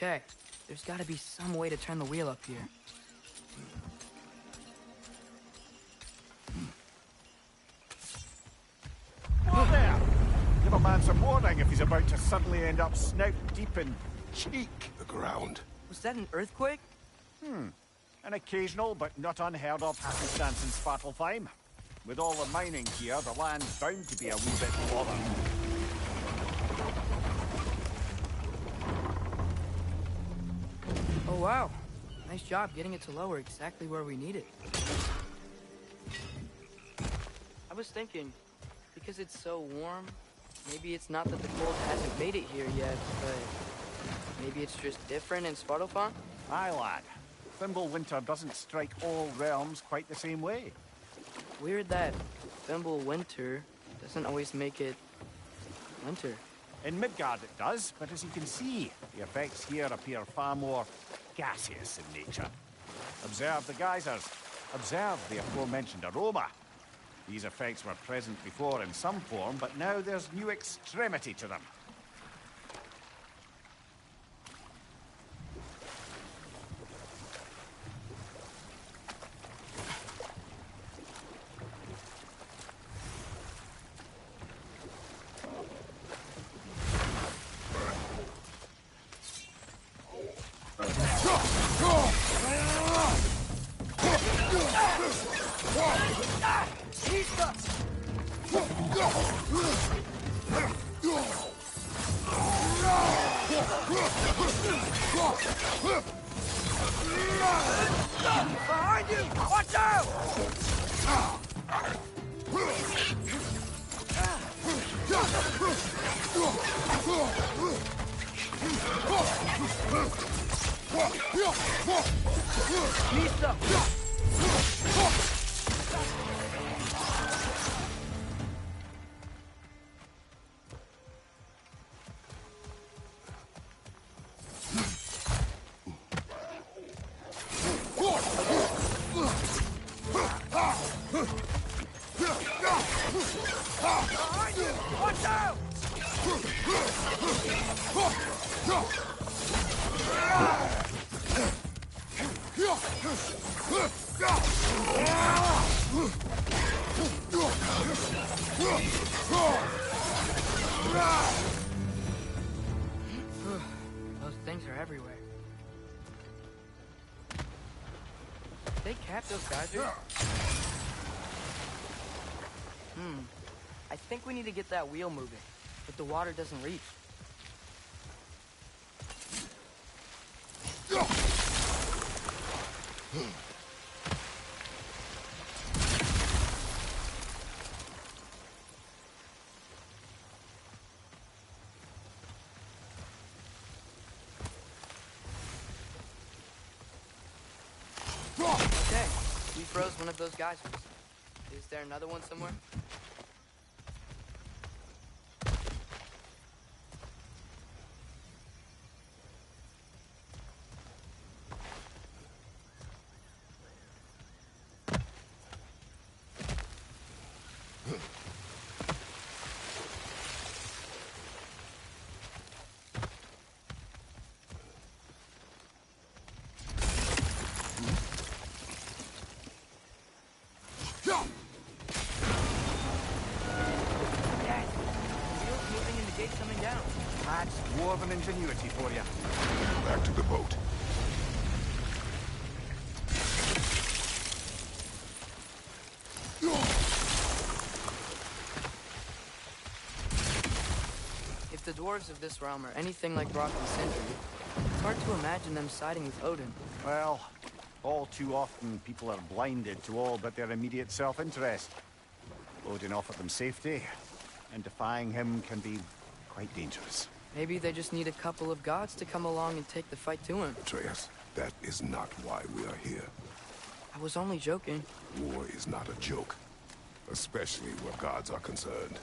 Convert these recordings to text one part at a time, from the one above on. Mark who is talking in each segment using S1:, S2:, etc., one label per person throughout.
S1: Okay, there's gotta be some way to turn the wheel up here.
S2: Whoa there! Give a man some warning if he's about to suddenly end up snout deep in cheek.
S3: The ground.
S1: Was that an earthquake?
S2: An occasional but not unheard of happenstance in Svartalfheim. With all the mining here, the land's bound to be a wee bit bothered.
S1: Oh wow, nice job getting it to lower exactly where we need it. I was thinking, because it's so warm, maybe it's not that the cold hasn't made it here yet, but maybe it's just different in Svartalfheim?
S2: Aye, lad. Thimble winter doesn't strike all realms quite the same way.
S1: Weird that Thimble winter doesn't always make it winter.
S2: In Midgard it does, but as you can see, the effects here appear far more gaseous in nature. Observe the geysers. Observe the aforementioned aroma. These effects were present before in some form, but now there's new extremity to them.
S4: Behind you! Watch out! Lisa! Behind you! Watch out!
S1: Those things are everywhere. Did they cap those geysers? I think we need to get that wheel moving, but the water doesn't reach. Okay, we froze one of those geysers. Is there another one somewhere? Yes! Wheels moving and the gate's coming down.
S2: That's dwarven ingenuity for you.
S3: Back to the boat.
S1: If the dwarves of this realm are anything like Brock and Sindri, it's hard to imagine them siding with Odin.
S2: Well, all too often people are blinded to all but their immediate self-interest. Odin offered them safety, and defying him can be quite dangerous.
S1: Maybe they just need a couple of gods to come along and take the fight to him.
S3: Atreus, that is not why we are here.
S1: I was only joking.
S3: War is not a joke, especially where gods are concerned.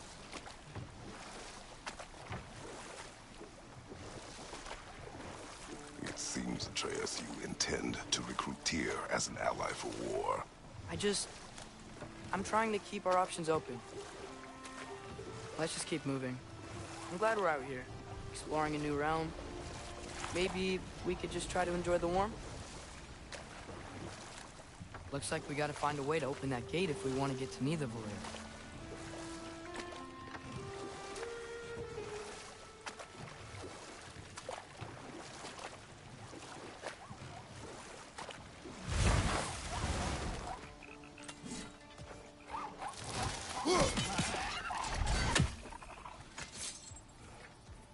S3: It seems, Atreus, you intend to recruit Tyr as an ally for war.
S1: I'm trying to keep our options open. Let's just keep moving. I'm glad we're out here, exploring a new realm. maybe we could just try to enjoy the warmth? Looks like we gotta find a way to open that gate if we want to get to Nidavellir.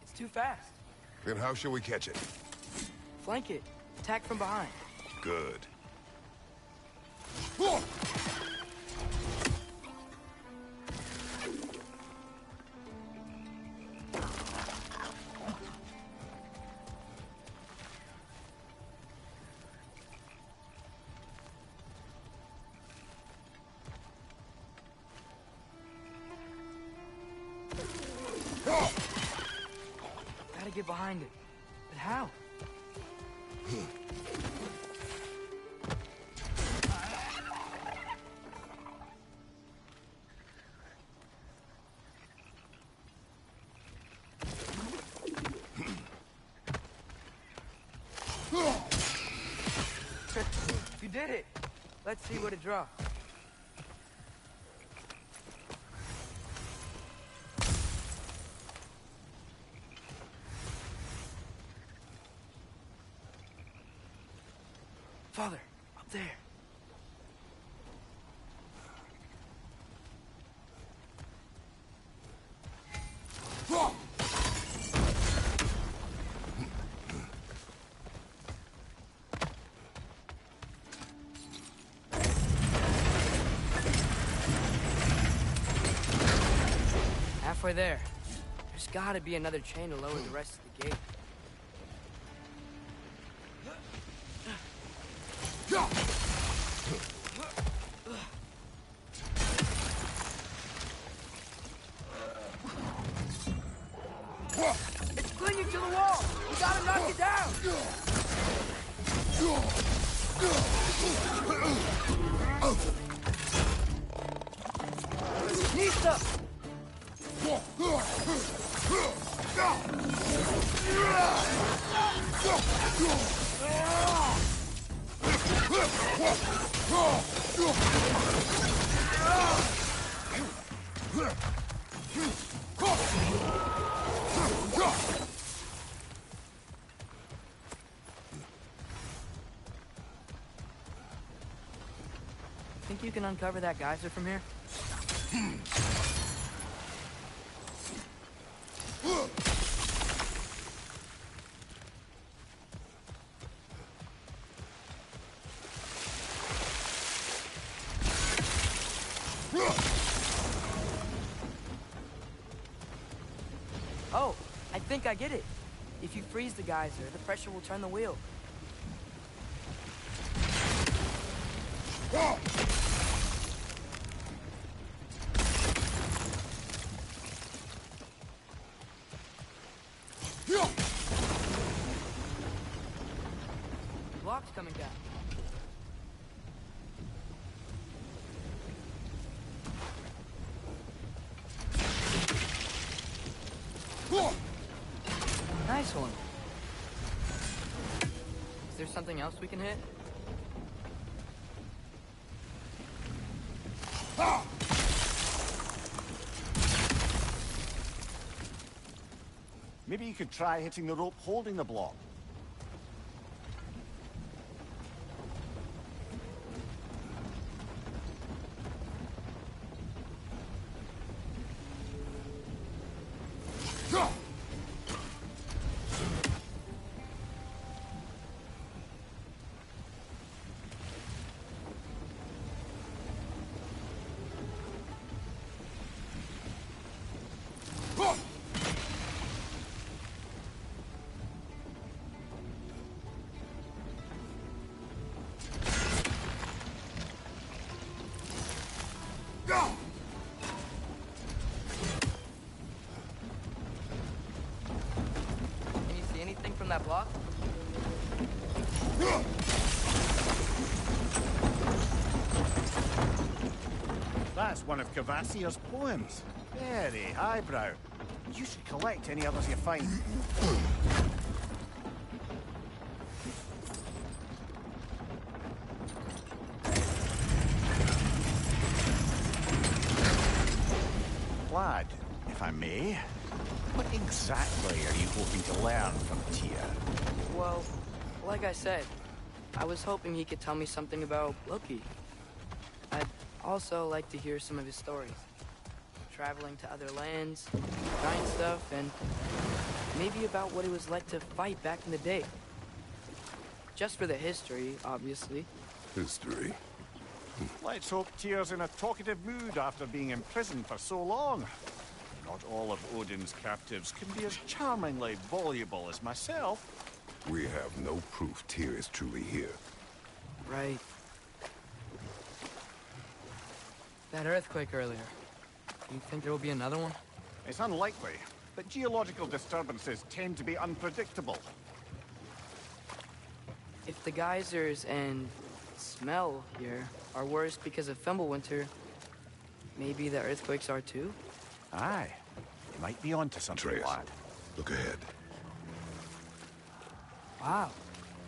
S1: It's too fast.
S3: Then how shall we catch it?
S1: Flank it. Attack from behind.
S3: Good.
S1: Gotta get behind it. But how? You did it! Let's see what it draws. Father, up there. Halfway there. There's gotta be another chain to lower the rest of the gate. It's clinging to the wall! We gotta knock it down! Nista! Think you can uncover that geyser from here? Oh, I think I get it. If you freeze the geyser, the pressure will turn the wheel. Block's coming down. Nice one. Is there something else we can hit?
S2: Maybe you could try hitting the rope holding the block. Can you see anything from that block? That's one of Cavassier's poems. Very highbrow. You should collect any others you find. I may. What exactly are you hoping to learn from Tyr?
S1: Well, like I said, I was hoping he could tell me something about Loki. I'd also like to hear some of his stories. Traveling to other lands, giant stuff, and maybe about what it was like to fight back in the day. Just for the history, obviously.
S3: History.
S2: Let's hope Tyr's in a talkative mood after being imprisoned for so long. Not all of Odin's captives can be as charmingly voluble as myself.
S3: We have no proof Tyr is truly here.
S1: Right. That earthquake earlier. Do you think there will be another one?
S2: It's unlikely, but geological disturbances tend to be unpredictable.
S1: If the geysers and smell here are worse because of Fimbulwinter, maybe the earthquakes are too?
S2: Aye, you might be onto something,
S3: Atreus,
S2: lad.
S3: look ahead.
S1: Wow.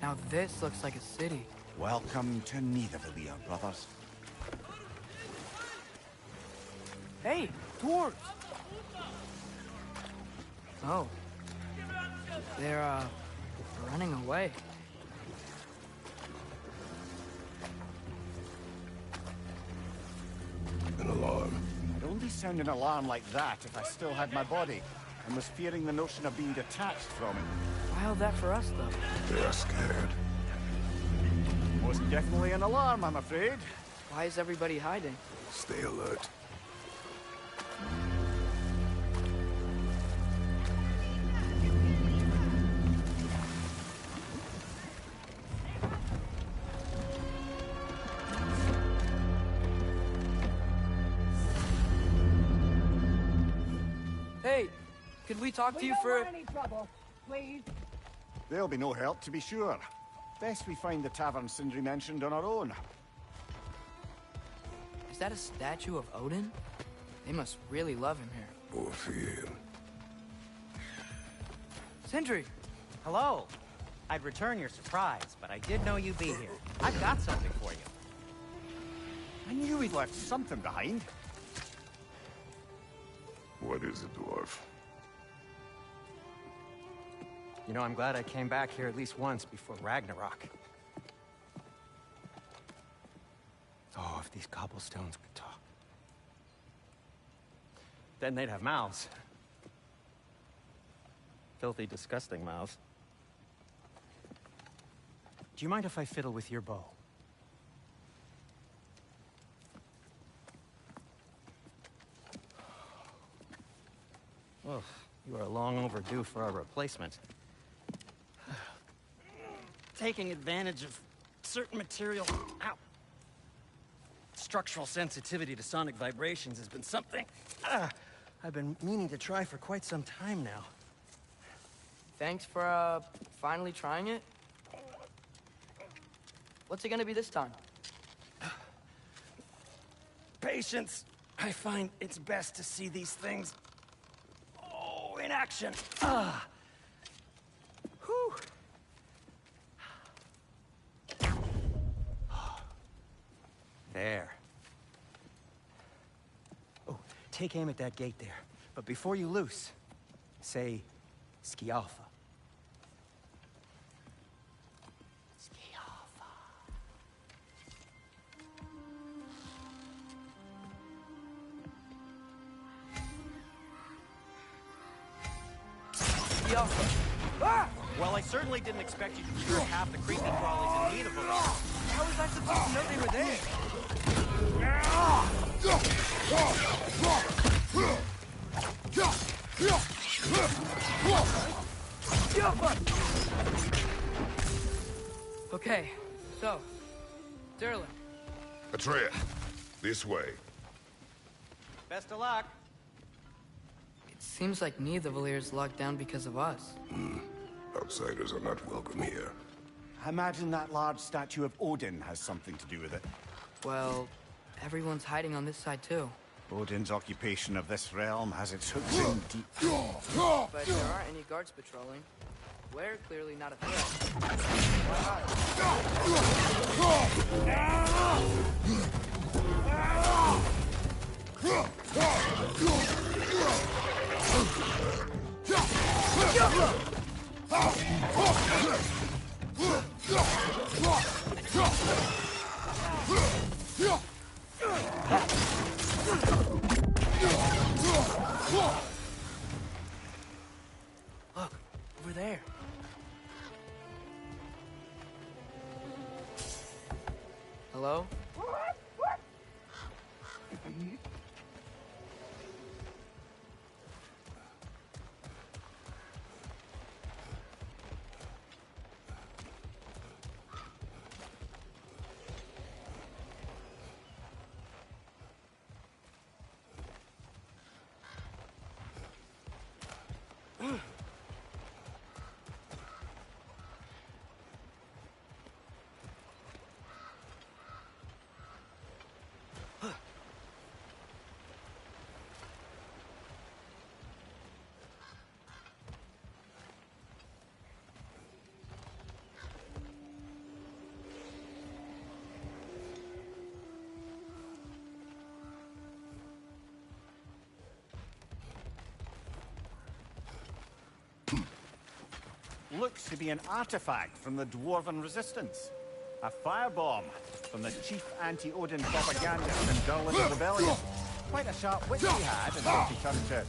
S1: Now this looks like a city.
S2: Welcome to Nidavellir, brothers.
S1: Hey, dwarves! Oh. They're, running away.
S3: An alarm.
S2: I'd only sound an alarm like that if I still had my body, and was fearing the notion of being detached from it.
S1: Why all that for us, though?
S3: They are scared.
S2: Most definitely an alarm, I'm afraid.
S1: Why is everybody hiding?
S3: Stay alert.
S1: Hey, could we talk to you for...
S4: any trouble, please.
S2: There'll be no help, to be sure. Best we find the tavern Sindri mentioned on our own.
S1: Is that a statue of Odin? They must really love him here.
S3: Or fear him.
S1: Sindri!
S5: Hello. I'd return your surprise, but I did know you'd be here. I've got something for you.
S2: I knew we'd left something behind.
S3: What is it, dwarf?
S5: You know, I'm glad I came back here at least once before Ragnarok. Oh, if these cobblestones could talk. Then they'd have mouths. Filthy, disgusting mouths. Do you mind if I fiddle with your bow? Well, you are long overdue for a replacement. Taking advantage of certain material... Ow! Structural sensitivity to sonic vibrations has been something I've been meaning to try for quite some time now.
S1: Thanks for, finally trying it. What's it gonna be this time?
S5: Patience. I find it's best to see these things... Oh, in action. Whew. There. Oh, take aim at that gate there. But before you loose, say, Skialfa. Skialfa.
S1: Skialfa.
S5: Ah! Well, I certainly didn't expect you to cure half the creepy crawlies in need of them.
S1: How was I supposed to know they were there? Okay, so, Durlin.
S3: Atreus, this way.
S5: Best of luck.
S1: It seems like Nidavellir locked down because of us.
S3: Outsiders are not welcome here.
S2: I imagine that large statue of Odin has something to do with it.
S1: Well, everyone's hiding on this side too.
S2: Odin's occupation of this realm has its hooks in deep.
S1: But there aren't any guards patrolling. We're clearly not a threat. Look, over there. Hello?
S2: Looks to be an artifact from the Dwarven Resistance. A firebomb from the chief anti-Odin propagandist in Durlin's rebellion. Quite a sharp wit he had until he turned to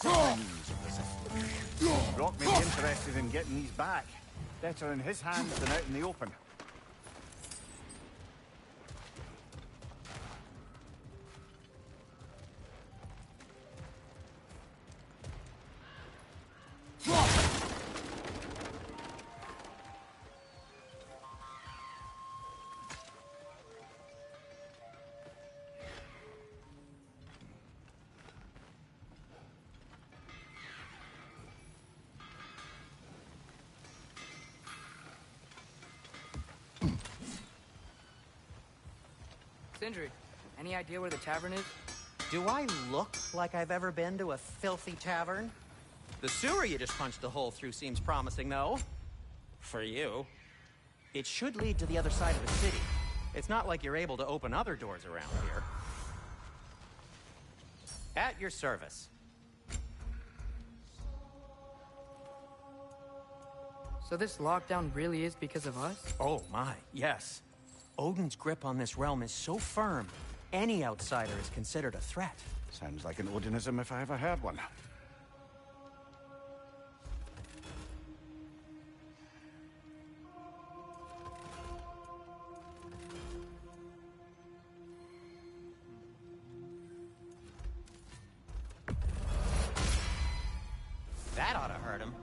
S2: Chinese resistance. Rock may be interested in getting these back. Better in his hands than out in the open.
S1: Sindri, any idea where the tavern is?
S6: Do I look like I've ever been to a filthy tavern? The sewer you just punched a hole through seems promising, though. For you. It should lead to the other side of the city. It's not like you're able to open other doors around here. At your service.
S1: So this lockdown really is because of us?
S6: Oh my, yes. Odin's grip on this realm is so firm, any outsider is considered a threat.
S2: Sounds like an Odinism if I ever heard one.
S6: That ought to hurt him.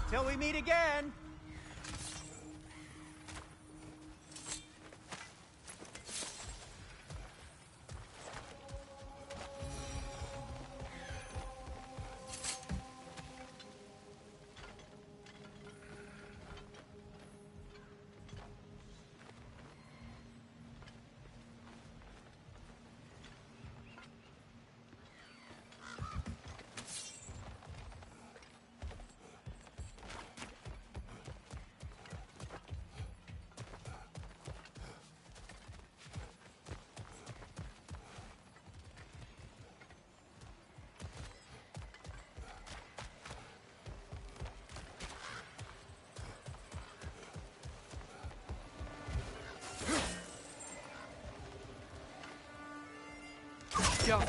S6: Till we meet again!
S1: Go.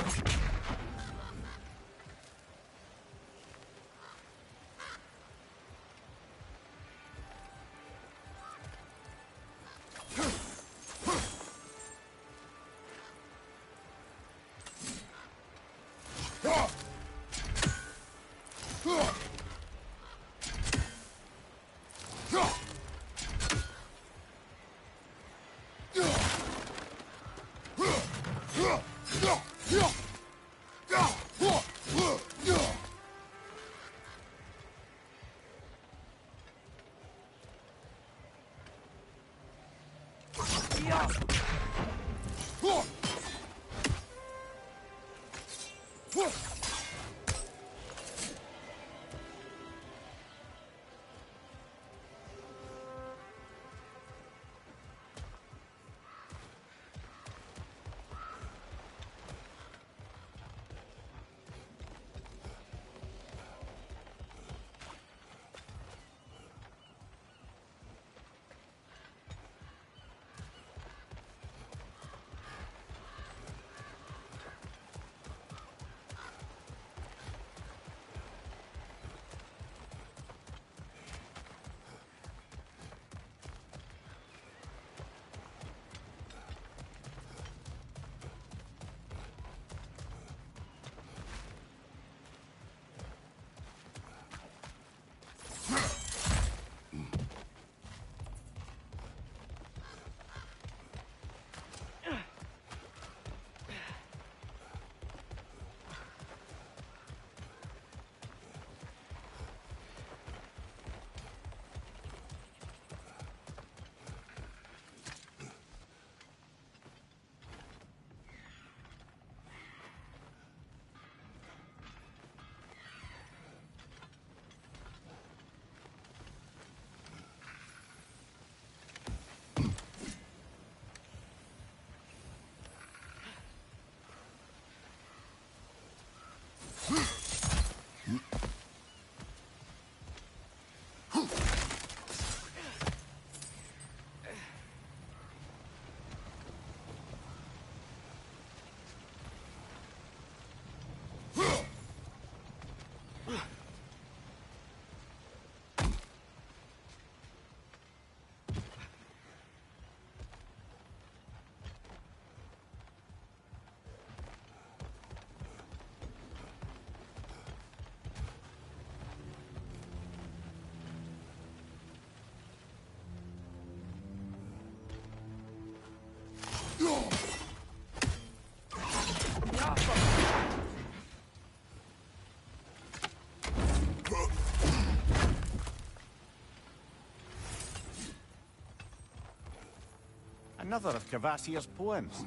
S2: Another of Cavassier's poems.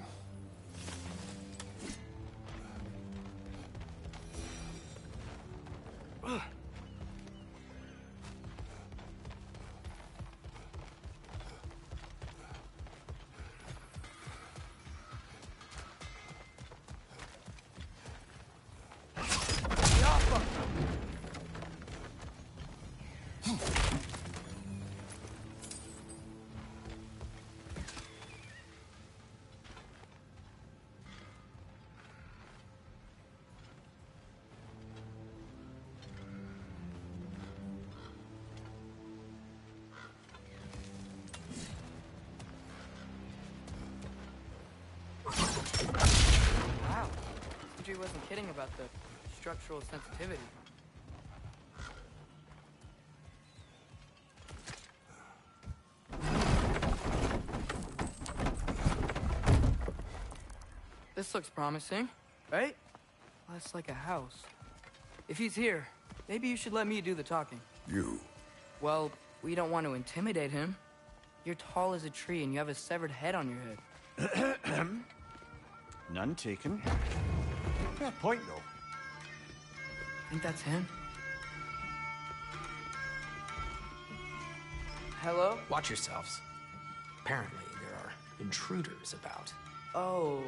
S1: Wow. Sindri wasn't kidding about the structural sensitivity. This looks promising, right? Less like a house. If he's here, maybe you should let me do the talking.
S3: You.
S1: Well, we don't want to intimidate him. You're tall as a tree and you have a severed head on your head.
S2: None taken. Fair point, though.
S1: Think that's him? Hello?
S7: Watch yourselves. Apparently, there are intruders about.
S1: Oh,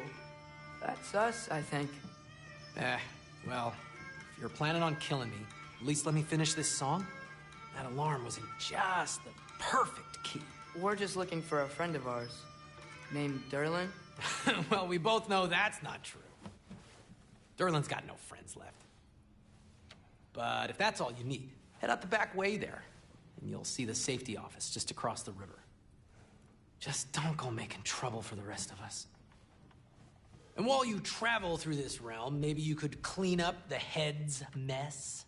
S1: that's us, I think.
S7: Well, if you're planning on killing me, at least let me finish this song. That alarm was in just the perfect key.
S1: We're just looking for a friend of ours, named Derlin.
S7: Well, we both know that's not true. Derlin's got no friends left. But if that's all you need, head out the back way there, and you'll see the safety office just across the river. Just don't go making trouble for the rest of us. And while you travel through this realm, maybe you could clean up the head's mess?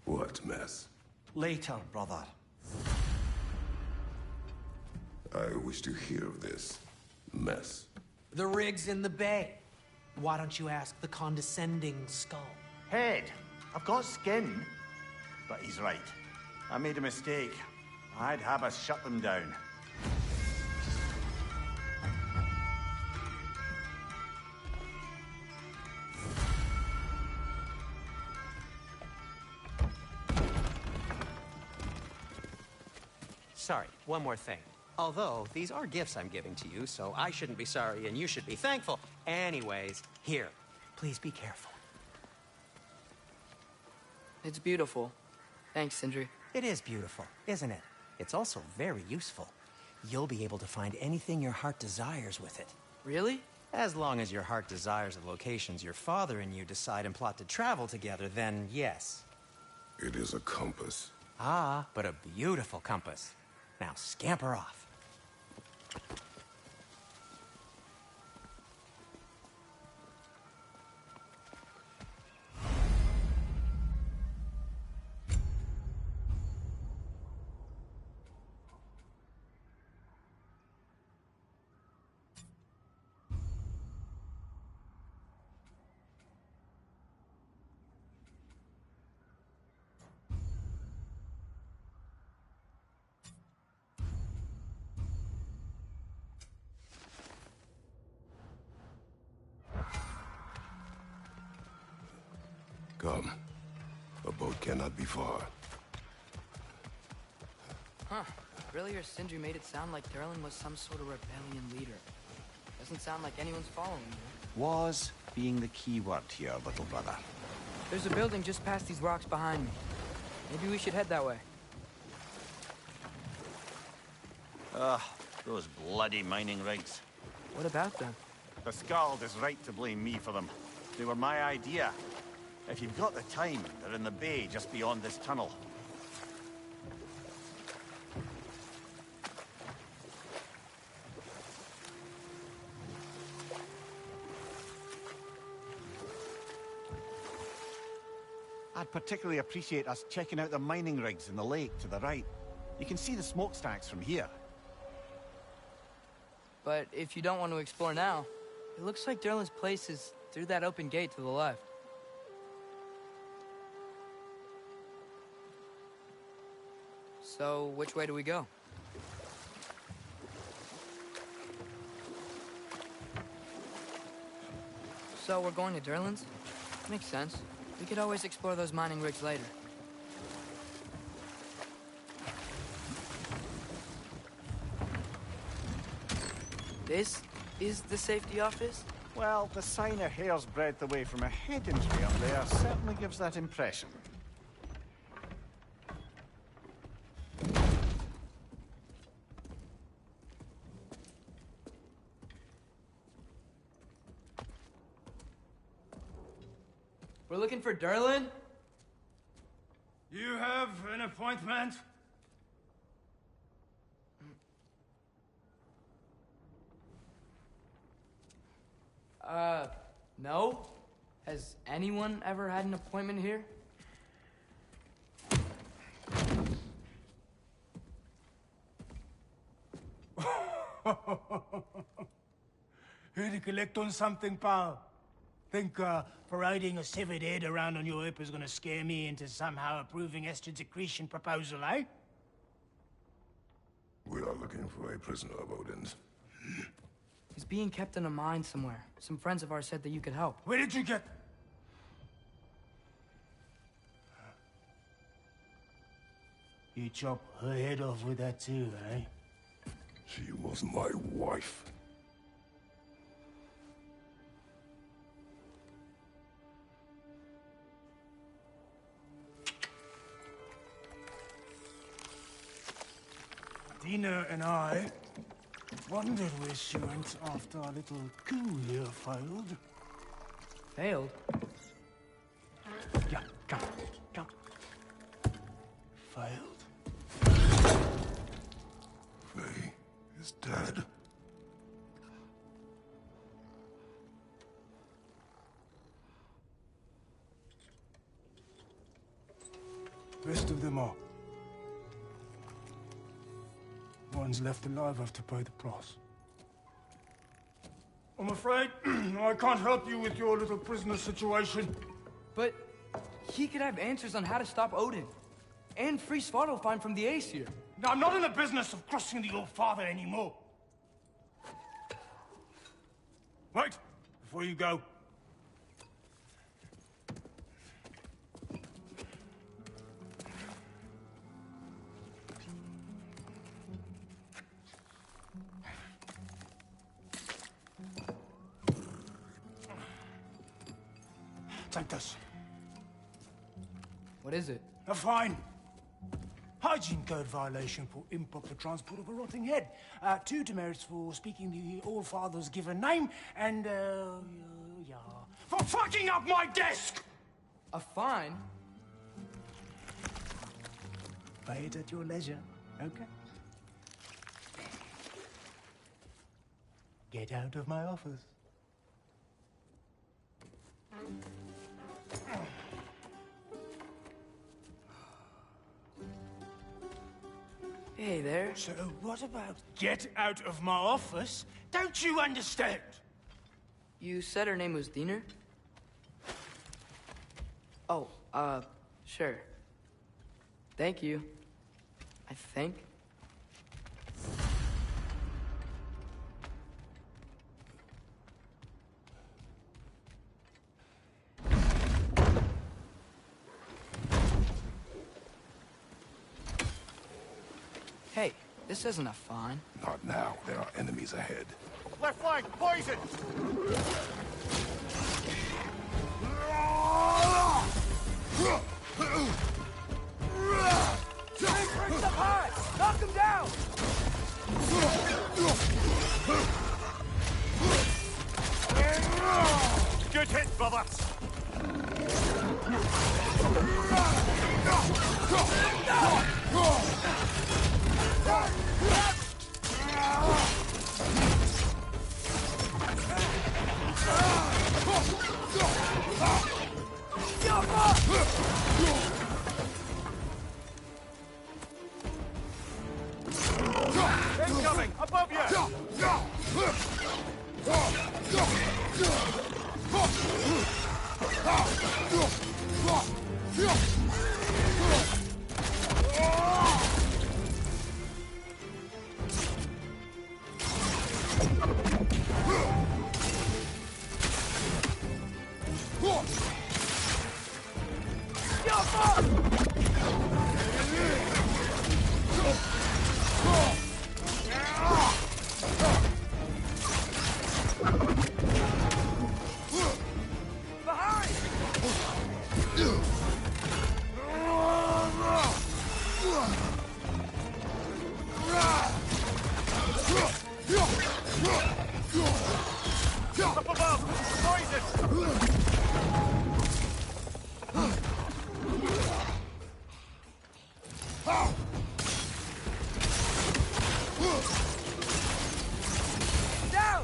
S3: What mess?
S5: Later, brother.
S3: I wish to hear of this mess.
S7: The rig's in the bay. Why don't you ask the condescending skull?
S2: Head, I've got skin. But he's right. I made a mistake. I'd have us shut them down.
S6: Sorry, one more thing. Although, these are gifts I'm giving to you, so I shouldn't be sorry and you should be thankful. Anyways, here, please be careful.
S1: It's beautiful. Thanks, Sindri.
S6: It is beautiful, isn't it? It's also very useful. You'll be able to find anything your heart desires with it.
S1: Really?
S6: As long as your heart desires the locations your father and you decide and plot to travel together, then yes.
S3: It is a compass.
S6: Ah, but a beautiful compass. Now scamper off.
S3: Come. A boat cannot be far.
S1: Huh. Earlier, Sindri made it sound like Derlin was some sort of rebellion leader. Doesn't sound like anyone's following you.
S2: Was being the key word here, little brother.
S1: There's a building just past these rocks behind me. Maybe we should head that way.
S2: Ugh, those bloody mining rigs.
S1: What about them?
S2: The Skald is right to blame me for them. They were my idea. If you've got the time, they're in the bay just beyond this tunnel. I'd particularly appreciate us checking out the mining rigs in the lake to the right. You can see the smokestacks from here.
S1: But if you don't want to explore now, it looks like Derlin's place is through that open gate to the left. So, which way do we go? So, we're going to Derlin's? Makes sense. We could always explore those mining rigs later. This is the safety office?
S2: Well, the sign a hair's breadth away from a head injury up there certainly gives that impression.
S1: We're looking for Derlin?
S5: You have an appointment?
S1: No? Has anyone ever had an appointment here?
S8: Here to collect on something, pal? Think, parading a severed head around on your hip is gonna scare me into somehow approving Esther's accretion proposal, eh?
S3: We are looking for a prisoner of Odin's.
S1: He's being kept in a mine somewhere. Some friends of ours said that you could help.
S8: Where did you get... You chop her head off with that too, eh?
S3: She was my wife.
S8: Dina and I wondered where she went after our little coup here failed.
S1: Failed?
S8: Yeah, come. Failed.
S3: Faye is dead.
S8: Rest of them are. Ones left alive have to pay the price. I'm afraid I can't help you with your little prisoner situation.
S1: But he could have answers on how to stop Odin. And free Svartalfheim from the Aesir.
S8: Now, I'm not in the business of crossing the old father anymore. Wait, before you go. Take this.
S1: What is it?
S8: A fine. Hygiene code violation for improper transport of a rotting head. 2 demerits for speaking the All-Father's given name, and, yeah. For fucking up my desk!
S1: A fine?
S8: Pay it at your leisure, okay? Get out of my office.
S1: Hey there.
S8: So what about get out of my office? Don't you understand?
S1: You said her name was Diener? Oh, sure. Thank you. I think. Hey, this isn't a fine.
S3: Not now. There are enemies ahead.
S2: Left flank, poison!
S4: Big bricks up high! Knock him down!
S2: Good hit, brothers! Incoming! Above you! Up above! Poison!
S4: Down!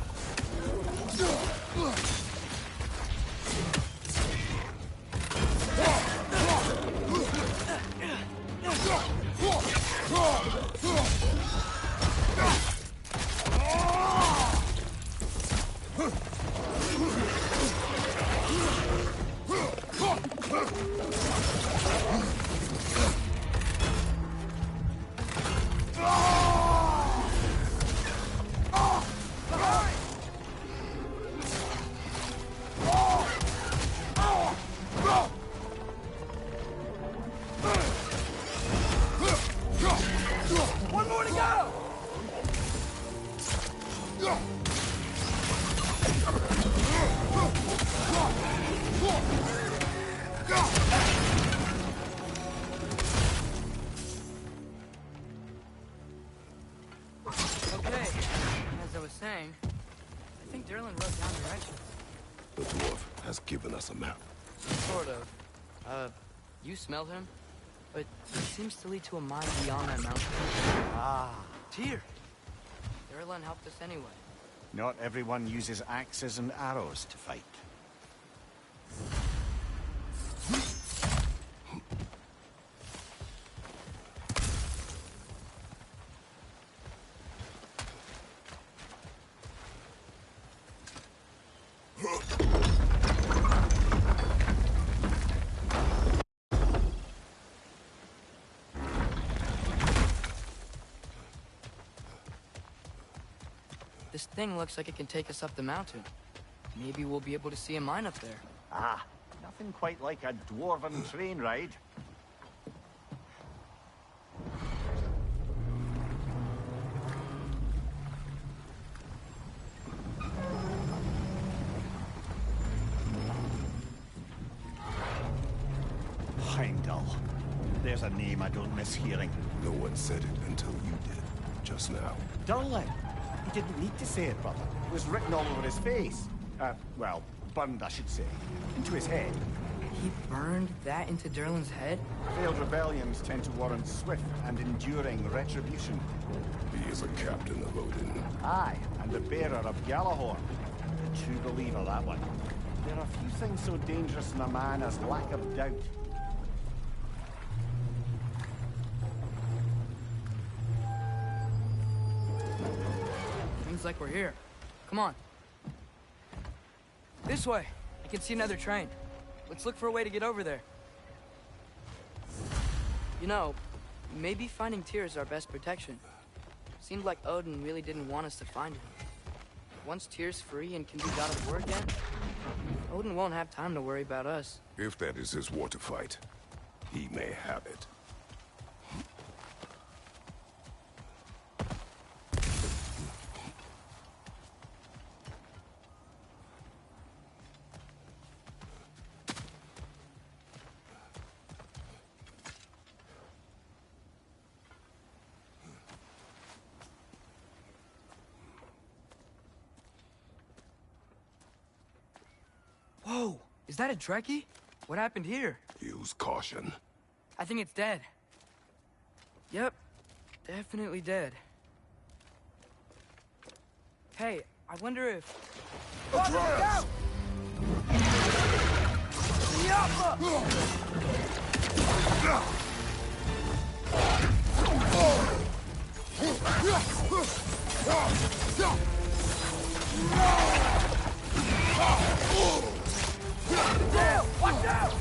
S4: One more to go!
S1: Okay, as I was saying, I think Derlin wrote down directions.
S3: The dwarf has given us a map.
S1: Sort of. You smell him? But it seems to lead to a mine beyond that mountain.
S2: Ah,
S1: Tyr! Derlin helped us anyway.
S2: not everyone uses axes and arrows to fight.
S1: This thing looks like it can take us up the mountain. Maybe we'll be able to see a mine up there.
S2: Ah, nothing quite like a dwarven train ride. Heimdall. There's a name I don't miss hearing.
S3: No one said it until you did, just now.
S2: Durlin. He didn't need to say it, brother. It was written all over his face. Well, burned, I should say. Into his head.
S1: He burned that into Derlin's head?
S2: Failed rebellions tend to warrant swift and enduring retribution.
S3: He is a captain of Odin.
S2: Aye, and the bearer of Galahorn. A true believer, that one. There are few things so dangerous in a man as lack of doubt.
S1: Seems like we're here. Come on. This way. I can see another train. Let's look for a way to get over there. You know, maybe finding Tyr is our best protection. Seemed like Odin really didn't want us to find him. Once Tyr's free and can be god of war again, Odin won't have time to worry about us.
S3: If that is his war to fight, he may have it.
S1: Is that a Trekkie? What happened here?
S3: Use caution.
S1: I think it's dead. Yep, definitely dead. Hey, I wonder if...
S4: Watch out! Damn! Watch out!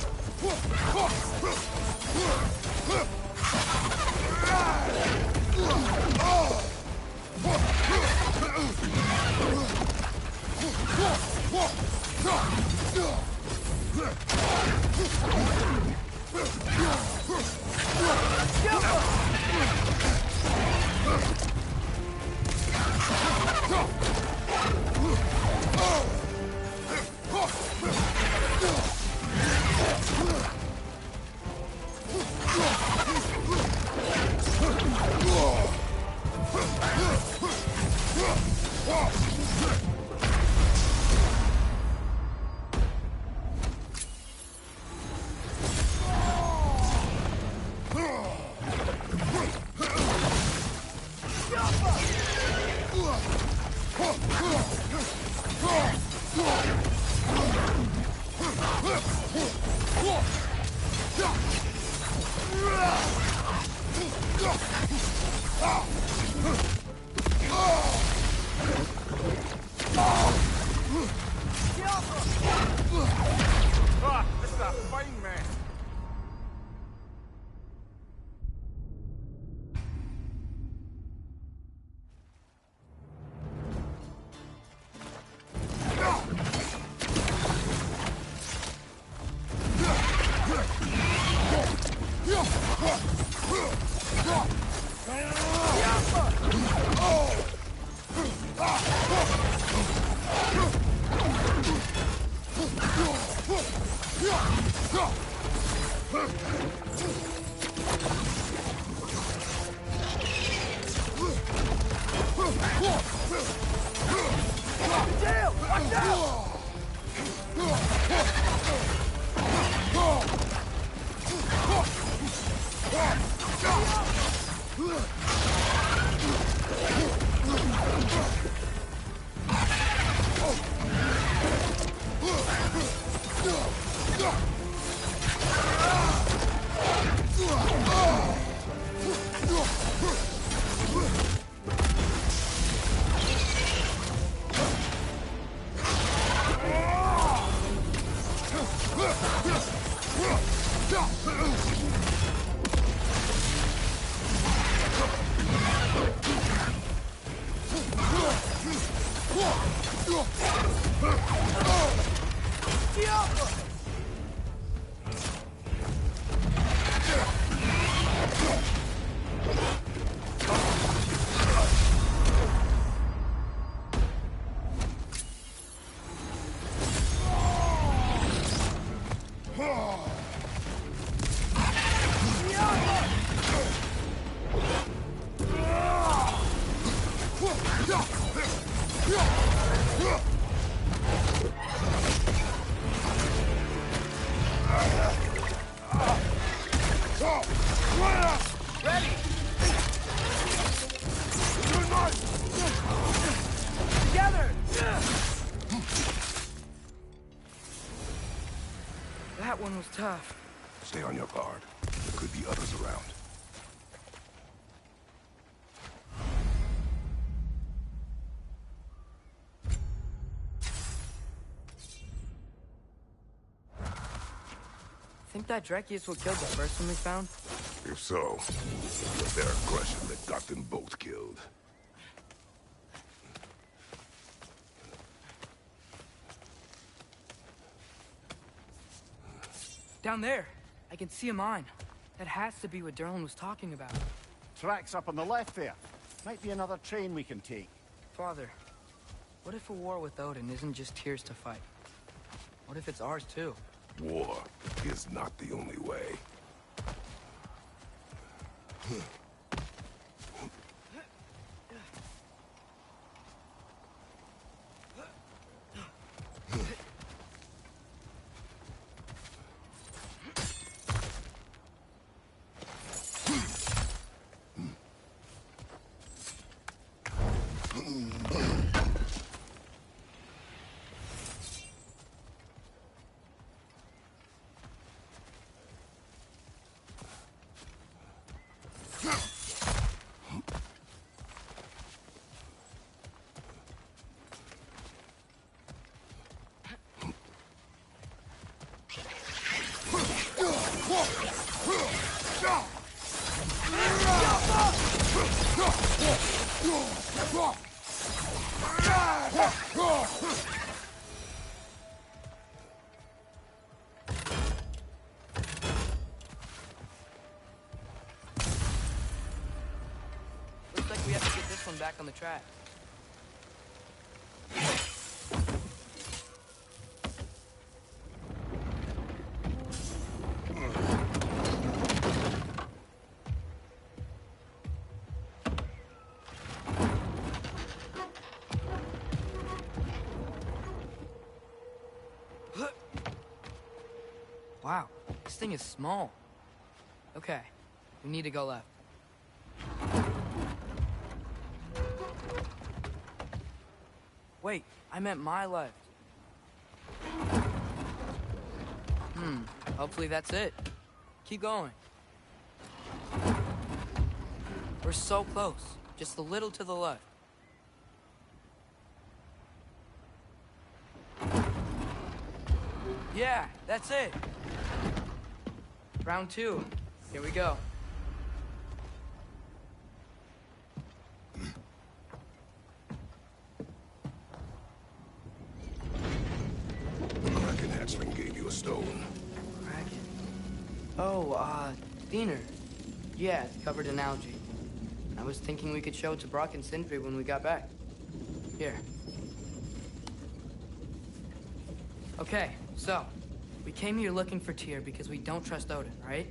S2: Ah, this is a fine mess.
S4: Damn! Watch out! Ready! Together!
S1: That one was tough.
S3: Stay on your guard. There could be others around.
S1: Think that Dreki is what killed the first one we found?
S3: If so, it was their aggression that got them both killed.
S1: Down there. I can see a mine. That has to be what Derlin was talking about.
S2: Tracks up on the left there. Might be another train we can take.
S1: Father, what if a war with Odin isn't just Tyr's to fight? What if it's ours too?
S3: War is not the only way.
S1: Looks like we have to get this one back on the track. Wow, this thing is small. Okay, we need to go left. Wait, I meant my left. Hopefully that's it. Keep going. We're so close, just a little to the left. Yeah, that's it. Round 2. Here we go.
S3: Kraken hatchling gave you a stone.
S1: Kraken. Oh, Diener. Yeah, it's covered in algae. I was thinking we could show it to Brock and Sindri when we got back. Here. Okay, so, we came here looking for Tyr because we don't trust Odin, right?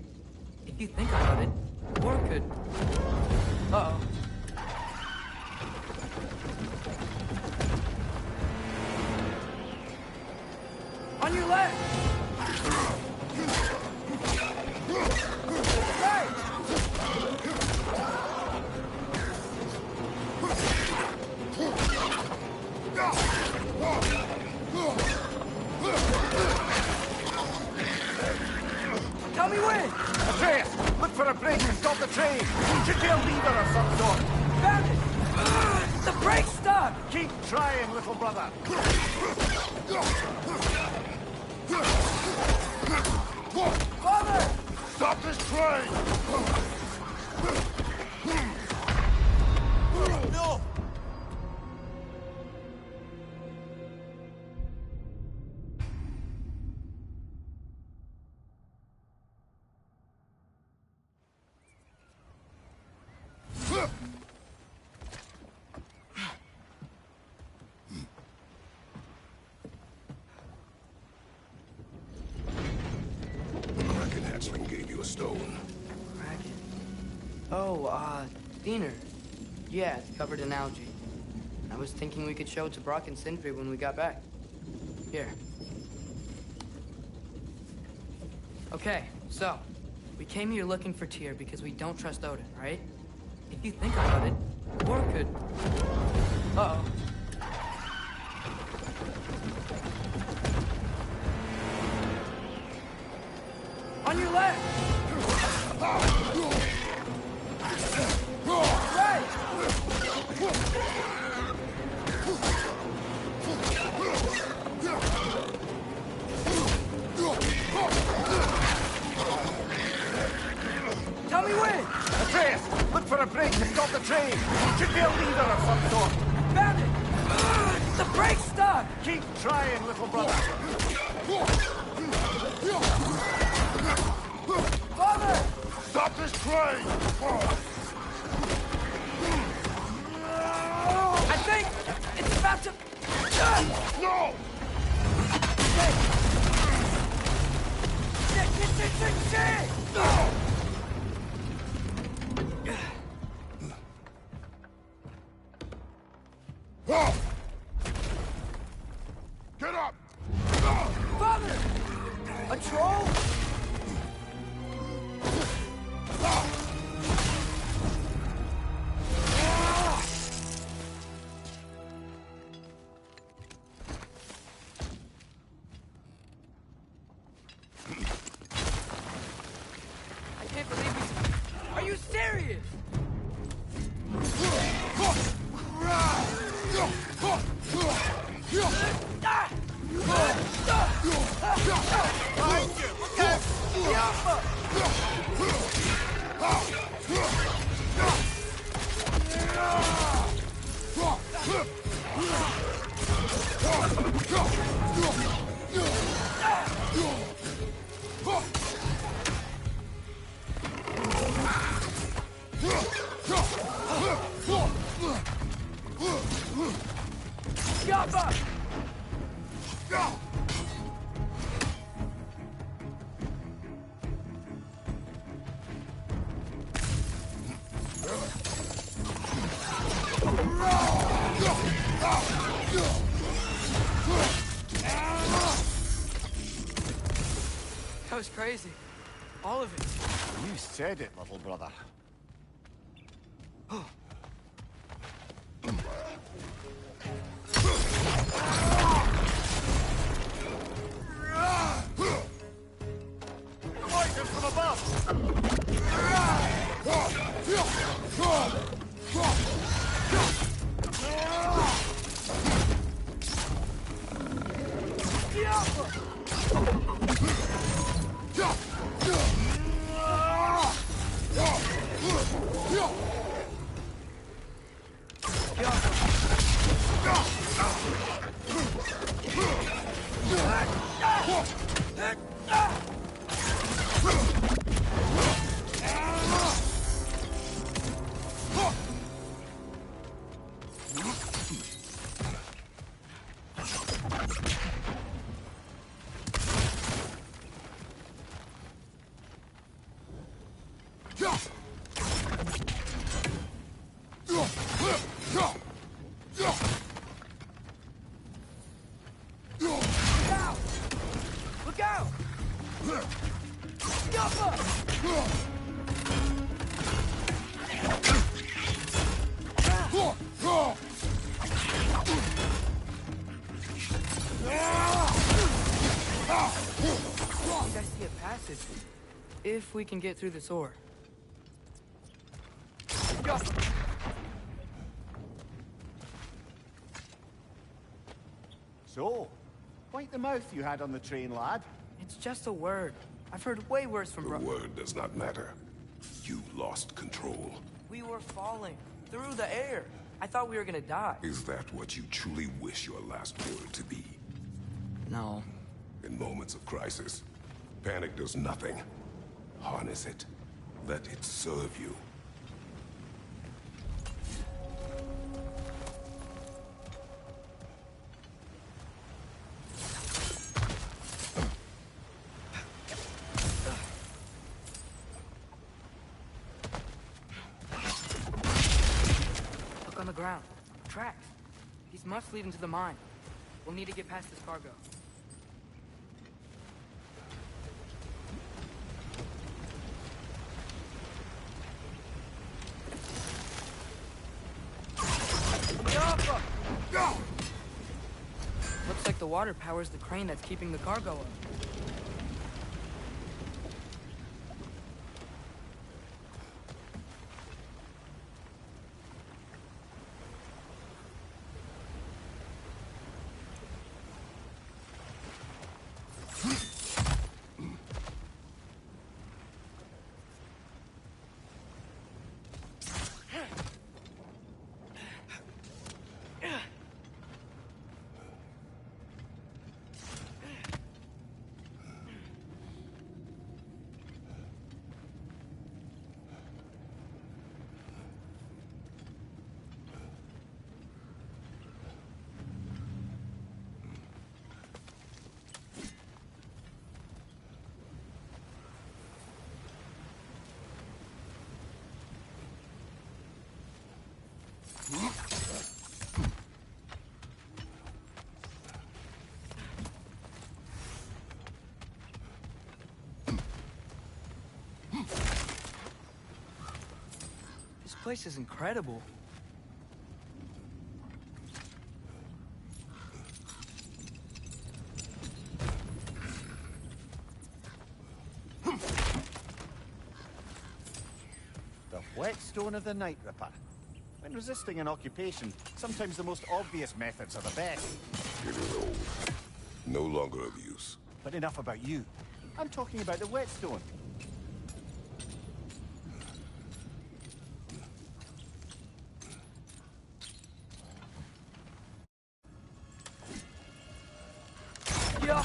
S1: If you think about it, or could... Uh-oh. On your left! Right! Tell me when!
S2: Atreus, look for a break and stop the train. Should be a leader of some sort.
S1: Found it! The brake's stuck!
S2: Keep trying, little brother.
S1: Father!
S3: Stop this train!
S2: No!
S3: Kraken hatchling gave you a stone.
S1: Kraken. Oh, Diener. Yeah, it's covered in algae. I was thinking we could show it to Brock and Sindri when we got back. Here. Okay, so, we came here looking for Tyr because we don't trust Odin, right? If you think about it, or could... Uh-oh. On your left! Right! Tell me when!
S2: Atreus, look for a break to stop the train. Should be a leader of some sort.
S1: Found it! The brake's stuck!
S2: Keep trying, little brother.
S1: Father!
S3: Stop this train!
S1: I think it's about to...
S3: No!
S1: Shit!
S3: Get up!
S1: Father! A troll? That was crazy. All of it.
S2: You said it, little brother. Fighters from above!
S1: Look out! I think I see a passage. If we can get through this ore.
S2: So, quite the mouth you had on the train, lad.
S1: It's just a word. I've heard way worse from
S3: The word does not matter. You lost control.
S1: We were falling through the air. I thought we were gonna die.
S3: Is that what you truly wish your last word to be?
S1: No.
S3: In moments of crisis, panic does nothing. Harness it. Let it serve you.
S1: Look on the ground. Tracks. These must lead into the mine. We'll need to get past this cargo. Looks like the water powers the crane that's keeping the cargo up. This place is incredible.
S2: The whetstone of the Night Ripper. When resisting an occupation, sometimes the most obvious methods are the best.
S3: It is old. No longer of use.
S2: But enough about you. I'm talking about the whetstone.
S1: Go.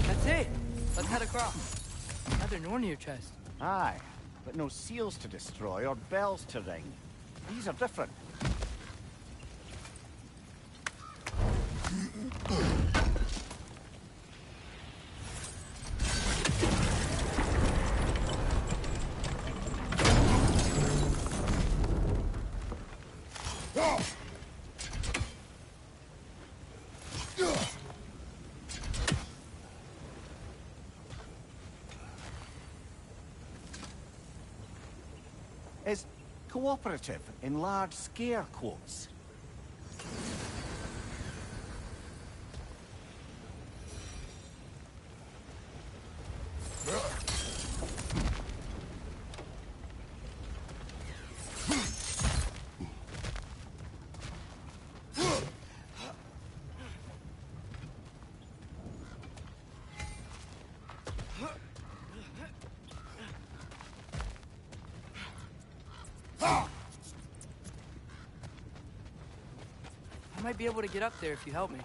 S1: That's it. Let's head across. Another Nornir chest.
S2: Aye, but no seals to destroy or bells to ring. These are different. Is cooperative in large scare quotes.
S1: I might be able to get up there if you help me.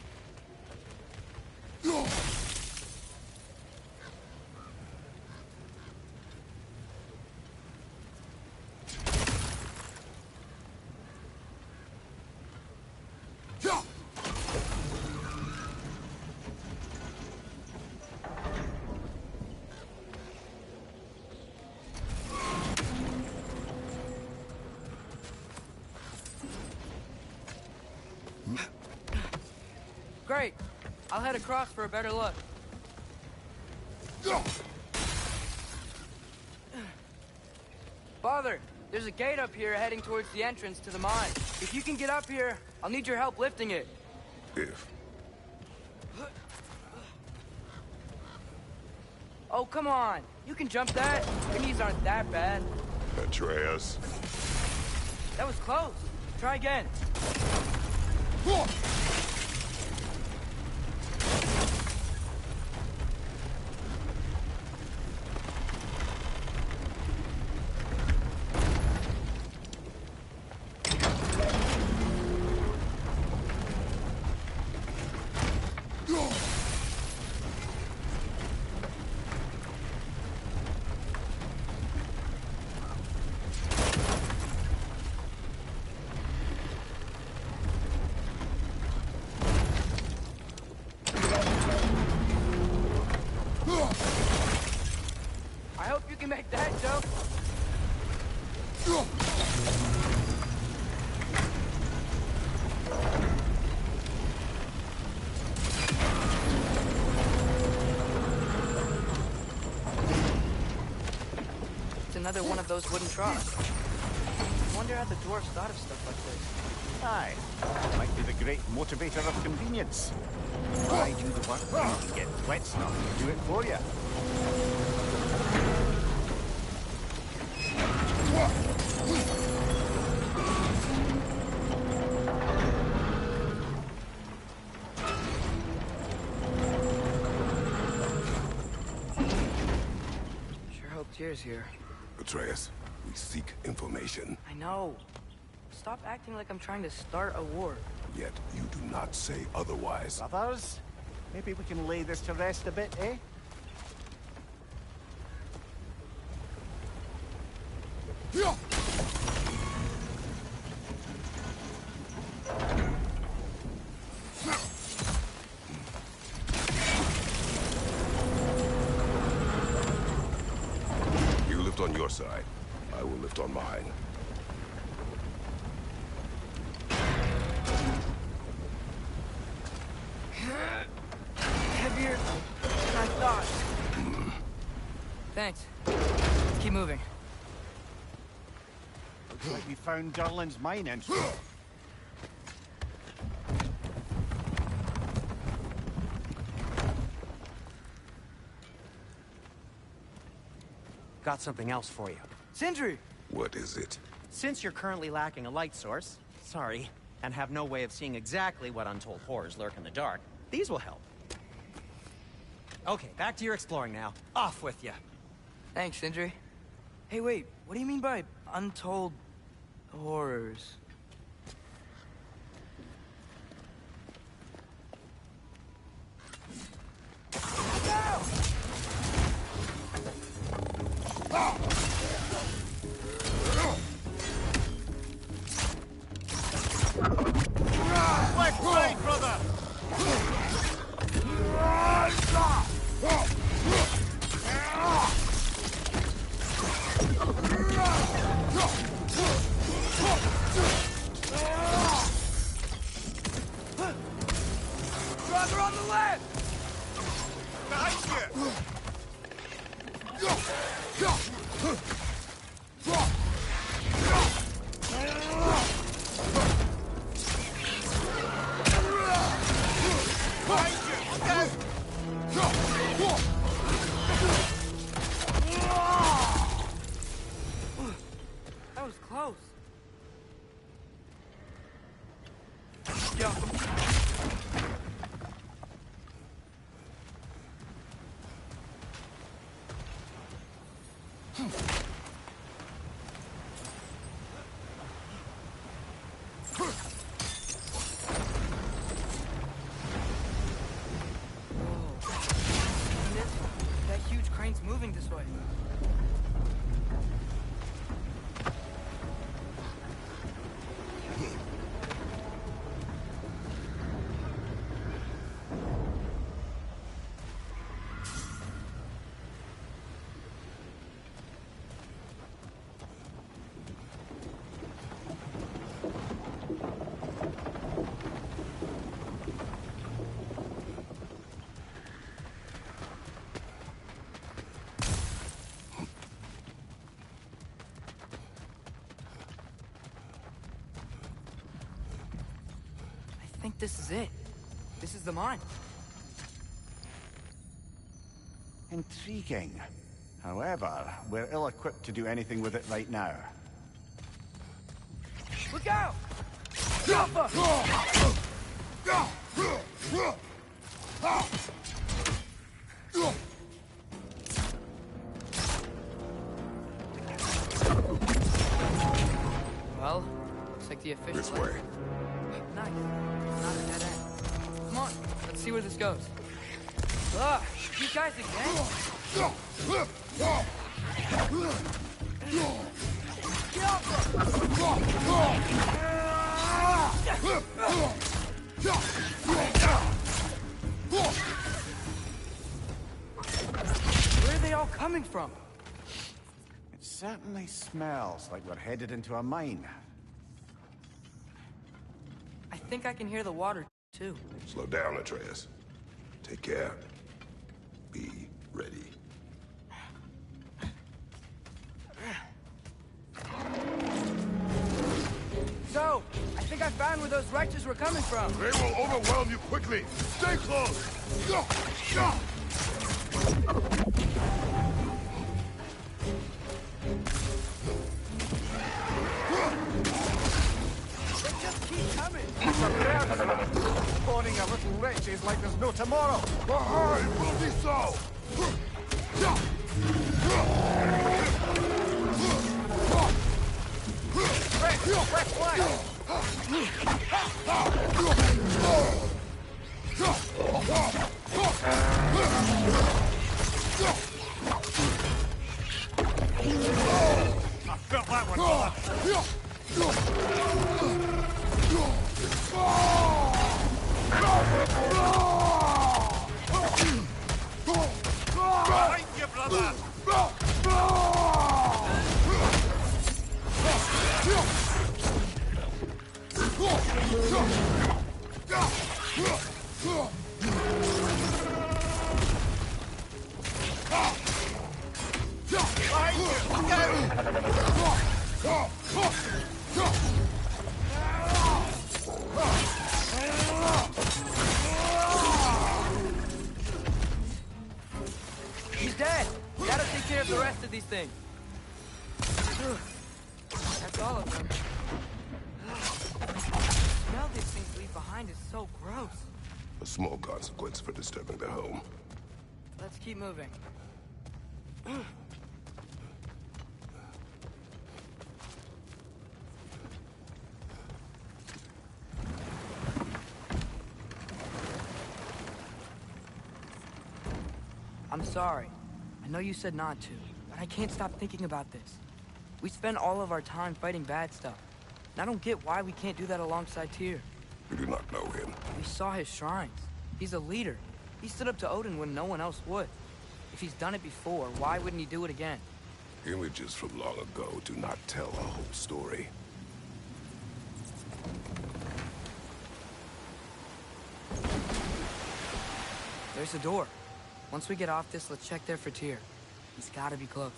S1: Great. I'll head across for a better look. Father, there's a gate up here heading towards the entrance to the mine. If you can get up here, I'll need your help lifting it.
S3: If.
S1: Oh, come on. You can jump that. Your knees aren't that bad.
S3: Atreus.
S1: That was close. Try again. another one of those wooden troughs. I wonder how the dwarves thought of stuff like this.
S2: Aye, might be the great motivator of convenience. Why do the work when you can get wet stuff to do it for you?
S1: Sure hope Tyr's here.
S3: Atreus, we seek information.
S1: I know. Stop acting like I'm trying to start a war.
S3: Yet you do not say otherwise.
S2: Brothers, maybe we can lay this to rest a bit, eh?
S3: You lift on your side. I will lift on mine.
S1: Heavier than I thought. Thanks. Let's keep moving.
S2: Looks like we found Durlin's mine entrance.
S6: Got something else for you.
S1: Sindri!
S3: What is it?
S6: Since you're currently lacking a light source, sorry, and have no way of seeing exactly what untold horrors lurk in the dark, these will help. Okay, back to your exploring now. Off with you.
S1: Thanks, Sindri. Hey, wait. What do you mean by untold horrors?
S2: Left side, brother!
S4: Brother on the left!
S2: Behind you!
S1: That was close. That huge crane's moving this way. I think this is it. This is the mine.
S2: Intriguing. However, we're ill-equipped to do anything with it right now.
S4: Look out! Jumper!
S1: Well, looks like the official...
S3: This way.
S1: Nice. It's not a dead end. Come on, let's see where this goes. You guys again? Where are they all coming from?
S2: It certainly smells like we're headed into a mine.
S1: I think I can hear the water, too.
S3: Slow down, Atreus. Take care. Be ready.
S1: I found where those wretches were coming from.
S3: They will overwhelm you quickly. Stay close. Go! Go!
S1: They just keep coming.
S2: Spawning a little wretches like there's no tomorrow.
S3: Behind will be so.
S2: Left flank! I felt that one, brother. Behind you, brother!
S1: He's dead. Gotta take care of the rest of these things. That's all of them. The smell these things leave behind is so gross.
S3: A small consequence for disturbing their home.
S1: Let's keep moving. I'm sorry. I know you said not to, but I can't stop thinking about this. We spend all of our time fighting bad stuff. And I don't get why we can't do that alongside Tyr.
S3: We do not know him.
S1: We saw his shrines. He's a leader. He stood up to Odin when no one else would. If he's done it before, why wouldn't he do it again?
S3: Images from long ago do not tell a whole story.
S1: There's a door. Once we get off this, let's check there for Tyr. He's gotta be close.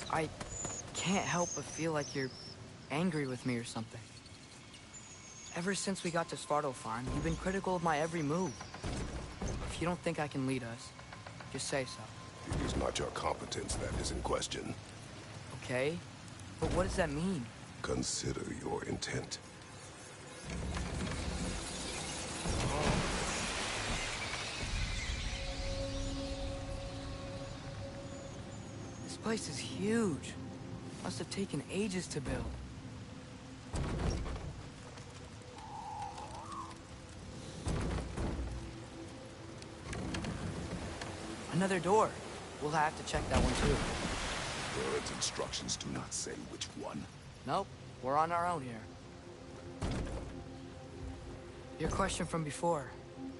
S1: I can't help but feel like you're angry with me or something. Ever since we got to Svartalfheim, you've been critical of my every move. If you don't think I can lead us, just say so.
S3: It is not your competence that is in question.
S1: Okay? But what does that mean?
S3: Consider your intent.
S1: This place is huge. Must have taken ages to build. Another door. We'll have to check that one too.
S3: Birds' instructions do not say which one.
S1: Nope, we're on our own here. Your question from before,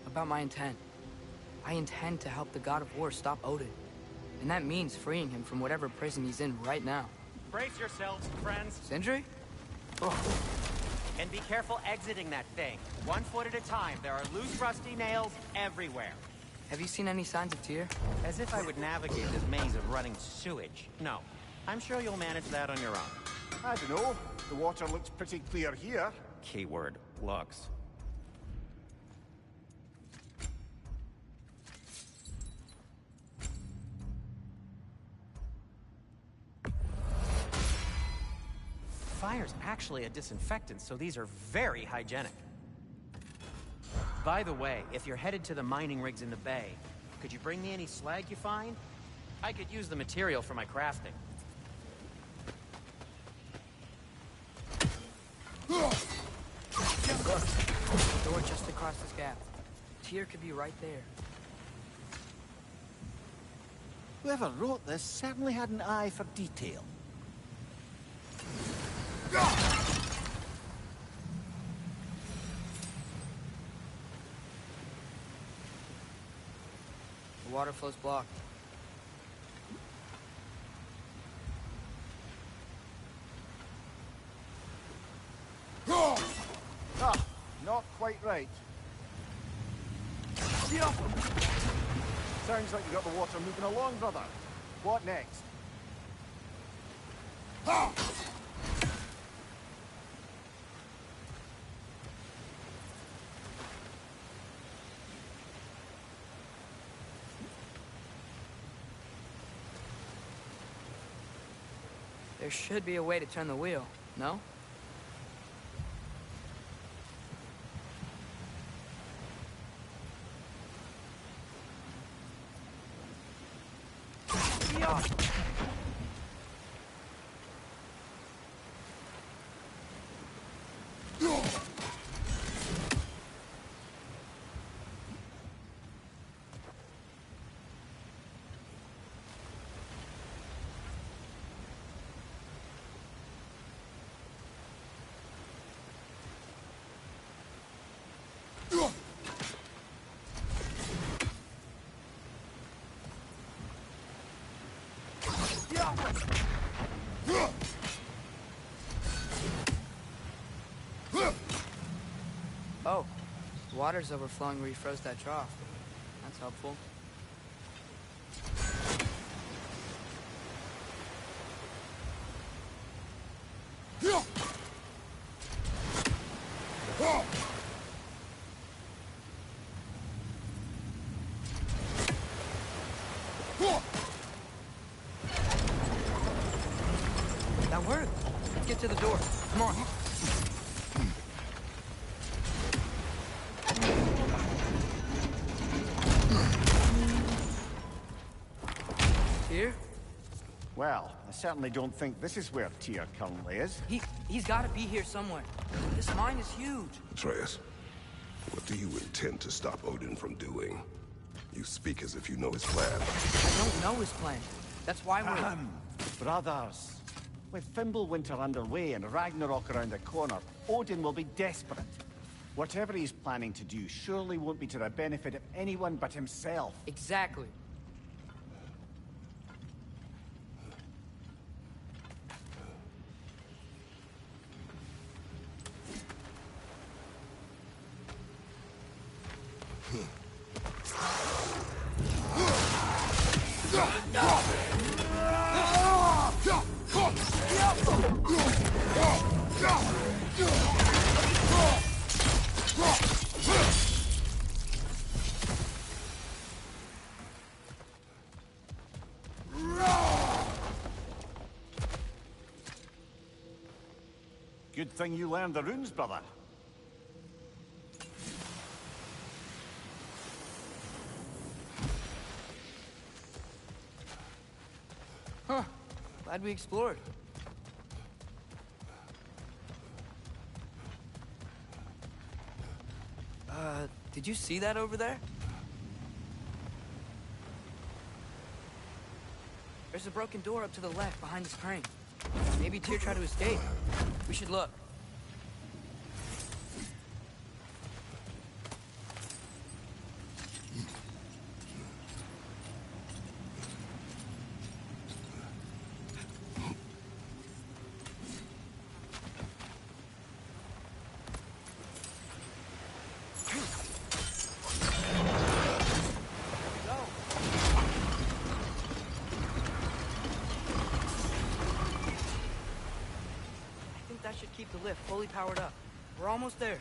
S1: about my intent. I intend to help the God of War stop Odin. And that means freeing him from whatever prison he's in right now.
S6: Brace yourselves, friends.
S1: Sindri?
S6: And be careful exiting that thing. 1 foot at a time. There are loose, rusty nails everywhere.
S1: Have you seen any signs of Tyr?
S6: As if I would navigate this maze of running sewage. No. I'm sure you'll manage that on your own.
S2: I don't know. The water looks pretty clear here.
S6: Keyword, looks. Fire's actually a disinfectant, so these are very hygienic. By the way, if you're headed to the mining rigs in the bay, could you bring me any slag you find? I could use the material for my crafting.
S1: Door just across this gap. Tyr could be right there.
S2: Whoever wrote this certainly had an eye for detail.
S1: The water flow's blocked.
S2: Ah, not quite right.
S1: Get off him!
S2: Sounds like you got the water moving along, brother. What next?
S1: There should be a way to turn the wheel, no? Oh, water's overflowing where you froze that trough. That's helpful. That worked. Let's get to the door. Come on. Here?
S2: Well, I certainly don't think this is where Tyr currently is.
S1: He's gotta be here somewhere. This mine is huge.
S3: Atreus, what do you intend to stop Odin from doing? You speak as if you know his plan.
S1: I don't know his plan. That's why we're...
S2: Brothers, with Fimbulwinter underway and Ragnarok around the corner, Odin will be desperate. Whatever he's planning to do surely won't be to the benefit of anyone but himself.
S1: Exactly.
S2: Good thing you learned the runes, brother.
S1: Huh. Glad we explored. Did you see that over there? There's a broken door up to the left behind this crane. Maybe Tyr tried to escape. We should look. That should keep the lift fully powered up. We're almost there.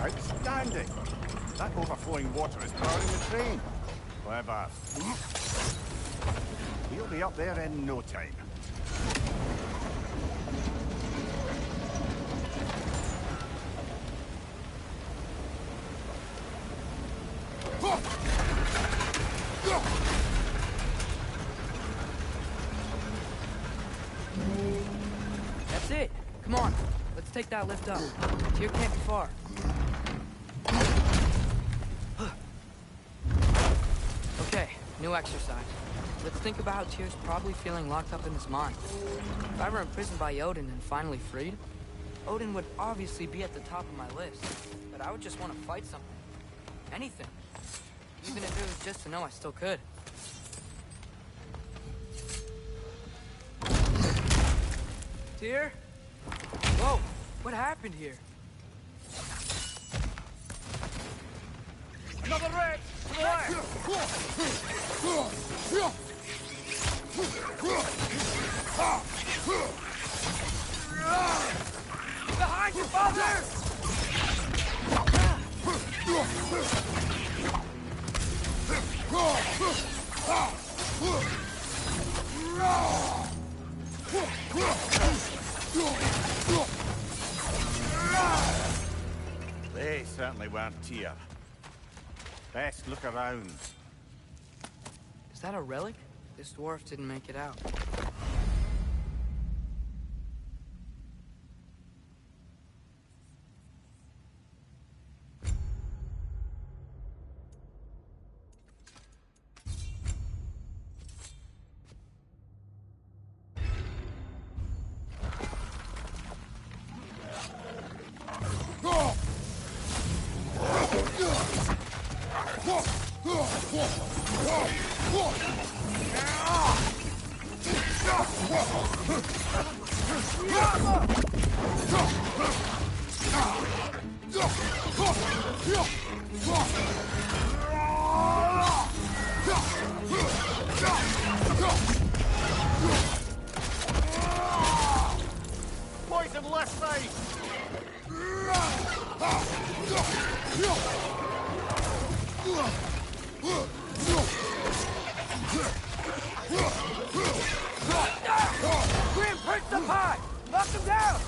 S2: Outstanding! That overflowing water is powering the train. Clever. We'll be up there in no time.
S1: That's it. Come on. Let's take that lift up. Tyr can't be far. Okay, new exercise. Let's think about how Tyr's probably feeling locked up in his mind. If I were imprisoned by Odin and finally freed, Odin would obviously be at the top of my list. But I would just want to fight something. Anything. Even if it was just to know I still could. here? Whoa, what happened here?
S2: Another wreck! To the left!
S4: Behind you, father!
S2: They certainly weren't here. Best look around.
S1: Is that a relic? This dwarf didn't make it out.
S2: Poison left side!
S4: Grim, perch the pot! Knock him down!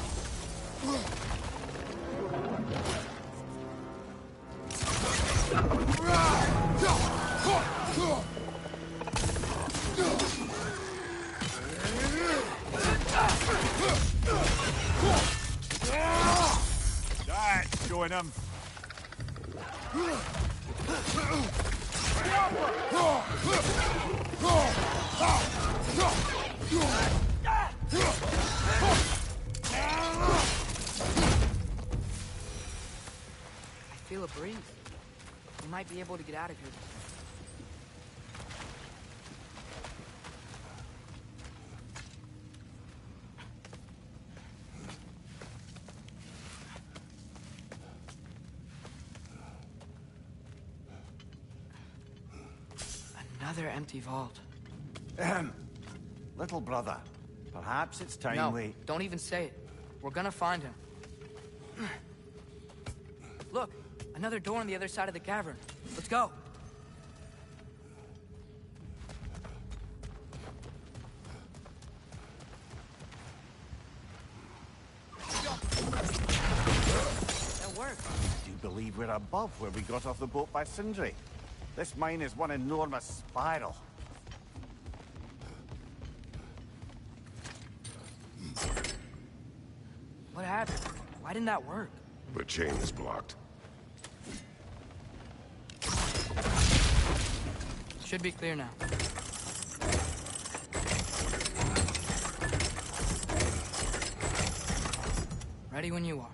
S2: That's showing him.
S1: I feel a breeze. We might be able to get out of here. Another empty vault.
S2: Little brother, perhaps it's time
S1: No,
S2: we...
S1: don't even say it. We're gonna find him. Look, another door on the other side of the cavern. Let's go. That worked.
S2: Do you believe we're above where we got off the boat by Sindri? This mine is one enormous spiral.
S1: What happened? Why didn't that work?
S3: The chain is blocked.
S1: Should be clear now. Ready when you are.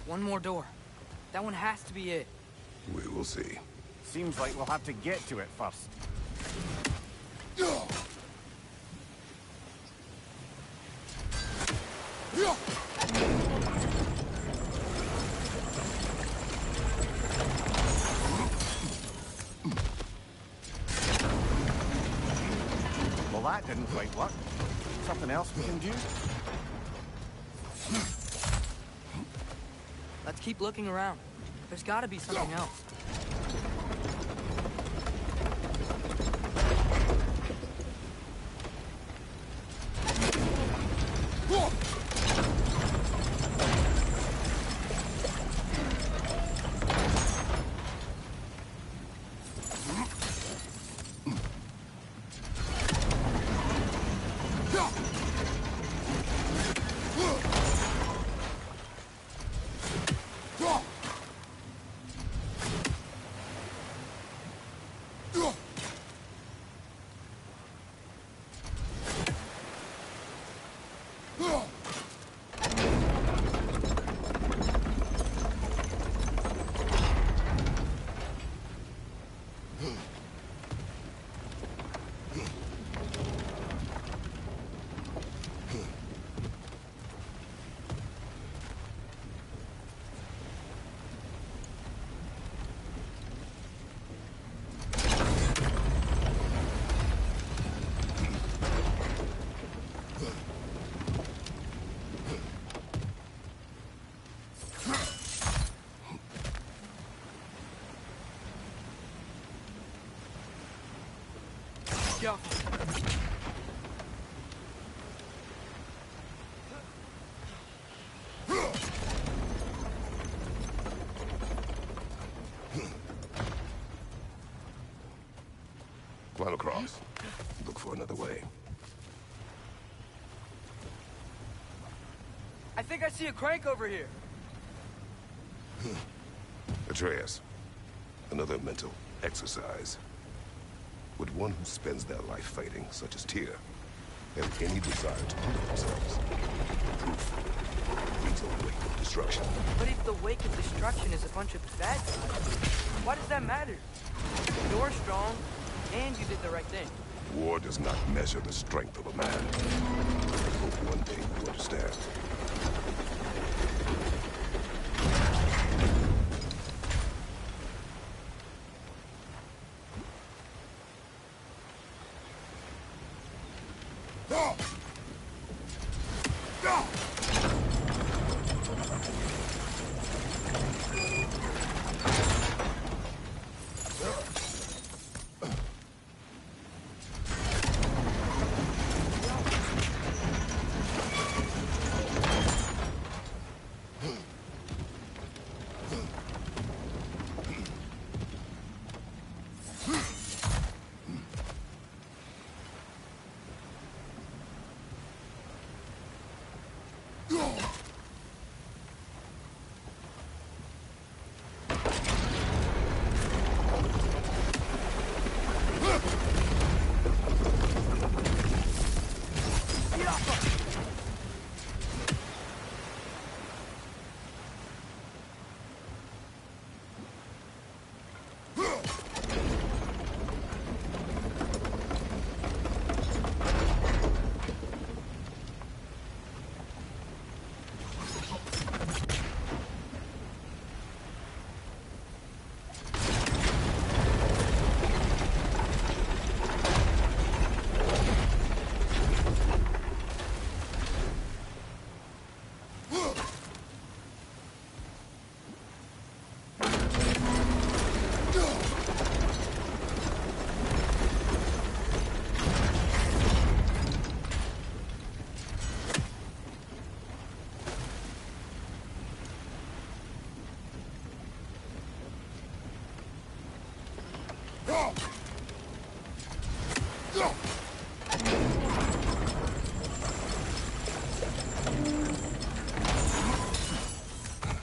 S1: One more door. That one has to be it.
S3: We will see.
S2: Seems like we'll have to get to it first. Well, that didn't quite work. Something else we can do?
S1: Let's keep looking around. There's gotta be something else. Yo.
S3: Climb across. Look for another way.
S1: I think I see a crank over here.
S3: Atreus, another mental exercise. Would one who spends their life fighting, such as Tyr, have any desire to prove themselves? Proof leads a wake of destruction.
S1: But if the wake of destruction is a bunch of bad guys, why does that matter? You're strong, and you did the right thing.
S3: War does not measure the strength of a man. I hope one day you understand.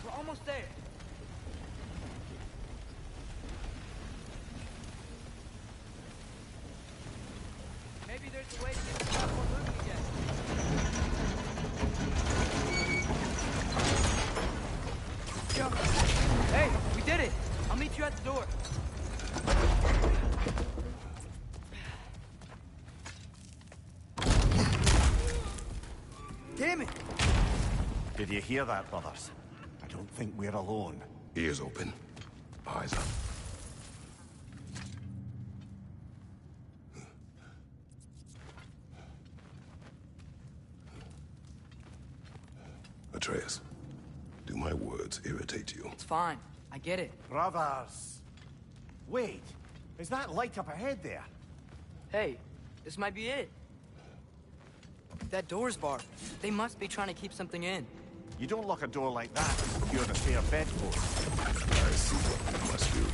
S1: We're almost there. Maybe there's a way to get the platform moving again. Yo. Hey, we did it! I'll meet you at the door. Damn it!
S2: Did you hear that, brothers? I don't think we're alone.
S3: Ears open. Eyes up. Atreus, do my words irritate you?
S1: It's fine. I get it.
S2: Brothers! Wait, is that light up ahead there?
S1: Hey, this might be it. That door's barred. They must be trying to keep something in.
S2: You don't lock a door like that to secure the spare bedpost.
S3: I see what we must do.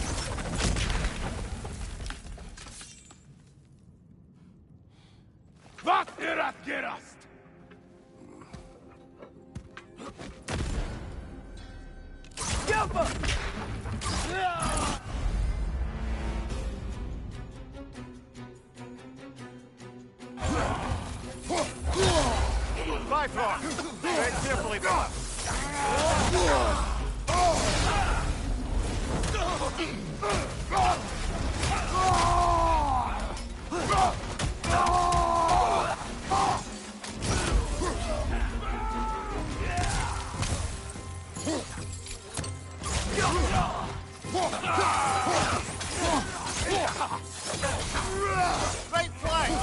S4: Wat er hat gerast?
S1: Jumper!
S2: Bifrost! Tread carefully, brother! Right flank!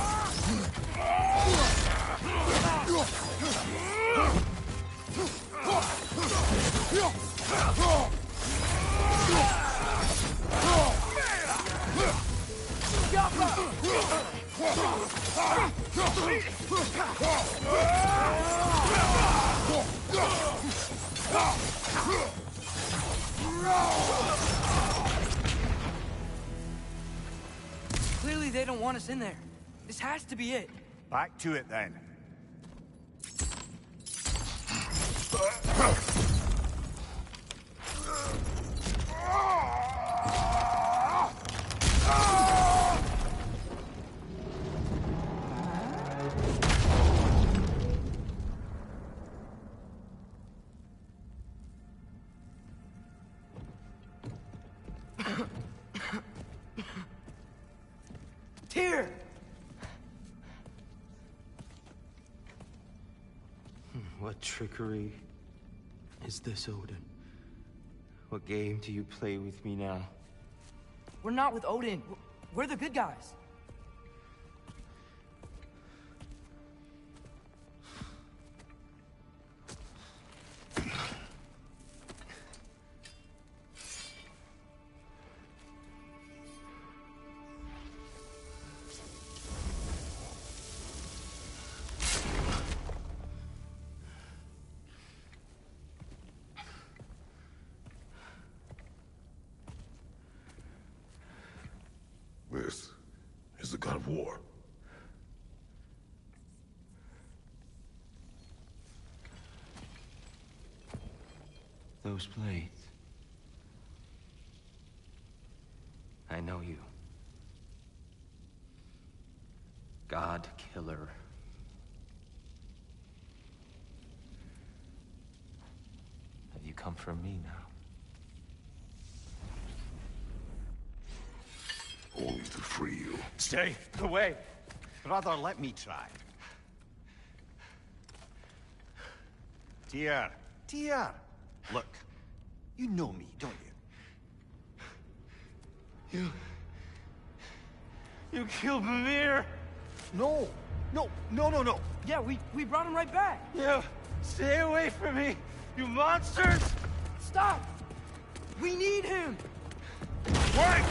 S1: Clearly they don't want us in there. This has to be it.
S2: Back to it then.
S1: Tyr!
S9: What trickery is this, Odin? What game do you play with me now?
S1: We're not with Odin. We're the good guys.
S3: This is the god of war.
S9: Those blades. I know you. God Killer. Have you come for me now?
S3: Only to free you.
S2: Stay away. Brother, let me try. Tyr. Tyr. Look, you know me, don't you?
S9: You killed Mimir!
S2: No. No.
S1: Yeah, we brought him right back.
S9: You stay away from me, you monsters!
S1: Stop! We need him!
S2: Wait!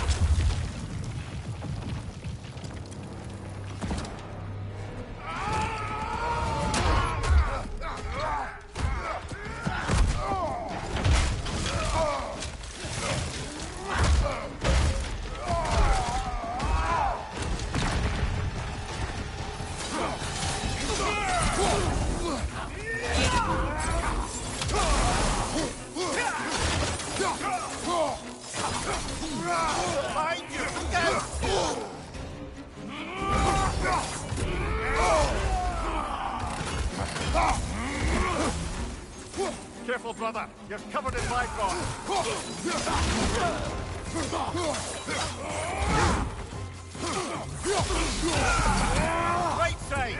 S2: Careful, brother. You're covered in Bifrost. Right side.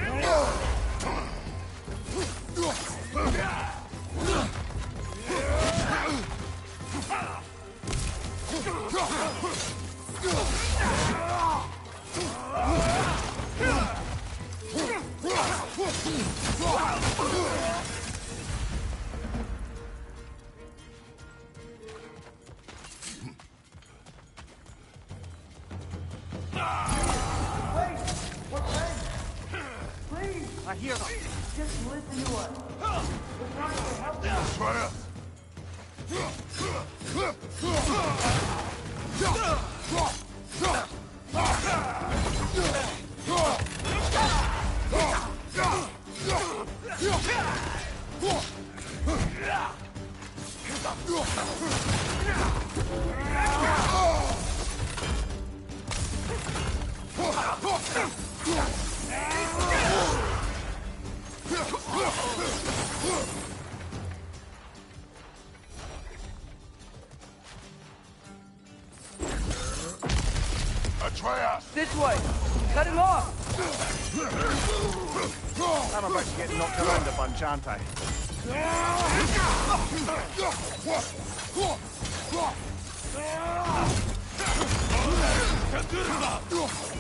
S2: I hear them.
S1: Just listen to us. We're trying to help them.
S3: Try
S1: This way! Cut him off!
S2: I'm about to get knocked around a bunch, aren't I?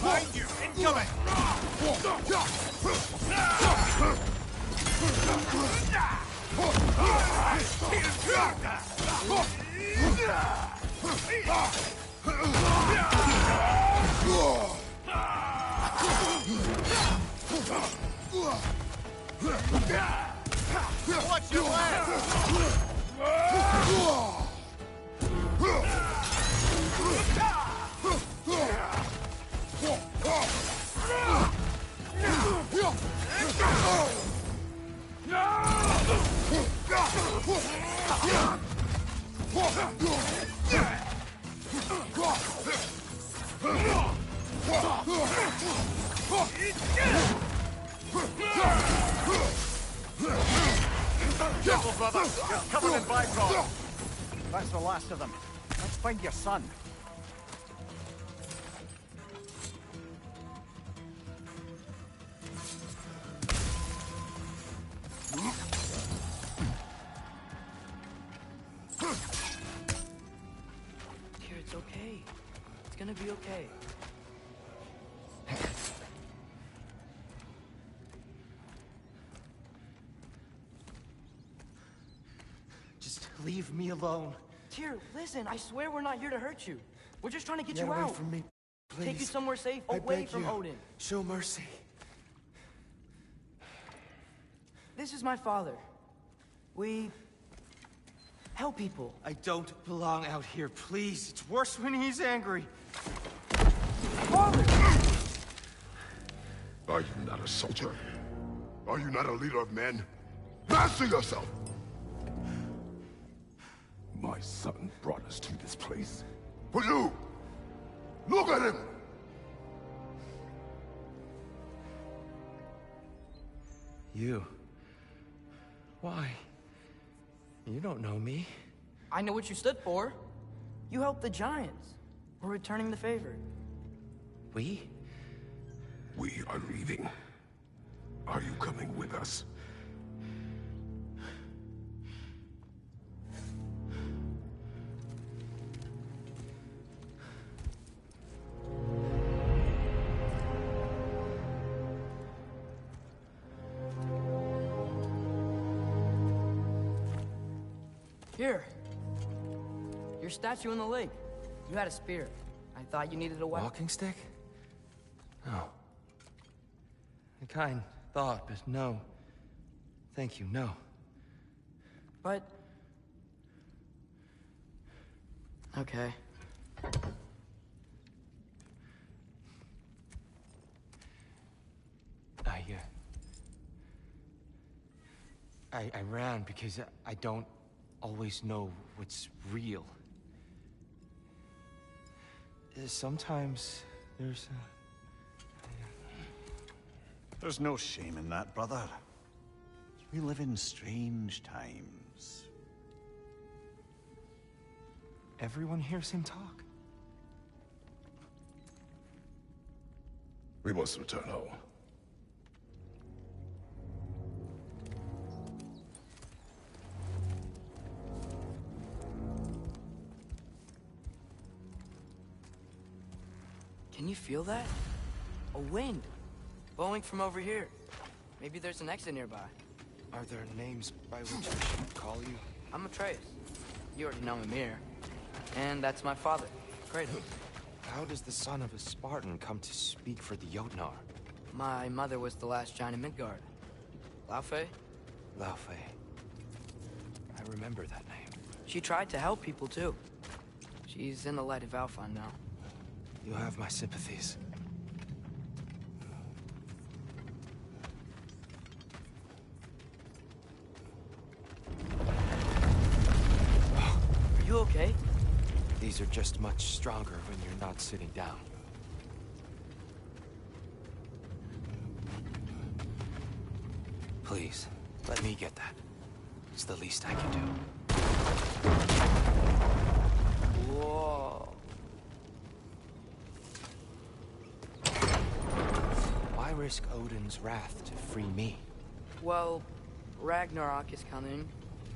S2: Behind you! Incoming! Watch your left! Careful, brother! You're covered in byproduct! That's the last of them. Let's find your son.
S1: Dear, it's okay. It's gonna be okay.
S9: Just leave me alone.
S1: Tyr, listen, I swear we're not here to hurt you. We're just trying to get
S9: Get
S1: you
S9: away
S1: out.
S9: from me, please.
S1: Take you somewhere safe,
S9: I
S1: away
S9: beg
S1: from
S9: you.
S1: Odin.
S9: Show mercy.
S1: This is my father. We help people.
S9: I don't belong out here, please. It's worse when he's angry.
S1: Father!
S3: Are you not a soldier? Are you not a leader of men? Master yourself! My son brought us to this place. For you! Look at him!
S9: You. Why? You don't know me.
S1: I know what you stood for. You helped the Giants. We're returning the favor.
S9: We?
S3: We are leaving. Are you coming with us?
S1: Here. Your statue in the lake. You had a spear. I thought you needed a weapon.
S9: Walking stick? No. A kind thought, but no. Thank you, no.
S1: But... okay.
S9: I ran because I don't always know what's real. Sometimes there's
S2: There's no shame in that, brother. We live in strange times.
S9: Everyone hears him talk.
S3: We must return home.
S1: Can you feel that? A wind. Blowing from over here. Maybe there's an exit nearby.
S9: Are there names by which I should call you?
S1: I'm Atreus. You already know Mimir. And that's my father, Kratos.
S9: How does the son of a Spartan come to speak for the Jotnar?
S1: My mother was the last giant in Midgard. Laufey?
S9: Laufey. I remember that name.
S1: She tried to help people, too. She's in the light of Alphon now.
S9: You have my sympathies.
S1: Are you okay?
S9: These are just much stronger when you're not sitting down. Please, let me get that. It's the least I can do.
S1: Whoa.
S9: Why risk Odin's wrath to free me?
S1: Well, Ragnarok is coming.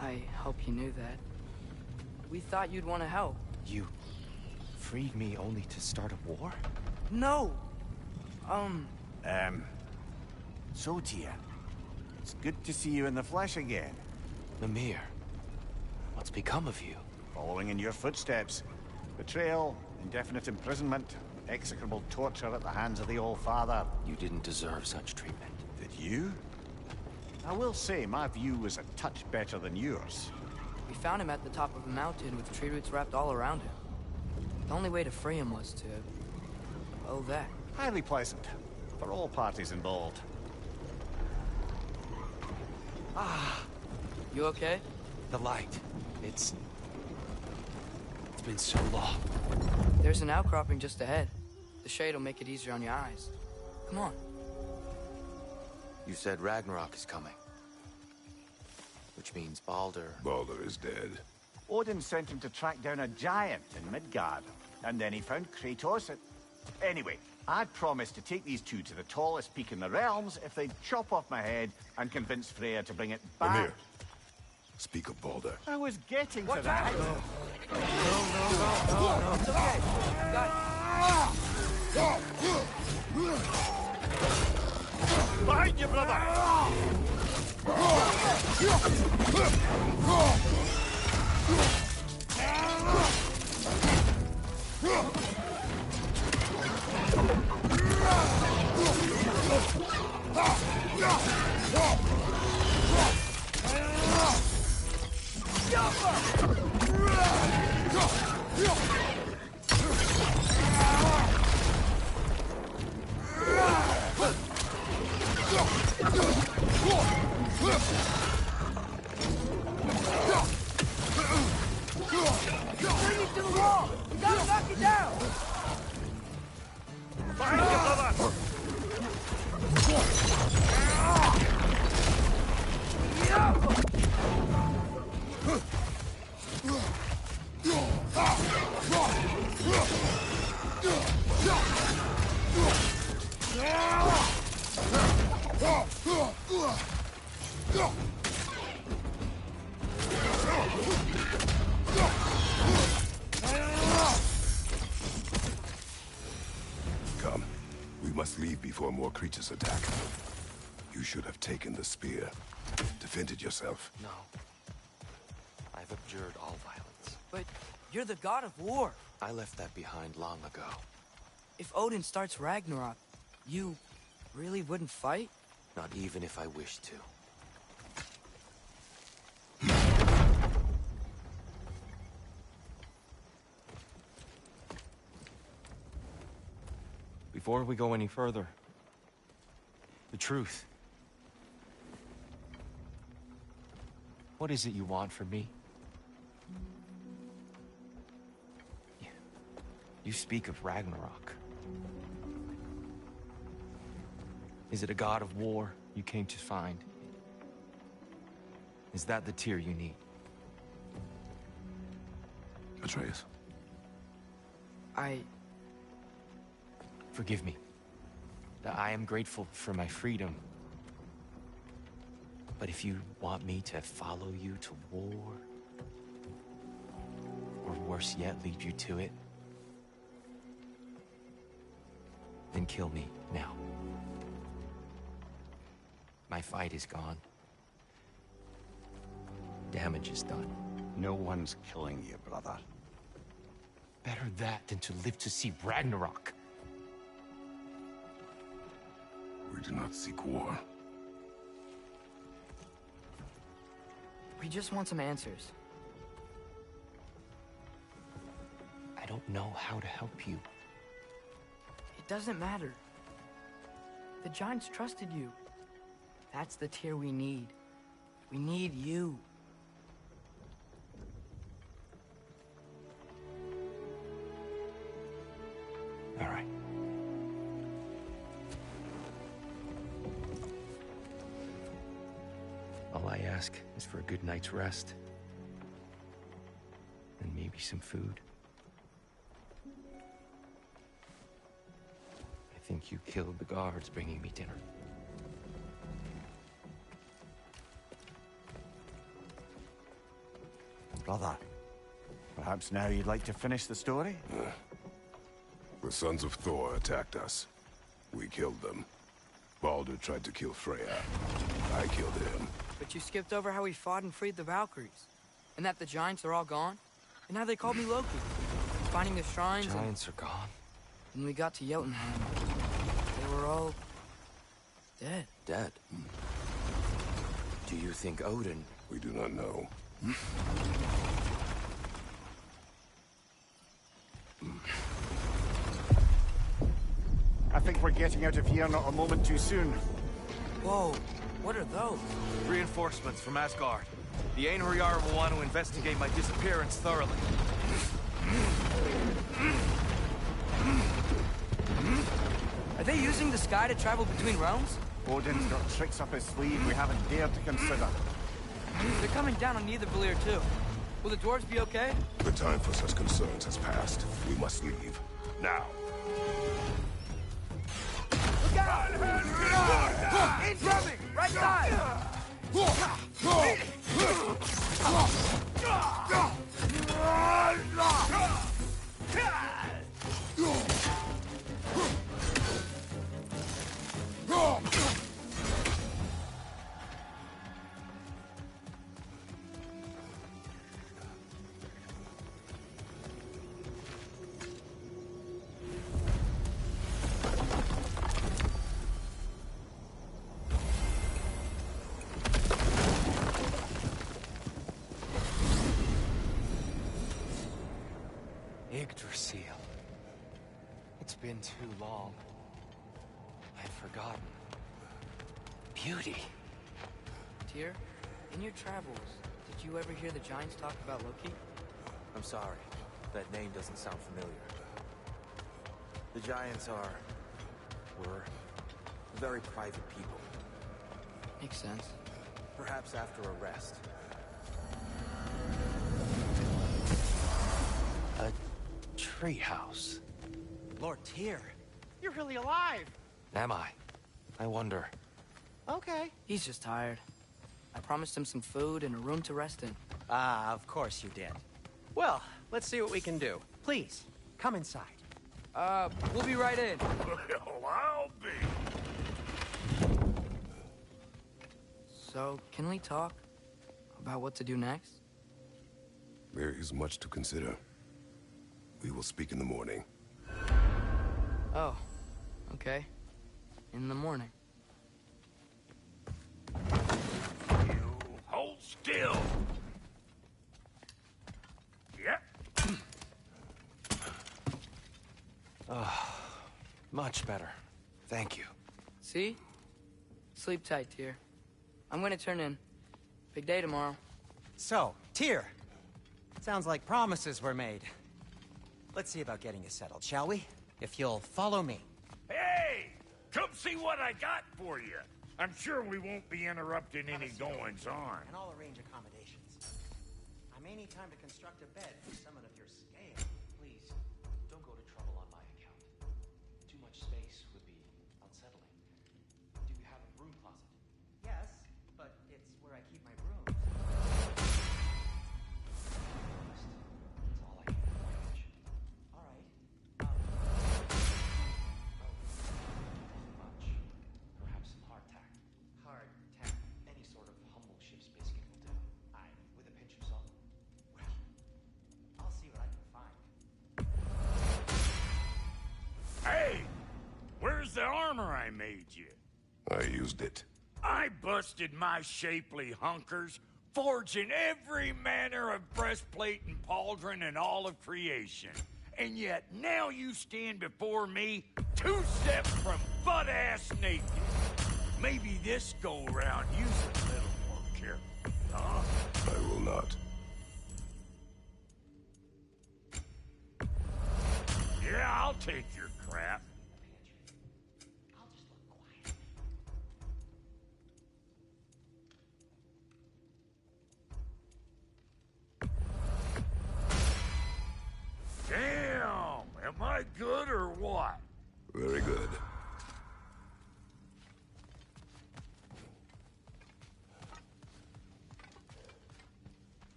S1: I hope you knew that. We thought you'd want to help.
S9: You freed me only to start a war?
S1: No!
S2: So, Tyr, it's good to see you in the flesh again.
S9: Mimir, what's become of you?
S2: Following in your footsteps. Betrayal, indefinite imprisonment, execrable torture at the hands of the All-Father.
S9: You didn't deserve such treatment.
S2: Did you? I will say, my view was a touch better than yours.
S1: We found him at the top of a mountain with tree roots wrapped all around him. The only way to free him was to... oh, that.
S2: Highly pleasant, for all parties involved.
S1: You okay?
S9: The light. It's been so long.
S1: There's an outcropping just ahead. The shade will make it easier on your eyes. Come on.
S9: You said Ragnarok is coming. Which means Baldur...
S3: Baldur is dead.
S2: Odin sent him to track down a giant in Midgard, and then he found Kratos at... Anyway, I'd promised to take these two to the tallest peak in the realms if they'd chop off my head and convince Freya to bring it back.
S3: Amir, speak of Baldur.
S2: I was getting to that.
S1: It's okay. Got
S2: Behind you, brother!
S4: Bring it to the wall! You gotta knock it down!
S2: Behind you, brother!
S3: Come. We must leave before more creatures attack. You should have taken the spear. Defended yourself.
S9: No. I've abjured all violence.
S1: But you're the god of war.
S9: I left that behind long ago.
S1: If Odin starts Ragnarok, you really wouldn't fight?
S9: Not even if I wished to. Before we go any further, the truth. What is it you want from me? You speak of Ragnarok. Is it a god of war you came to find? Is that the tear you need?
S3: Atreus.
S9: Forgive me. I am grateful for my freedom. But if you want me to follow you to war, or worse yet, lead you to it, then kill me now. My fight is gone. Damage is done.
S2: No one's killing you, brother.
S9: Better that than to live to see Ragnarok.
S3: We do not seek war.
S1: We just want some answers.
S9: I don't know how to help you.
S1: It doesn't matter. The Giants trusted you. That's the tear we need. We need you.
S9: All right. All I ask is for a good night's rest. And maybe some food. I think you killed the guards bringing me dinner.
S2: Brother, perhaps now you'd like to finish the story?
S3: The sons of Thor attacked us. We killed them. Baldur tried to kill Freya. I killed him.
S1: But you skipped over how we fought and freed the Valkyries. And that the Giants are all gone. And how they called me Loki. Finding the shrines
S9: Giants are gone.
S1: and we got to Jotunheim. They were all dead.
S9: Dead? Do you think Odin...
S3: We do not know.
S2: I think we're getting out of here not a moment too soon.
S1: Whoa, what are those?
S9: Reinforcements from Asgard. The Einherjar will want to investigate my disappearance thoroughly.
S1: Are they using the sky to travel between realms?
S2: Odin's got tricks up his sleeve we haven't dared to consider.
S1: They're coming down on Nidavellir too. Will the dwarves be okay?
S3: The time for such concerns has passed. We must leave. Now.
S1: Look out! Incoming! Right side!
S9: Yggdrasil. It's been too long. I'd forgotten. Beauty.
S1: Tyr, in your travels, did you ever hear the Giants talk about Loki?
S9: I'm sorry. That name doesn't sound familiar. The Giants were very private people.
S1: Makes sense.
S9: Perhaps after a rest. A treehouse.
S6: Lord Tyr, you're really alive.
S9: Am I? I wonder.
S6: Okay.
S1: He's just tired. I promised him some food and a room to rest in.
S6: Ah, of course you did. Well, let's see what we can do. Please, come inside.
S1: We'll be right in.
S3: Well, I'll be.
S1: So, can we talk about what to do next?
S3: There is much to consider. We will speak in the morning.
S1: Oh, okay. In the morning.
S10: You hold still. Yep.
S9: Much better. Thank you.
S1: See? Sleep tight, Tyr. I'm gonna turn in. Big day tomorrow.
S6: So, Tyr. Sounds like promises were made. Let's see about getting you settled, shall we? If you'll follow me.
S10: Hey! Come see what I got for you. I'm sure we won't be interrupting any goings-on.
S6: And I'll arrange accommodations. I may need time to construct a bed for someone of your scale.
S9: Please, don't go to trouble on my account. Too much space would be unsettling. Do you have a broom closet?
S6: Yes, but it's where I keep my brooms.
S9: That's all I can manage.
S6: All right.
S9: Much. Perhaps some hardtack.
S6: Hardtack.
S9: Any sort of humble ship's biscuit will do.
S6: Aye.
S9: With a pinch of salt.
S6: Well, I'll see what I can find.
S10: Hey! Where's the armor I made you?
S3: I used it.
S10: I busted my shapely hunkers, forging every manner of breastplate and pauldron in all of creation. And yet now you stand before me, 2 steps from butt-ass naked. Maybe this go-round use a little more careful, huh?
S3: I will not.
S10: Yeah, I'll take your crap.
S6: I'll just look quiet.
S10: Damn! Am I good or what?
S3: Very good.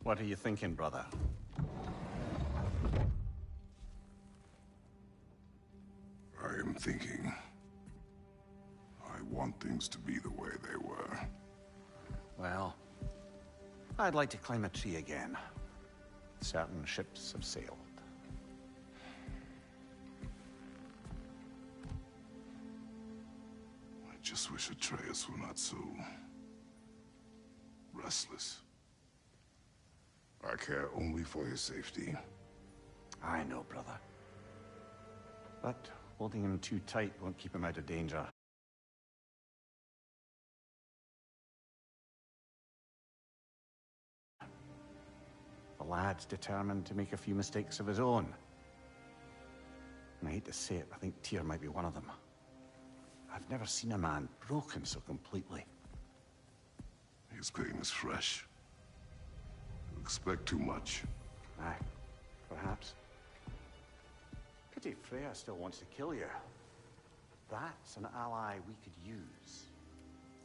S2: What are you thinking, brother?
S3: I am thinking. want things to be the way they were.
S2: Well, I'd like to climb a tree again. Certain ships have sailed.
S3: I just wish Atreus were not so restless. I care only for his safety.
S2: I know, brother. But holding him too tight won't keep him out of danger. The lad's determined to make a few mistakes of his own. And I hate to say it, I think Tyr might be one of them. I've never seen a man broken so completely.
S3: His pain is fresh. You expect too much.
S2: Aye, perhaps. Pity Freya still wants to kill you. That's an ally we could use.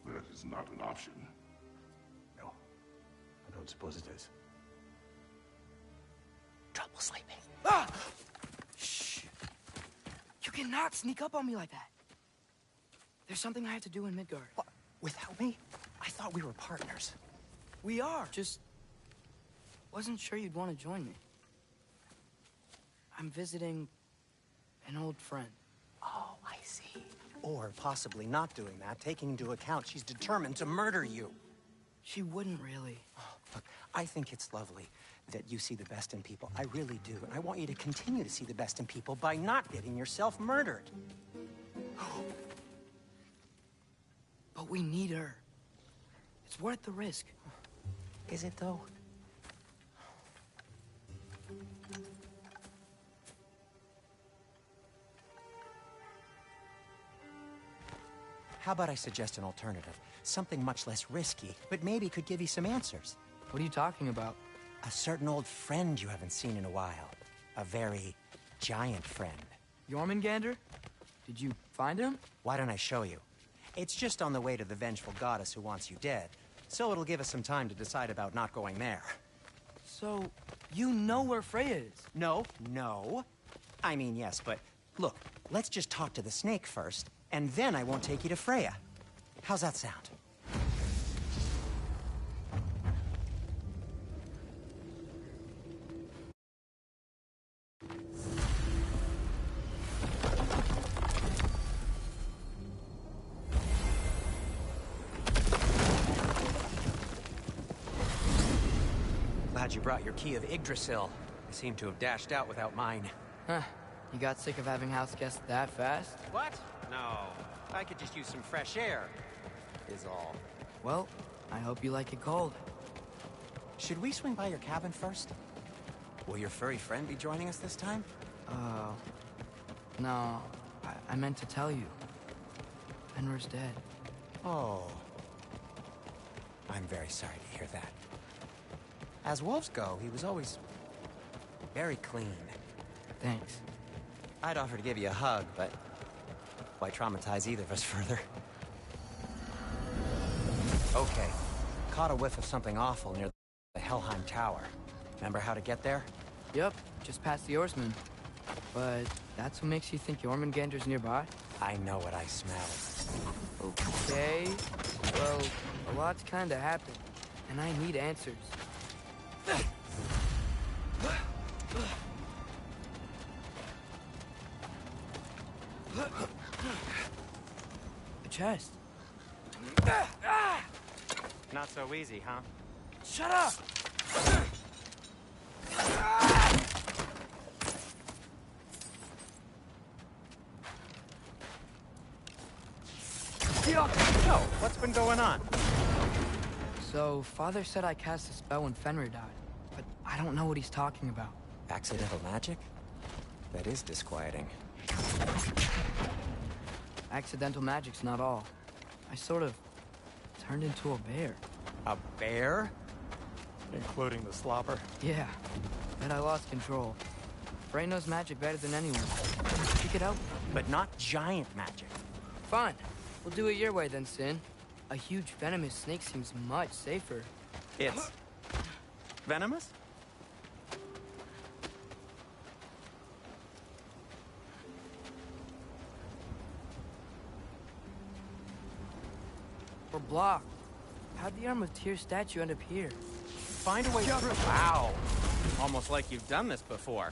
S3: That is not an option.
S2: No, I don't suppose it is.
S1: Trouble sleeping. Ah! Shh! You cannot sneak up on me like that. There's something I have to do in Midgard.
S5: What? Without me? I thought we were partners.
S1: We are. Just wasn't sure you'd want to join me. I'm visiting an old friend.
S5: Oh, I see. Or possibly not doing that, taking into account she's determined to murder you.
S1: She wouldn't really.
S5: Oh, look, I think it's lovely that you see the best in people. I really do. And I want you to continue to see the best in people by not getting yourself murdered.
S1: But we need her. It's worth the risk.
S5: Is it, though? How about I suggest an alternative? Something much less risky, but maybe could give you some answers.
S1: What are you talking about?
S5: A certain old friend you haven't seen in a while. A very giant friend.
S1: Jormungandr? Did you find him?
S5: Why don't I show you? It's just on the way to the vengeful goddess who wants you dead. So it'll give us some time to decide about not going there.
S1: So, you know where Freya is?
S5: No. I mean, yes, but look, let's just talk to the snake first, and then I won't take you to Freya. How's that sound? Glad you brought your key of Yggdrasil. I seem to have dashed out without mine.
S1: Huh. You got sick of having house guests that fast?
S6: What? No. I could just use some fresh air, is all.
S1: Well, I hope you like it cold.
S5: Should we swing by your cabin first? Will your furry friend be joining us this time?
S1: No. I meant to tell you. Fenrir's dead.
S5: Oh. I'm very sorry to hear that. As wolves go, he was always very clean.
S1: Thanks.
S5: I'd offer to give you a hug, but why traumatize either of us further? Okay. Caught a whiff of something awful near the Helheim Tower. Remember how to get there?
S1: Yep, just past the Oarsman. But that's what makes you think Jormungandr's nearby?
S5: I know what I smell.
S1: Okay. Well, a lot's kinda happened, and I need answers. A chest.
S6: Not so easy, huh?
S1: Shut up!
S6: So, what's been going on?
S1: So, Father said I cast a spell when Fenrir died, but I don't know what he's talking about.
S5: Accidental magic? That is disquieting.
S1: Accidental magic's not all. I sort of turned into a bear.
S5: A bear?
S11: Including the slobber?
S1: Yeah, but I lost control. Frey knows magic better than anyone. She could help me.
S5: But not giant magic.
S1: Fine. We'll do it your way then, Sin. A huge venomous snake seems much safer.
S6: It's venomous?
S1: We're blocked. How'd the Arm of Tyr statue end up here?
S6: Find a way through. Wow. Almost like you've done this before.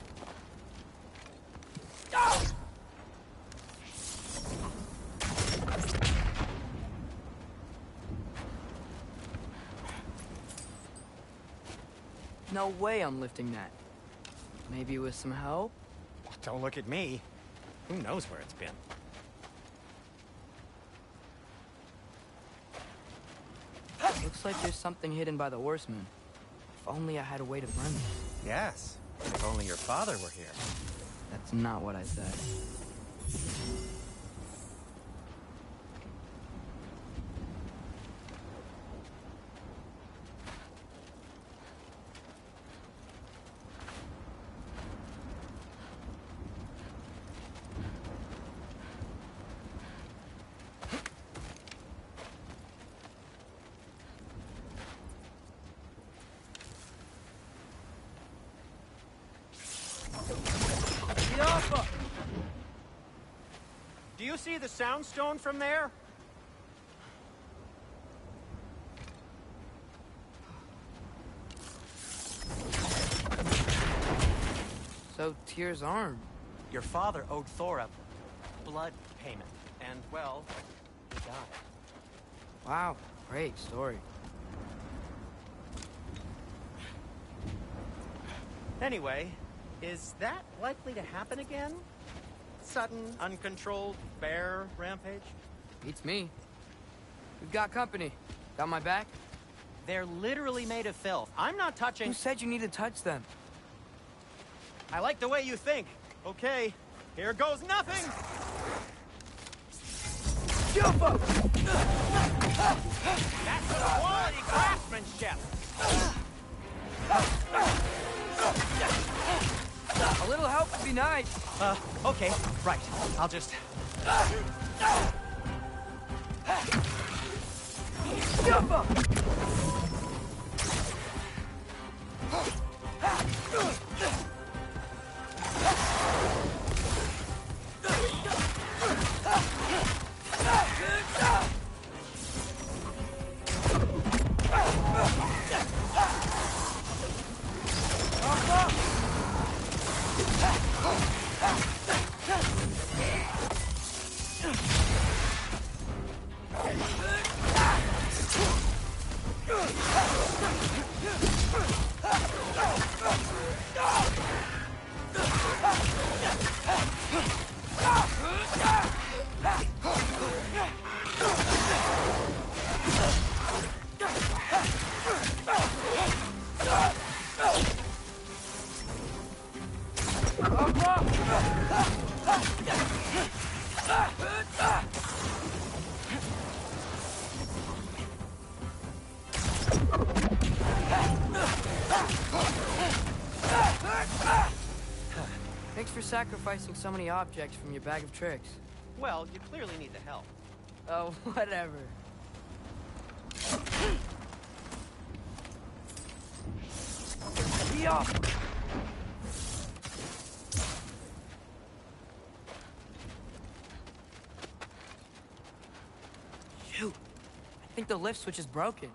S1: No way I'm lifting that. Maybe with some help?
S6: Don't look at me. Who knows where it's been?
S1: Looks like there's something hidden by the horsemen. If only I had a way to burn it.
S6: Yes. If only your father were here.
S1: That's not what I said.
S6: Do you see the Soundstone from there?
S1: So, Tyr's arm.
S6: Your father owed Thor a blood payment. And, well, he died.
S1: Wow, great story.
S6: Anyway, is that likely to happen again? Sudden, uncontrolled bear rampage?
S1: Beats me. We've got company. Got my back?
S6: They're literally made of filth. I'm not touching...
S1: Who said you need to touch them?
S6: I like the way you think. Okay, here goes nothing!
S4: Jump up!
S6: That's some quality craftsmanship!
S1: A little help would be nice.
S6: Okay, right. I'll just...
S4: Jump up!
S1: Thanks for sacrificing so many objects from your bag of tricks.
S6: Well, you clearly need the help.
S1: Oh, whatever. Be off! Shoot! I think the lift switch is broken.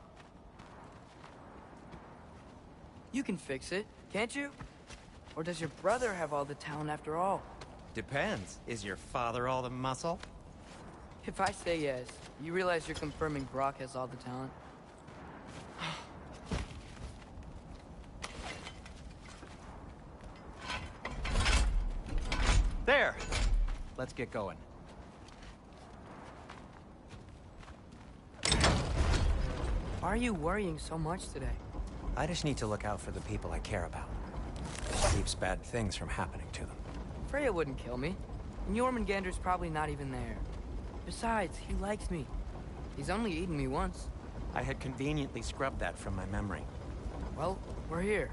S1: You can fix it, can't you? Or does your brother have all the talent after all?
S6: Depends. Is your father all the muscle?
S1: If I say yes, you realize you're confirming Brock has all the talent?
S6: There! Let's get going.
S1: Why are you worrying so much today?
S5: I just need to look out for the people I care about. It keeps bad things from happening to them.
S1: Freya wouldn't kill me. And Jormungandr's probably not even there. Besides, he likes me. He's only eaten me once.
S6: I had conveniently scrubbed that from my memory.
S1: Well, we're here.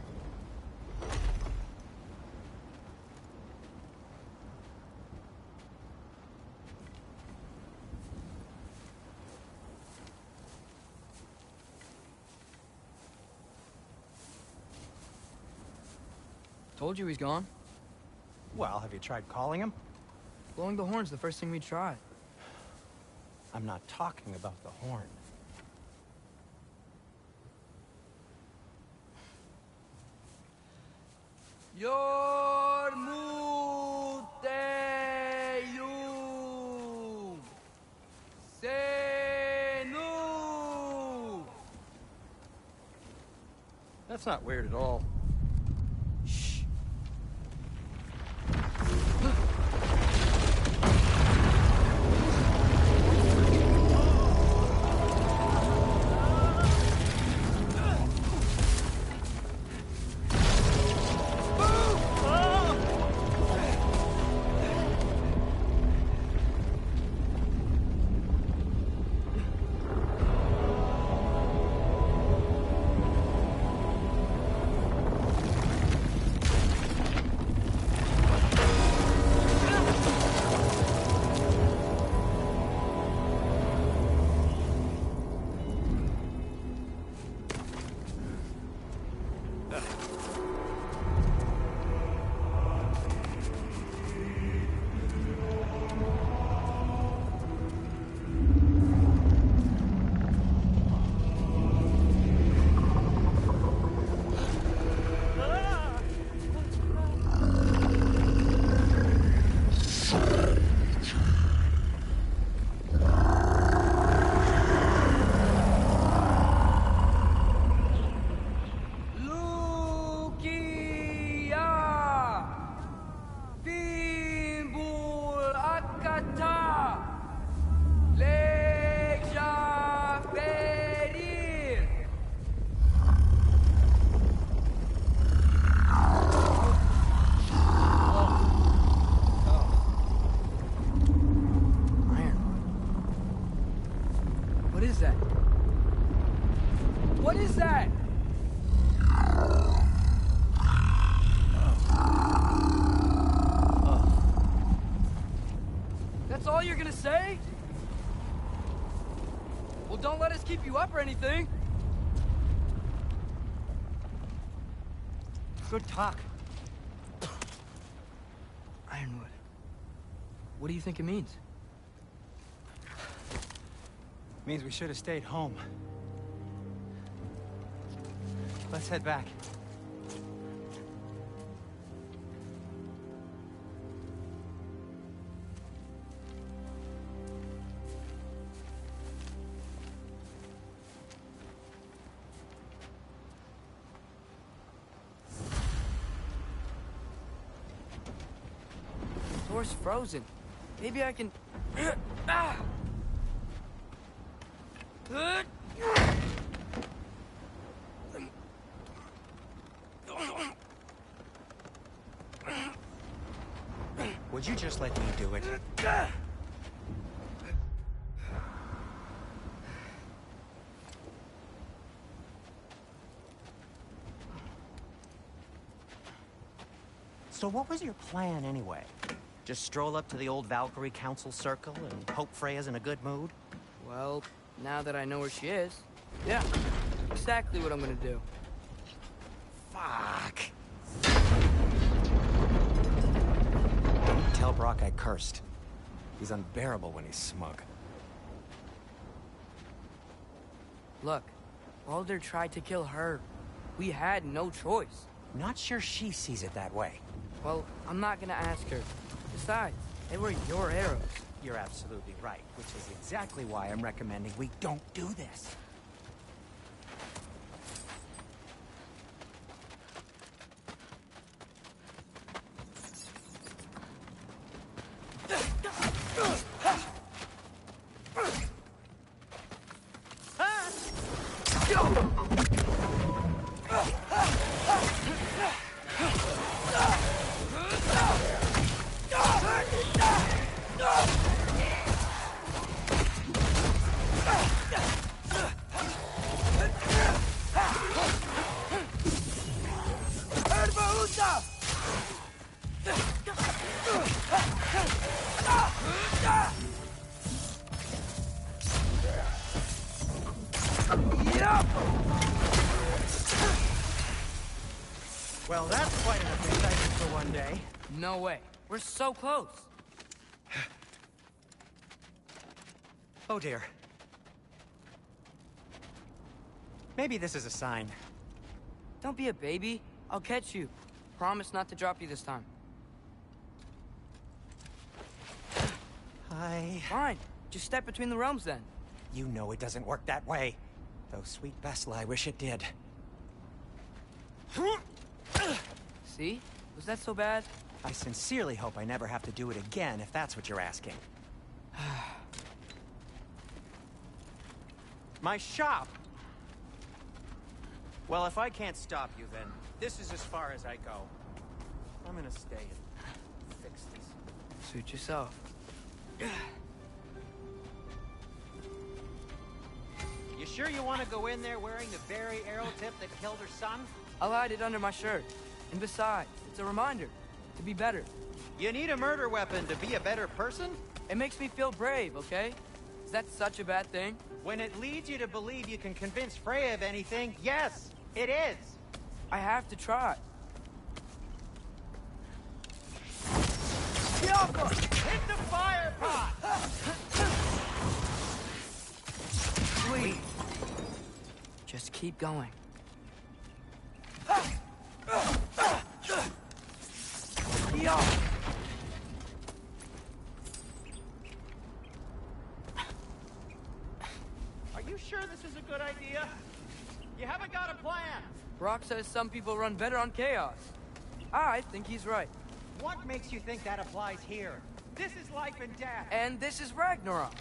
S1: Told you he's gone.
S6: Well, have you tried calling him?
S1: Blowing the horn's the first thing we tried.
S6: I'm not talking about the horn.
S1: Yormuteum Senu.
S6: That's not weird at all.
S1: Shh. What is that? What is that? That's all you're gonna say? Well, don't let us keep you up or anything.
S6: Good talk.
S1: Ironwood. What do you think it means?
S5: Means we should have stayed home. Let's head back.
S1: The door's frozen. Maybe I can... Ah!
S5: Would you just let me do it?
S6: So what was your plan anyway? Just stroll up to the old Valkyrie Council Circle and hope Freya's in a good mood?
S1: Well, now that I know where she is, yeah, exactly what I'm gonna do.
S6: Fuck.
S5: Don't tell Brock I cursed. He's unbearable when he's smug.
S1: Look, Baldur tried to kill her. We had no choice.
S5: Not sure she sees it that way.
S1: Well, I'm not gonna ask her. Besides, they were your arrows.
S5: You're absolutely right, which is exactly why I'm recommending we don't do this. Well, that's quite an excitement for one day.
S1: No way. We're so close.
S5: Oh dear. Maybe this is a sign.
S1: Don't be a baby. I'll catch you. promise not to drop you this time. Fine. Just step between the realms then.
S5: You know it doesn't work that way. Though, sweet Bessel, I wish it did.
S1: See? Was that so bad?
S5: I sincerely hope I never have to do it again, if that's what you're asking. My shop! Well, if I can't stop you, then this is as far as I go. I'm gonna stay and fix this.
S1: Suit yourself.
S6: You sure you want to go in there wearing the very arrow tip that killed her son?
S1: I'll hide it under my shirt. And besides, it's a reminder to be better.
S6: You need a murder weapon to be a better person?
S1: It makes me feel brave, okay? Is that such a bad thing?
S6: When it leads you to believe you can convince Freya of anything, yes, it is.
S1: I have to try.
S6: Hit the fire pot!
S1: Sweet. Just keep going.
S6: Are you sure this is a good idea? You haven't got a plan.
S1: Brock says some people run better on chaos. I think he's right.
S6: What makes you think that applies here? This is life and death.
S1: And this is Ragnarok.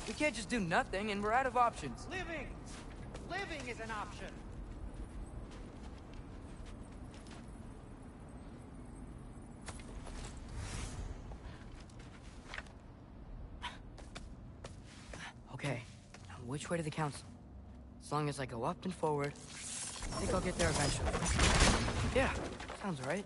S1: We can't just do nothing, and we're out of options.
S6: Living is an option.
S1: Okay, now which way to the council? As long as I go up and forward, I think I'll get there eventually. Yeah, sounds right.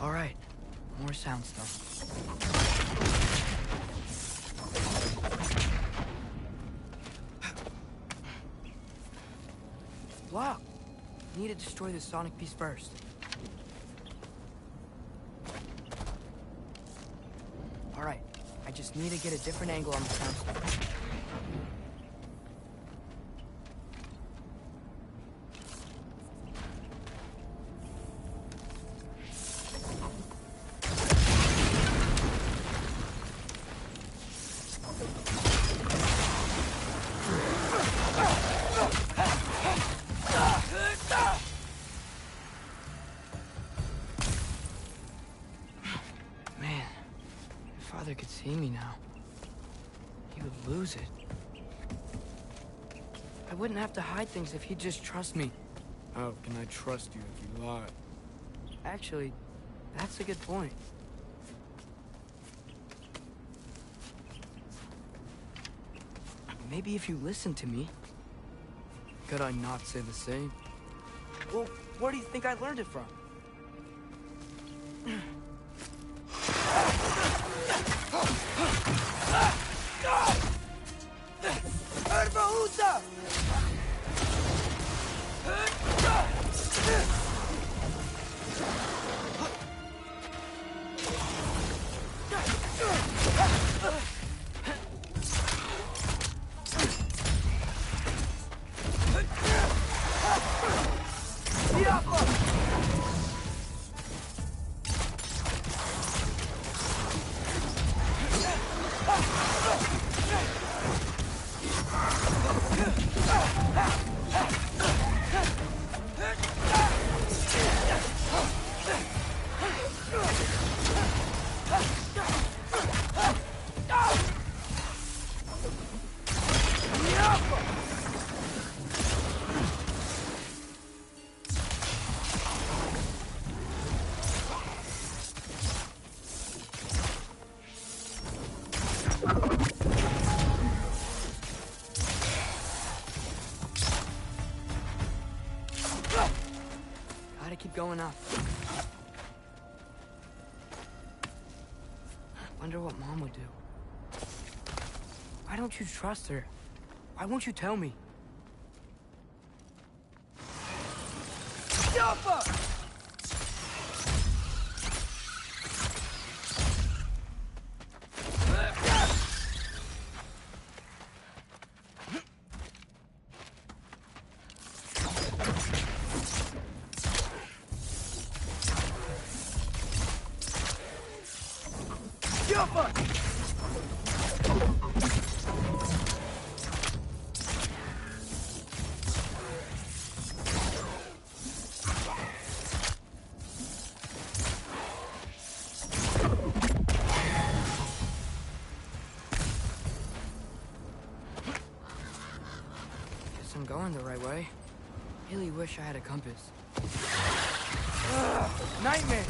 S1: All right, more sound stuff. Lock. Need to destroy the sonic piece first. All right, I just need to get a different angle on the sound stuff. Father could see me now. He would lose it. I wouldn't have to hide things if he'd just trust me.
S12: How can I trust you if you lie?
S1: Actually, that's a good point. Maybe if you listen to me.
S12: Could I not say the same?
S1: Well, where do you think I learned it from? going up. Wonder what Mom would do. Why don't you trust her? Why won't you tell me? Jumper! I'm going the right way. Really wish I had a compass. Ugh, nightmare!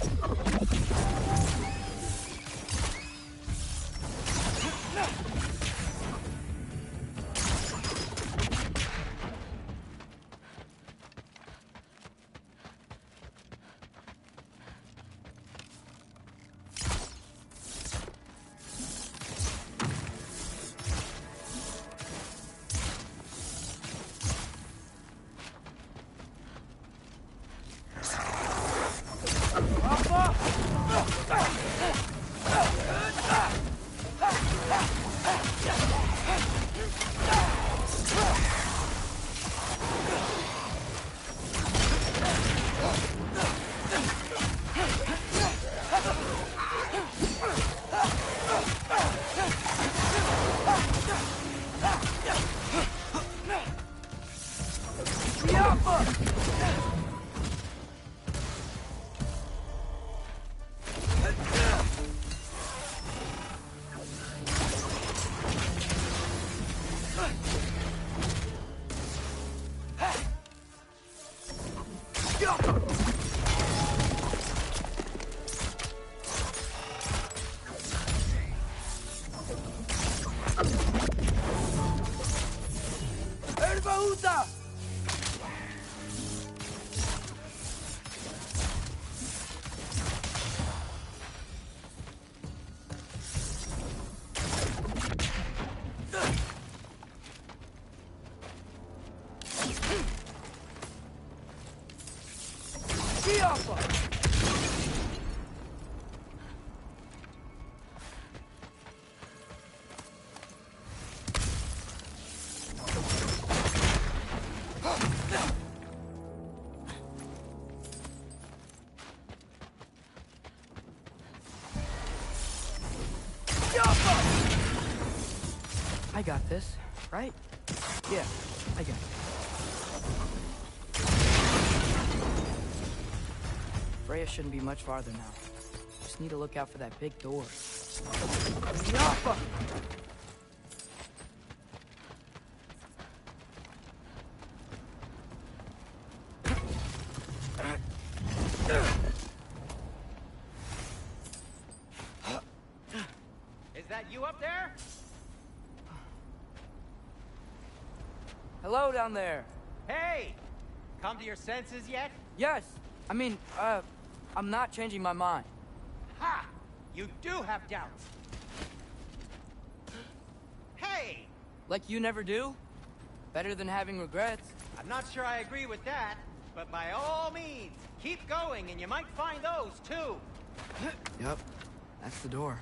S1: I got this, right? Yeah, I got it. Freya shouldn't be much farther now. Just need to look out for that big door. Yappa!
S6: Is that you up there?
S1: Hello down there.
S6: Hey! Come to your senses yet?
S1: Yes. I mean, I'm not changing my mind.
S6: Ha! You do have doubts. Hey!
S1: Like you never do? Better than having regrets.
S6: I'm not sure I agree with that, but by all means, keep going and you might find those too.
S1: Yep, that's the door.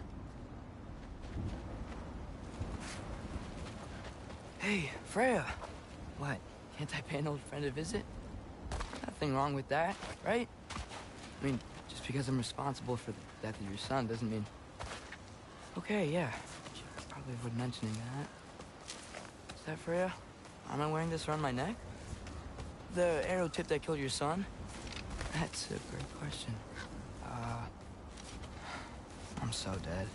S1: Hey, Freya. What, can't I pay an old friend a visit? Nothing wrong with that, right? I mean, just because I'm responsible for the death of your son doesn't mean... Okay, yeah. Should probably avoid mentioning that. Is that Freya? Am I wearing this around my neck? The arrow tip that killed your son? That's a great question. I'm so dead.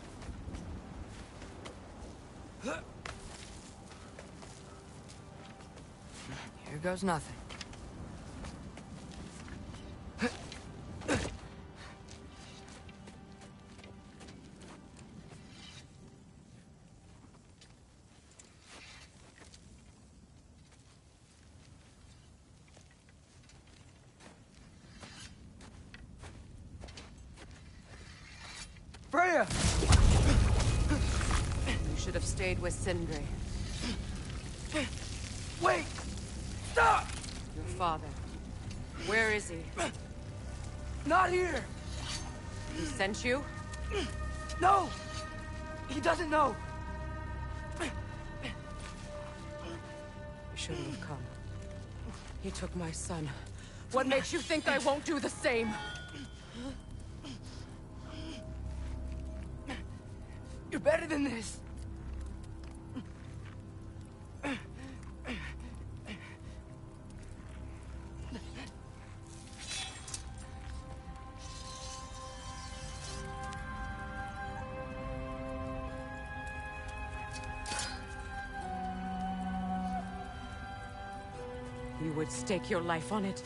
S1: Here goes nothing. Freya!
S13: You should have stayed with Sindri.
S1: Wait! Stop!
S13: Your father. Where is he?
S1: Not here!
S13: He sent you?
S1: No! He doesn't know!
S13: You shouldn't have come. He took my son. What makes you think I won't do the same?
S1: You're better than this!
S13: You would stake your life on it?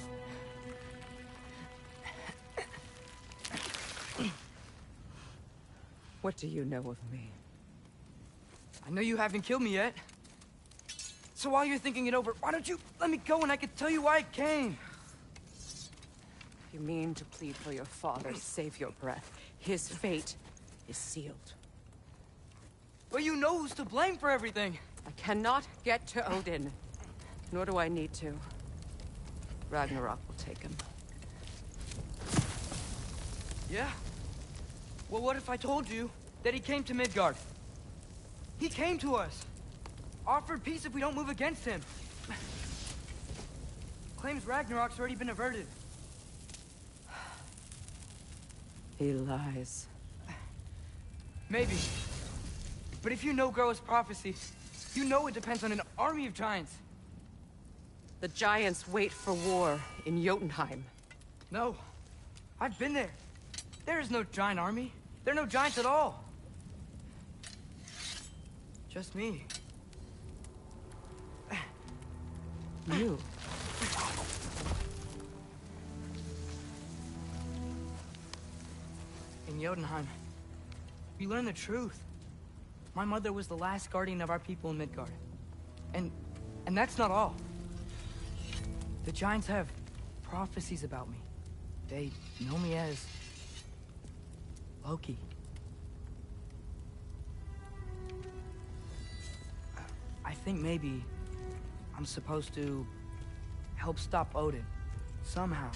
S13: What do you know of me?
S1: I know you haven't killed me yet. So while you're thinking it over, why don't you let me go and I can tell you why I came?
S13: You mean to plead for your father, save your breath. His fate is sealed.
S1: But you know who's to blame for everything.
S13: I cannot get to Odin. Nor do I need to. Ragnarok will take him.
S1: Yeah? Well, what if I told you that he came to Midgard? He came to us. Offered peace if we don't move against him. Claims Ragnarok's already been averted.
S13: He lies.
S1: Maybe. But if you know Groa's prophecy, you know it depends on an army of giants.
S13: The giants wait for war in Jotunheim.
S1: No. I've been there. There is no giant army. There are no giants at all. Just me.
S13: You.
S1: In Jotunheim, we learn the truth. My mother was the last guardian of our people in Midgard. And that's not all. The giants have prophecies about me. They know me as Loki. I think maybe I'm supposed to help stop Odin, somehow.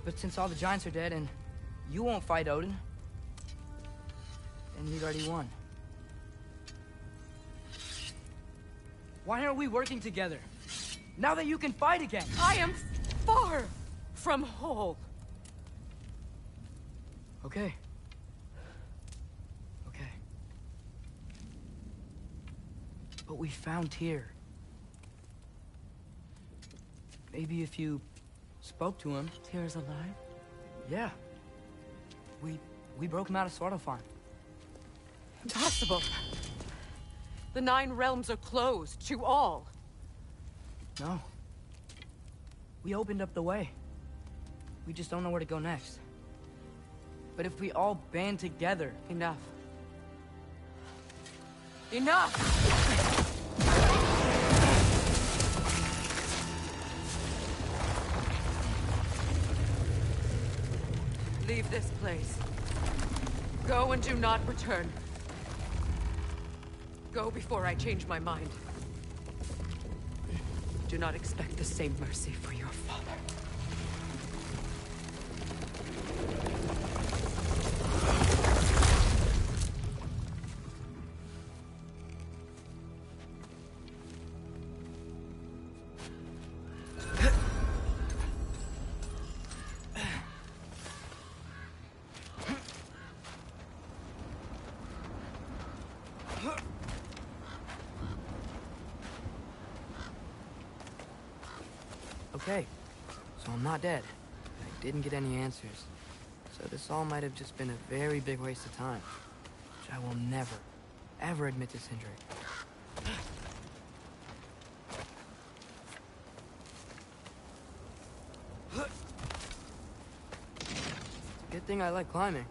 S1: But since all the giants are dead and you won't fight Odin, then he's already won. Why aren't we working together? Now that you can fight again!
S13: I am far from whole.
S1: Okay. Okay. But we found Tyr. Maybe if you spoke to him...
S13: Tyr's alive?
S1: Yeah. We broke him out of Svartalfheim.
S13: Impossible. The 9 realms are closed to all.
S1: No. We opened up the way. We just don't know where to go next. But if we all band together...
S13: Enough. Enough! Leave this place. Go and do not return. Go before I change my mind. Do not expect the same mercy for your father.
S1: Okay, so I'm not dead. I didn't get any answers. So this all might have just been a very big waste of time. Which I will never, ever admit to Sindri. Good thing I like climbing.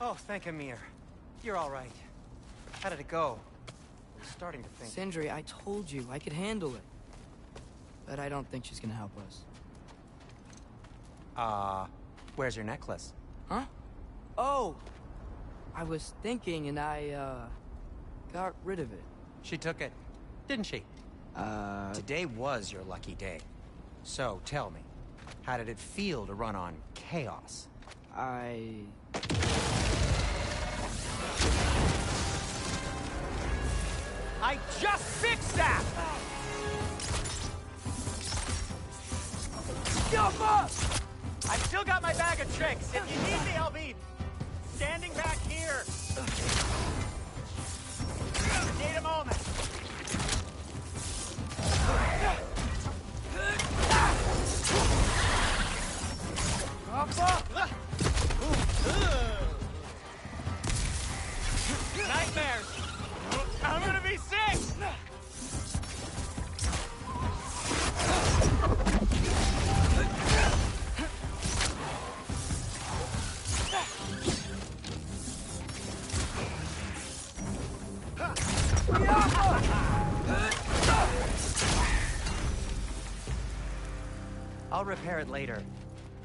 S5: Oh, thank Amir. You're all right. How did it go? starting to think...
S1: Sindri, I told you I could handle it. But I don't think she's gonna help us.
S5: Where's your necklace?
S1: Huh? Oh! I was thinking and I, got rid of it.
S5: She took it, didn't she? Today was your lucky day. So, tell me, how did it feel to run on chaos?
S1: I
S5: just fixed that! I've still got my bag of tricks. If you need me, I'll be standing back here. Need a moment. Nightmares. I'm gonna be sick. I'll repair it later.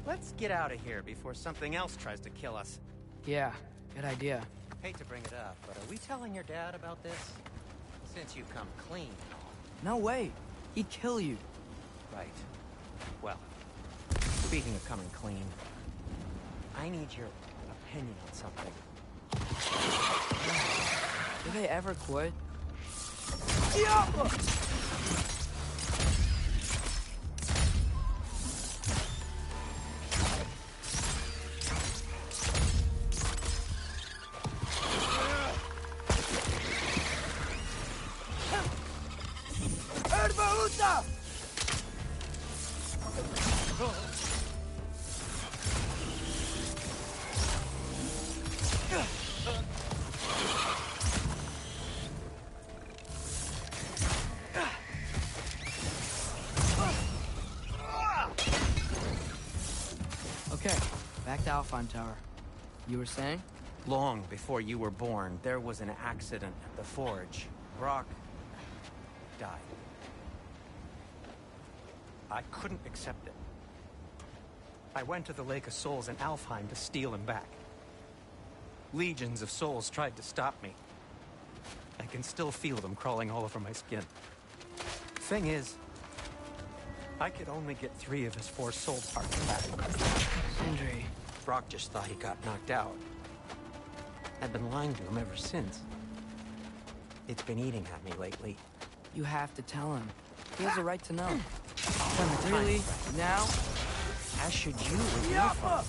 S5: Let's get out of here before something else tries to kill us.
S1: Yeah, good idea.
S5: Hate to bring it up, but are we telling your dad about this? Since you've come clean.
S1: No way. He'd kill you.
S5: Right. Well, speaking of coming clean, I need your opinion on something.
S1: Do they ever quit? Okay, back to Alpine Tower. You were saying?
S5: Long before you were born, there was an accident at the forge. Brock died. I couldn't accept it. I went to the Lake of Souls in Alfheim to steal him back. Legions of souls tried to stop me. I can still feel them crawling all over my skin. Thing is, I could only get 3 of his 4 soul parts back.
S1: Sindri.
S5: Brock just thought he got knocked out. I've been lying to him ever since. It's been eating at me lately.
S1: You have to tell him. He has a right to know. Really? Now?
S5: As should you with your father.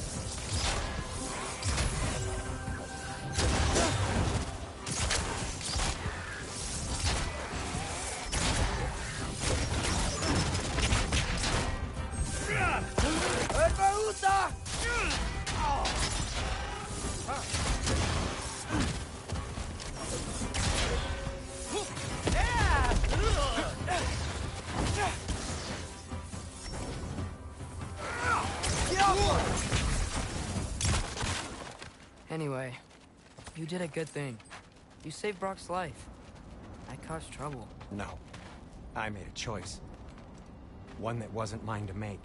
S1: Anyway, you did a good thing. You saved Brock's life. I caused trouble.
S5: No. I made a choice. One that wasn't mine to make.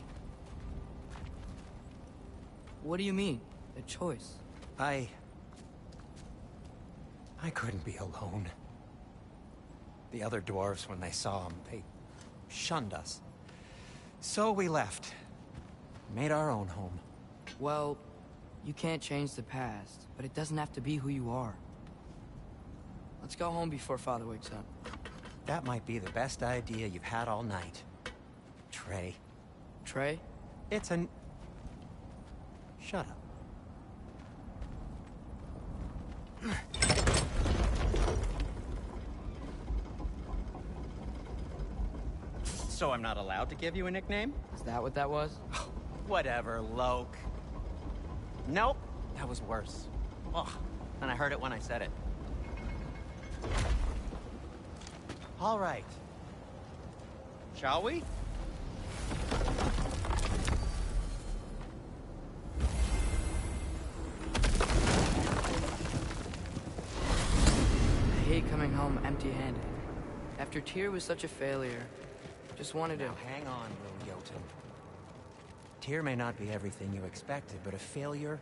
S1: What do you mean? A choice?
S5: I couldn't be alone. The other dwarves, when they saw him, they shunned us. So we left. Made our own home.
S1: Well, you can't change the past, but it doesn't have to be who you are. Let's go home before Father wakes up.
S5: That might be the best idea you've had all night. Trey.
S1: Trey?
S5: It's an... Shut up. So I'm not allowed to give you a nickname?
S1: Is that what that was?
S5: Whatever, Loke. Nope, that was worse. Ugh, and I heard it when I said it. All right. Shall we?
S1: I hate coming home empty-handed. After Tyr was such a failure, just wanted to...
S6: Now hang on, little Jotun. Tyr may not be everything you expected, but a failure?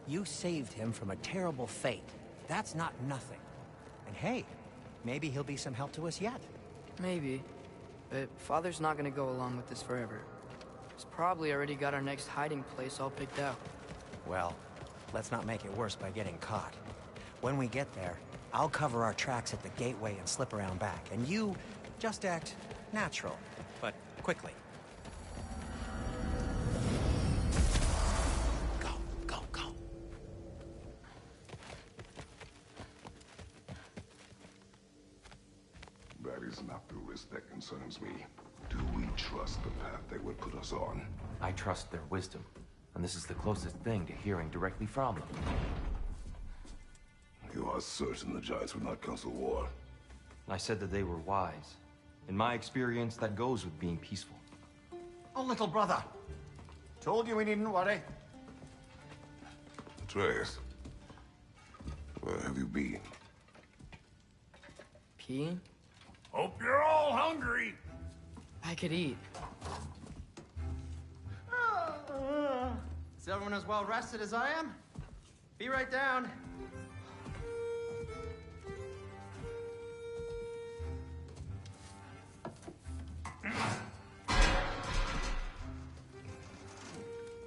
S6: You saved him from a terrible fate. That's not nothing. And hey, maybe he'll be some help to us yet.
S1: Maybe. But Father's not gonna go along with this forever. He's probably already got our next hiding place all picked out.
S6: Well, let's not make it worse by getting caught. When we get there, I'll cover our tracks at the gateway and slip around back. And you, just act natural, but quickly. Go, go, go.
S3: That is not the risk that concerns me. Do we trust the path they would put us on?
S9: I trust their wisdom, and this is the closest thing to hearing directly from them.
S3: You are certain the Giants would not counsel war?
S9: I said that they were wise. In my experience, that goes with being peaceful.
S2: Oh, little brother. Told you we needn't worry.
S3: Atreus, where have you been?
S1: Peeing?
S10: Hope you're all hungry.
S1: I could eat.
S6: Is everyone as well rested as I am? Be right down.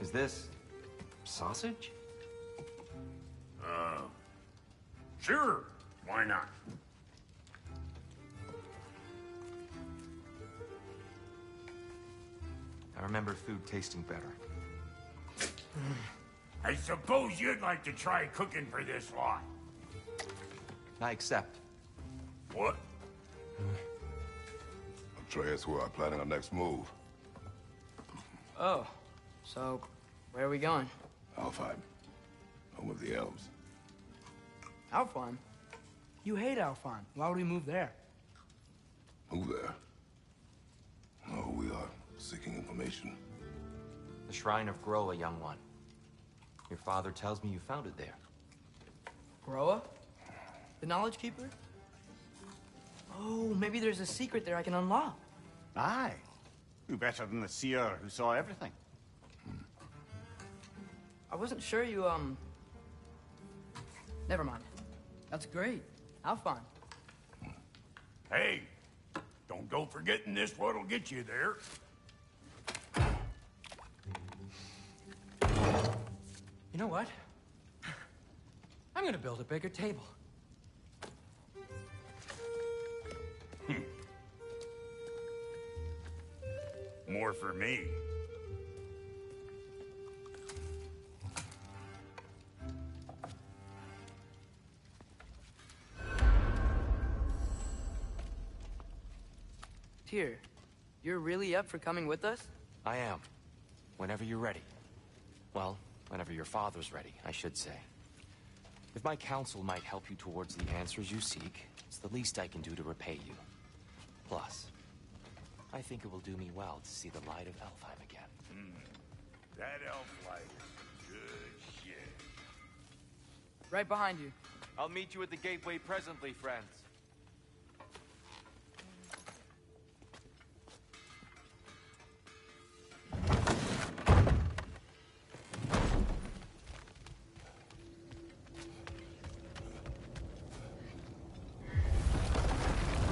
S9: Is this sausage?
S10: Sure. Why not?
S9: I remember food tasting better.
S10: I suppose you'd like to try cooking for this lot.
S9: I accept.
S10: What?
S3: Atreus, we are planning our next move.
S1: Oh, so where are we going?
S3: Alfheim, home of the elves.
S8: Alfheim? You hate Alfheim. Why would we move there?
S3: Move there? No, we are seeking information.
S9: The Shrine of Groa, young one. Your father tells me you found it there.
S1: Groa? The Knowledge Keeper? Oh, maybe there's a secret there I can unlock.
S2: Aye. Who better than the seer who saw everything?
S1: I wasn't sure you, Never mind. That's great. Alfheim.
S10: Hey, don't go forgetting this what'll get you there.
S6: You know what? I'm gonna build a bigger table.
S10: More for me.
S1: Tyr, you're really up for coming with us?
S9: I am. Whenever you're ready. Well, whenever your father's ready, I should say. If my counsel might help you towards the answers you seek, it's the least I can do to repay you. Plus, I think it will do me well to see the light of Alfheim again.
S10: That elf light is good shit.
S1: Right behind you.
S9: I'll meet you at the gateway presently, friends.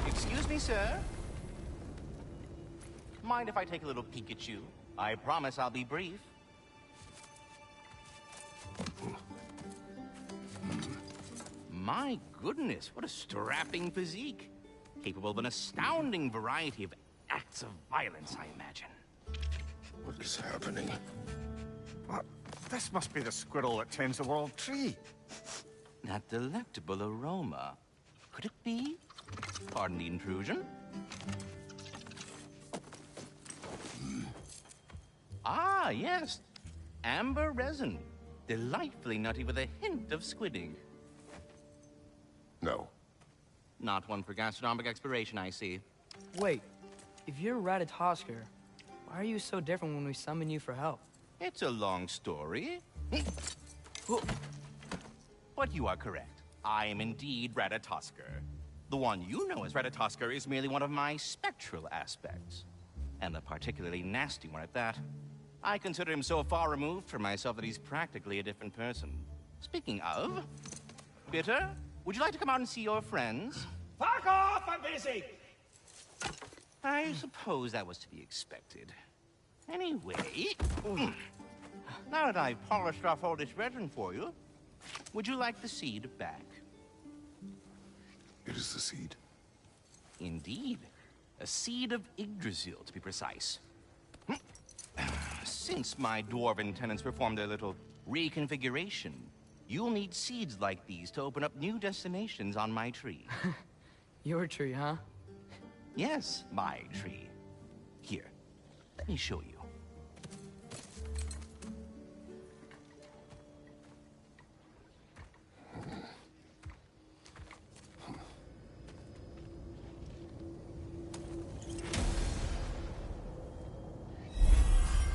S14: Excuse me, sir. Mind if I take a little peek at you? I promise I'll be brief. My goodness, what a strapping physique. Capable of an astounding variety of acts of violence, I imagine.
S3: What is happening?
S2: What? This must be the squirrel that tends the world tree.
S14: That delectable aroma. Could it be? Pardon the intrusion. Ah, yes. Amber resin. Delightfully nutty with a hint of squidding.
S3: No.
S14: Not one for gastronomic exploration, I see.
S1: Wait, if you're Ratatoskr, why are you so different when we summon you for help?
S14: It's a long story. But you are correct. I am indeed Ratatoskr. The one you know as Ratatoskr is merely one of my spectral aspects. And a particularly nasty one at that. I consider him so far removed from myself that he's practically a different person. Speaking of... Bitter, would you like to come out and see your friends?
S10: Fuck off! I'm busy!
S14: I suppose that was to be expected. Anyway... Now that I've polished off all this resin for you, would you like the seed back?
S3: It is the seed?
S14: Indeed. A seed of Yggdrasil, to be precise. Since my dwarven tenants performed their little reconfiguration, you'll need seeds like these to open up new destinations on my tree.
S1: Your tree, huh?
S14: Yes, my tree. Here, let me show you.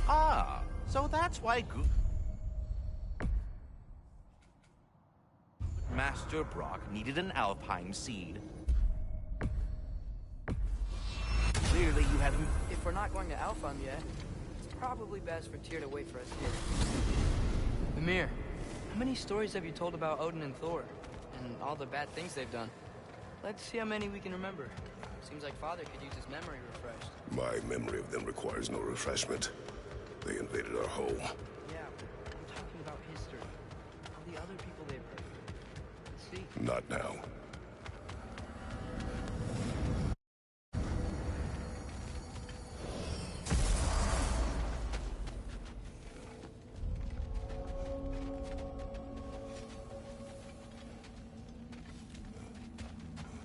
S14: Ah, so that's why Master Brock needed an Alpine seed. Clearly you haven't...
S1: If we're not going to Alfheim yet, it's probably best for Tyr to wait for us here. Mimir, how many stories have you told about Odin and Thor? And all the bad things they've done? Let's see how many we can remember. Seems like Father could use his memory refreshed.
S3: My memory of them requires no refreshment. They invaded our home.
S1: Yeah, I'm talking about history. All the other people they've hurt. Let's see.
S3: Not now.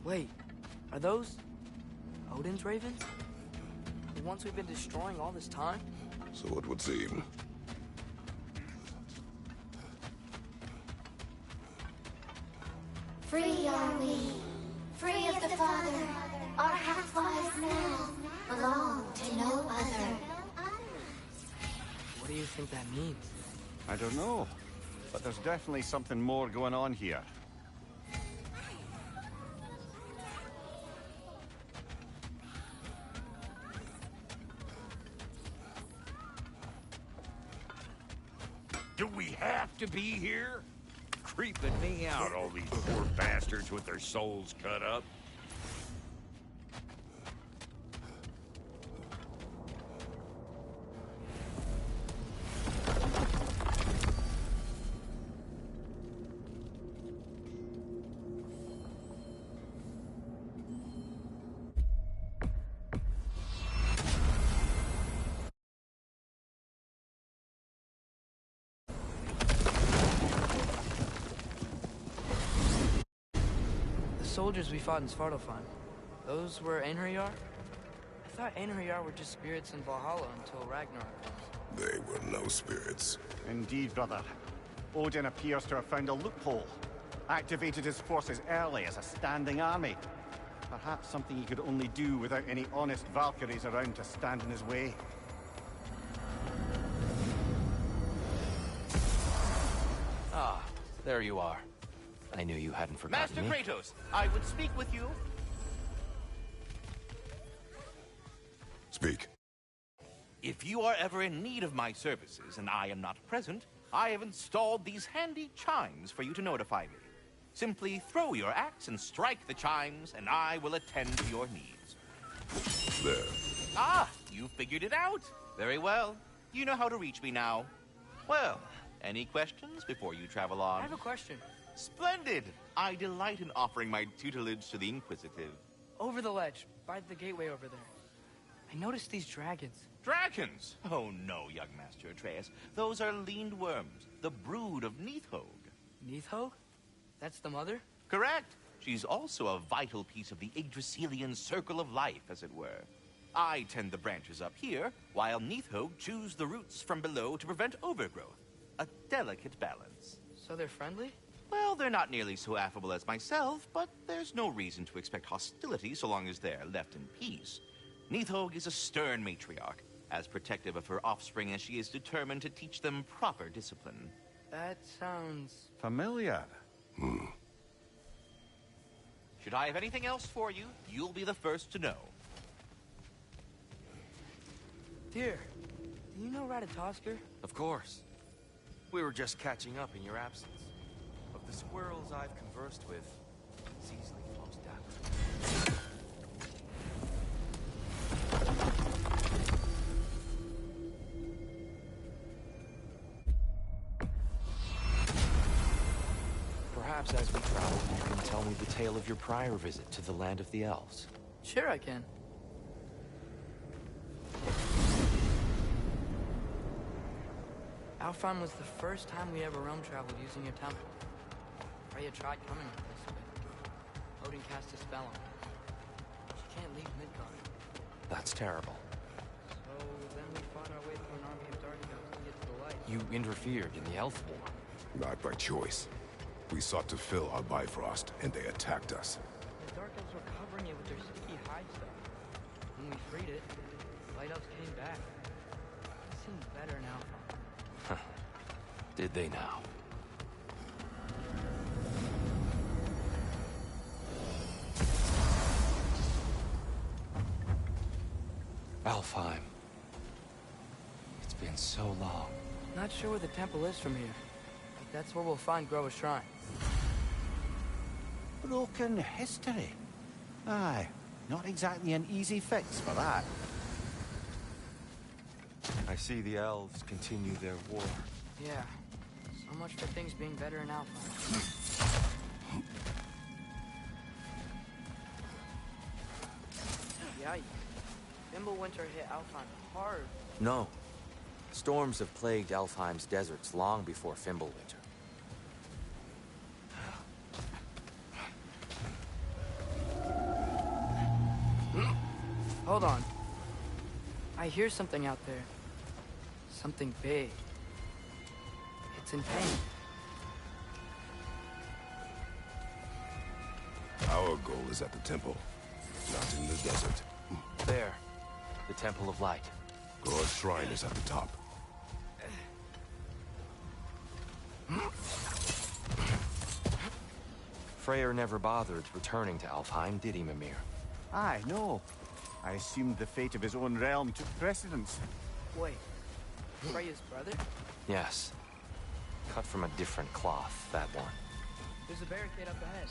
S1: Wait, are those Odin's ravens? The ones we've been destroying all this time?
S3: So it would seem.
S15: Free are we, free of the Father. Our half-lives now belong to no other.
S1: What do you think that means?
S2: I don't know, but there's definitely something more going on here.
S10: Do we have to be here? Creeping me out, all these poor bastards with their souls cut up.
S1: Soldiers we fought in Svartalfheim. Those were Einherjar? I thought Einherjar were just spirits in Valhalla until Ragnarok comes.
S3: They were no spirits.
S2: Indeed, brother. Odin appears to have found a loophole. Activated his forces early as a standing army. Perhaps something he could only do without any honest Valkyries around to stand in his way.
S9: Ah, there you are. I knew you hadn't forgotten
S14: Master
S9: me.
S14: Kratos, I would speak with you.
S3: Speak.
S14: If you are ever in need of my services and I am not present, I have installed these handy chimes for you to notify me. Simply throw your axe and strike the chimes, and I will attend to your needs.
S3: There.
S14: Ah, you figured it out. Very well. You know how to reach me now. Well, any questions before you travel on?
S1: I have a question.
S14: Splendid! I delight in offering my tutelage to the inquisitive.
S1: Over the ledge, by the gateway over there. I noticed these dragons.
S14: Dragons? Oh no, young Master Atreus. Those are leaned worms, the brood of Nidhogg.
S1: Nidhogg? That's the mother?
S14: Correct. She's also a vital piece of the Yggdrasilian circle of life, as it were. I tend the branches up here, while Nidhogg chews the roots from below to prevent overgrowth. A delicate balance.
S1: So they're friendly?
S14: Well, they're not nearly so affable as myself, but there's no reason to expect hostility so long as they're left in peace. Nidhogg is a stern matriarch, as protective of her offspring as she is determined to teach them proper discipline.
S1: That sounds...
S2: Familiar.
S14: Should Should I have anything else for you, you'll be the first to know.
S1: Dear, do you know Ratatosker?
S9: Of course. We were just catching up in your absence. Of the squirrels I've conversed with, it's easily the most dapper. Perhaps as we travel, you can tell me the tale of your prior visit to the land of the elves.
S1: Sure I can. Alfheim was the first time we ever realm traveled using your temple. Freya tried coming with us, but Odin cast a spell on her. She can't leave Midgard.
S9: That's terrible.
S1: So then we fought our way through an army of dark elves to get to the light.
S9: You interfered in the elf war.
S3: Not by choice. We sought to fill our Bifrost, and they attacked us.
S1: The dark elves were covering it with their sticky hide stuff. When we freed it, the light elves came back. It seems better now.
S9: Did they now? Alfheim. It's been so long.
S1: Not sure where the temple is from here, but that's where we'll find Groa's shrine.
S2: Broken history. Aye, not exactly an easy fix for that.
S9: I see the elves continue their war.
S1: Yeah. So much for things being better in Alpha. Yikes. Winter hit Alfheim hard.
S9: No. Storms have plagued Alfheim's deserts long before Fimbulwinter.
S1: Hold on. I hear something out there. Something big. It's in pain.
S3: Our goal is at the temple, not in the desert.
S9: There. The Temple of Light.
S3: Groa's shrine is at the top.
S9: Freyr never bothered returning to Alfheim, did he, Mimir?
S2: Aye, no. I assumed the fate of his own realm took precedence.
S1: Wait. Freya's brother?
S9: Yes. Cut from a different cloth, that one.
S1: There's a barricade up ahead.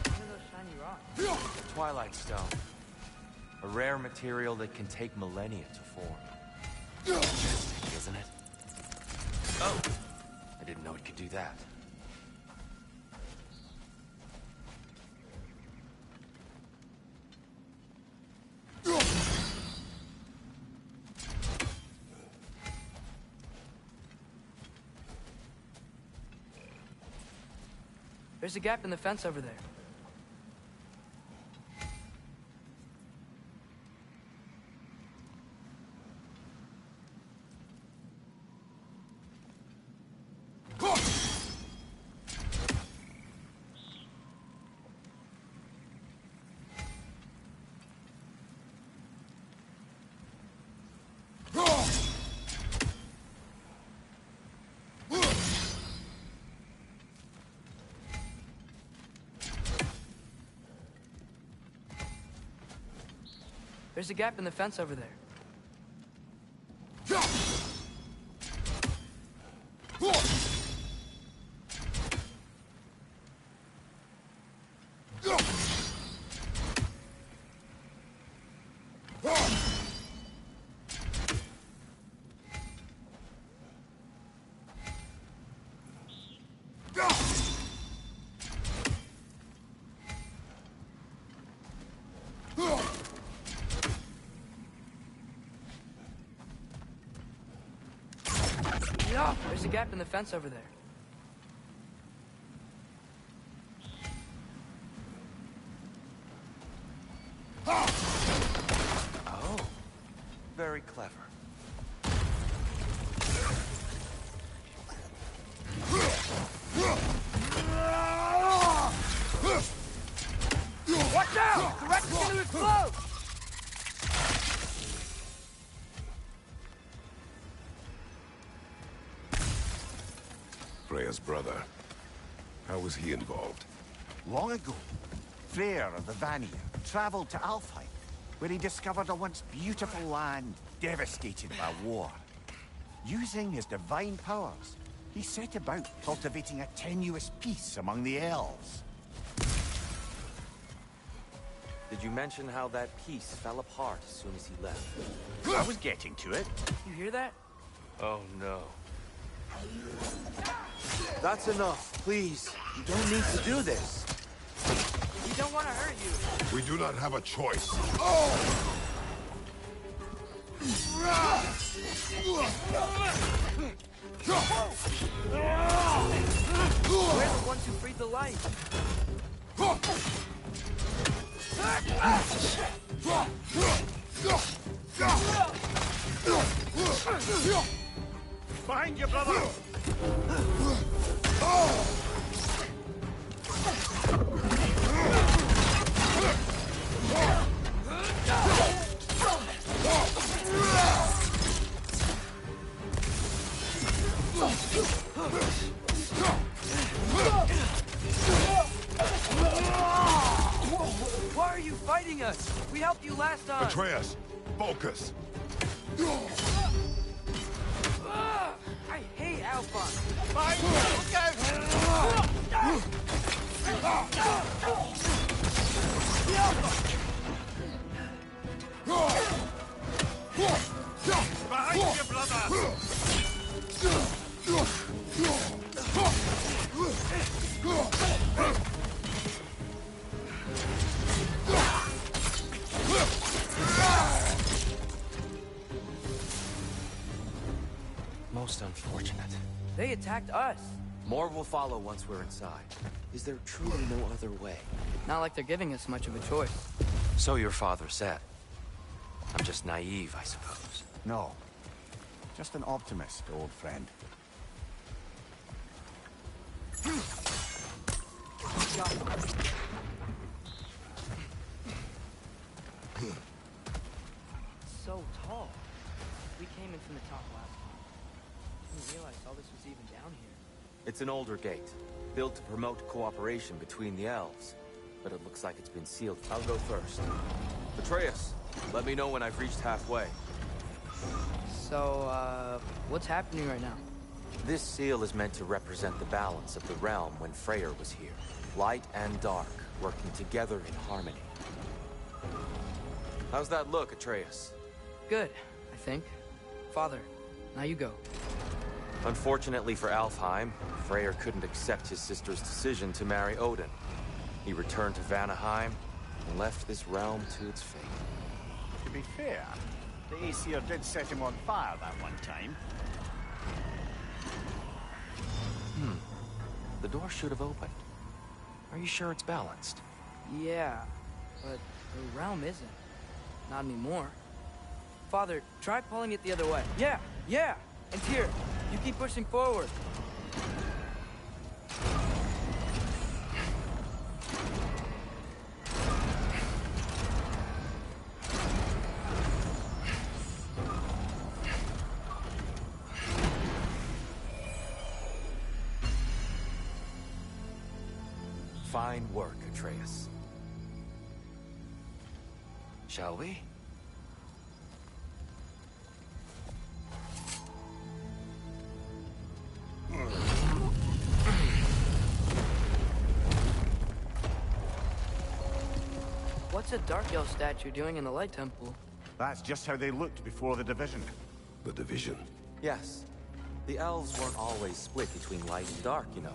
S1: One of those shiny rocks.
S9: Twilight Stone. A rare material that can take millennia to form. Majestic, isn't it? Oh! I didn't know it could do that.
S1: There's a gap in the fence over there. There's a gap in the fence over there. There's a gap in the fence over there.
S9: Oh, very clever.
S4: Watch out! The wreck's gonna explode!
S3: Freya's brother. How was he involved?
S2: Long ago, Freyr of the Vanir traveled to Alfheim, where he discovered a once beautiful land devastated by war. Using his divine powers, he set about cultivating a tenuous peace among the elves.
S9: Did you mention how that peace fell apart as soon as he left?
S2: I was getting to it.
S1: You hear that?
S9: Oh, no. That's enough, please. You don't need to do this.
S1: We don't want to hurt you.
S3: We do not have a choice.
S1: We're the ones who freed the light.
S2: Behind you, brother!
S1: Why are you fighting us? We helped you last time.
S3: Atreus, focus.
S1: I hate Alphonse.
S2: Behind you, brother!
S9: Most unfortunate.
S1: They attacked us.
S9: More will follow once we're inside. Is there truly no other way?
S1: Not like they're giving us much of a choice.
S9: So your father said. I'm just naive, I suppose.
S2: No. Just an optimist, old friend.
S1: So tall. We came in from the top last time. Didn't realize all this was even down here.
S9: It's an older gate, built to promote cooperation between the elves. But it looks like it's been sealed. I'll go first. Atreus, let me know when I've reached halfway.
S1: So, what's happening right now?
S9: This seal is meant to represent the balance of the realm when Freyr was here. Light and dark, working together in harmony. How's that look, Atreus?
S1: Good, I think. Father, now you go.
S9: Unfortunately for Alfheim, Freyr couldn't accept his sister's decision to marry Odin. He returned to Vanaheim and left this realm to its fate.
S2: To be fair, the Aesir did set him on fire that one time.
S9: The door should have opened. Are you sure it's balanced?
S1: Yeah, but the realm isn't. Not anymore. Father, try pulling it the other way. Yeah! And here, you keep pushing forward.
S9: Fine work, Atreus. Shall we?
S1: What's a Dark Elf statue doing in the Light Temple?
S2: That's just how they looked before the division.
S3: The division.
S9: Yes. The elves weren't always split between light and dark, you know.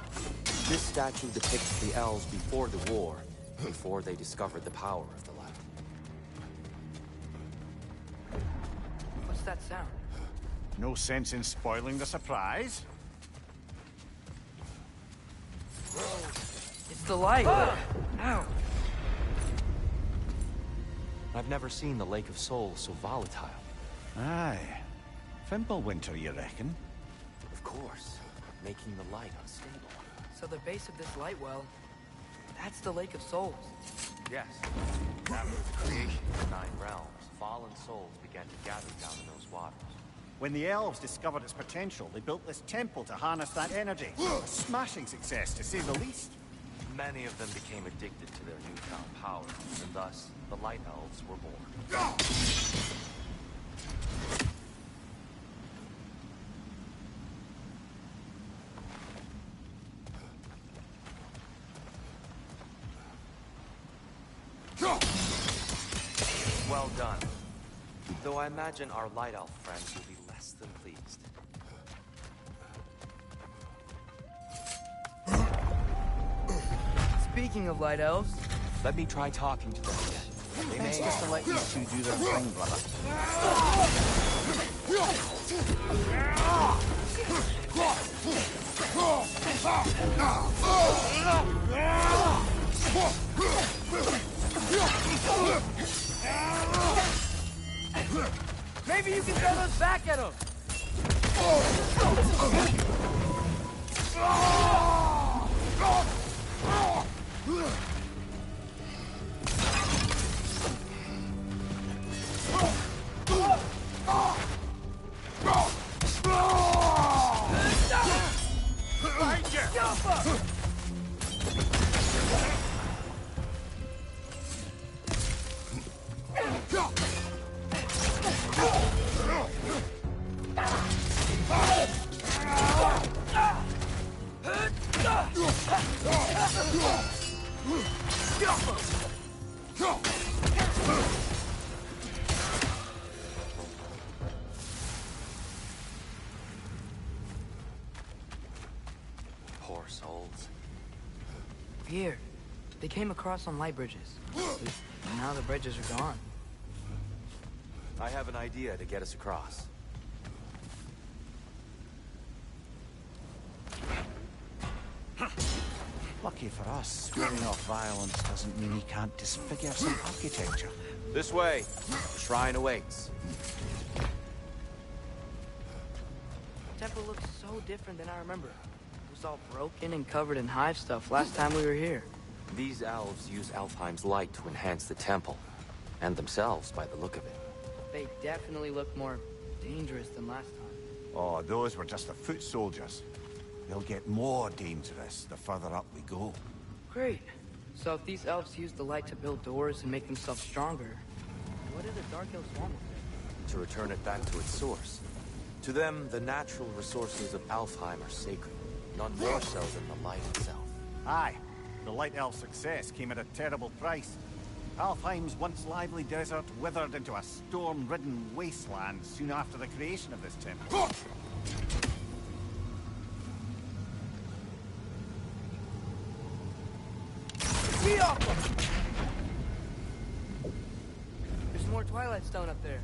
S9: This statue depicts the elves before the war, before they discovered the power of the light.
S1: What's that sound?
S2: No sense in spoiling the surprise.
S1: It's the light! Ow!
S9: I've never seen the Lake of Souls so volatile.
S2: Aye. Fimbulwinter, you reckon?
S9: Of course. Making the light unstable.
S1: So the base of this light well, that's the Lake of Souls.
S9: Yes. That was the creation of the 9 realms. Fallen souls began to gather down in those waters.
S2: When the elves discovered its potential, they built this temple to harness that energy. A smashing success, to say the least.
S9: Many of them became addicted to their newfound power, and thus, the Light Elves were born. Well done. Though I imagine our Light Elf friends will be less than pleased.
S1: Speaking of Light Elves...
S9: Let me try talking to them again. They may
S2: Just to let you two do their thing, brother.
S1: Maybe you can throw those back at him!
S9: Poor souls.
S1: Here. They came across on light bridges. And now the bridges are gone.
S9: I have an idea to get us across.
S2: Lucky for us, swearing off violence doesn't mean he can't disfigure some architecture.
S9: This way. Shrine awaits.
S1: The temple looks so different than I remember. It was all broken and covered in hive stuff last time we were here.
S9: These elves use Alfheim's light to enhance the temple. And themselves, by the look of it.
S1: They definitely look more dangerous than last time.
S2: Oh, those were just the foot soldiers. They'll get more dangerous the further up we go.
S1: Great. So if these elves use the light to build doors and make themselves stronger, what do the Dark Elves want with it?
S9: To return it back to its source. To them, the natural resources of Alfheim are sacred. None more so than the light itself.
S2: Aye. The Light Elf success came at a terrible price. Alfheim's once lively desert withered into a storm-ridden wasteland soon after the creation of this temple.
S1: There's more Twilight Stone up there.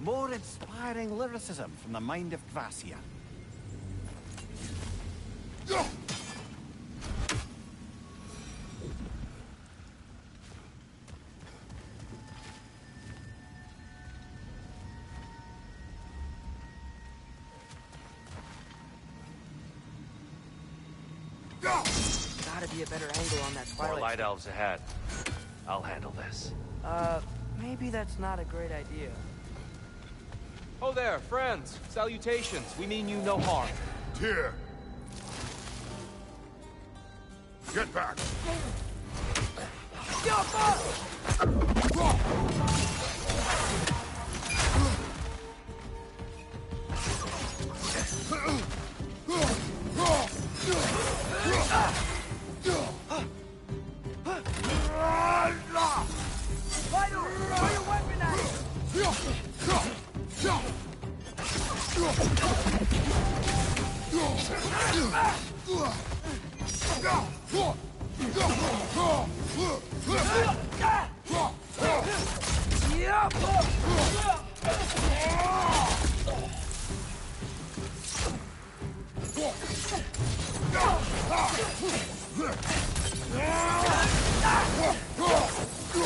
S2: More inspiring lyricism from the mind of Gracia.
S1: Gotta be a better angle on that Twilight
S9: More light elves ahead. I'll handle this.
S1: Maybe that's not a great idea.
S16: Oh there, friends. Salutations. We mean you no harm.
S3: Here. Get back.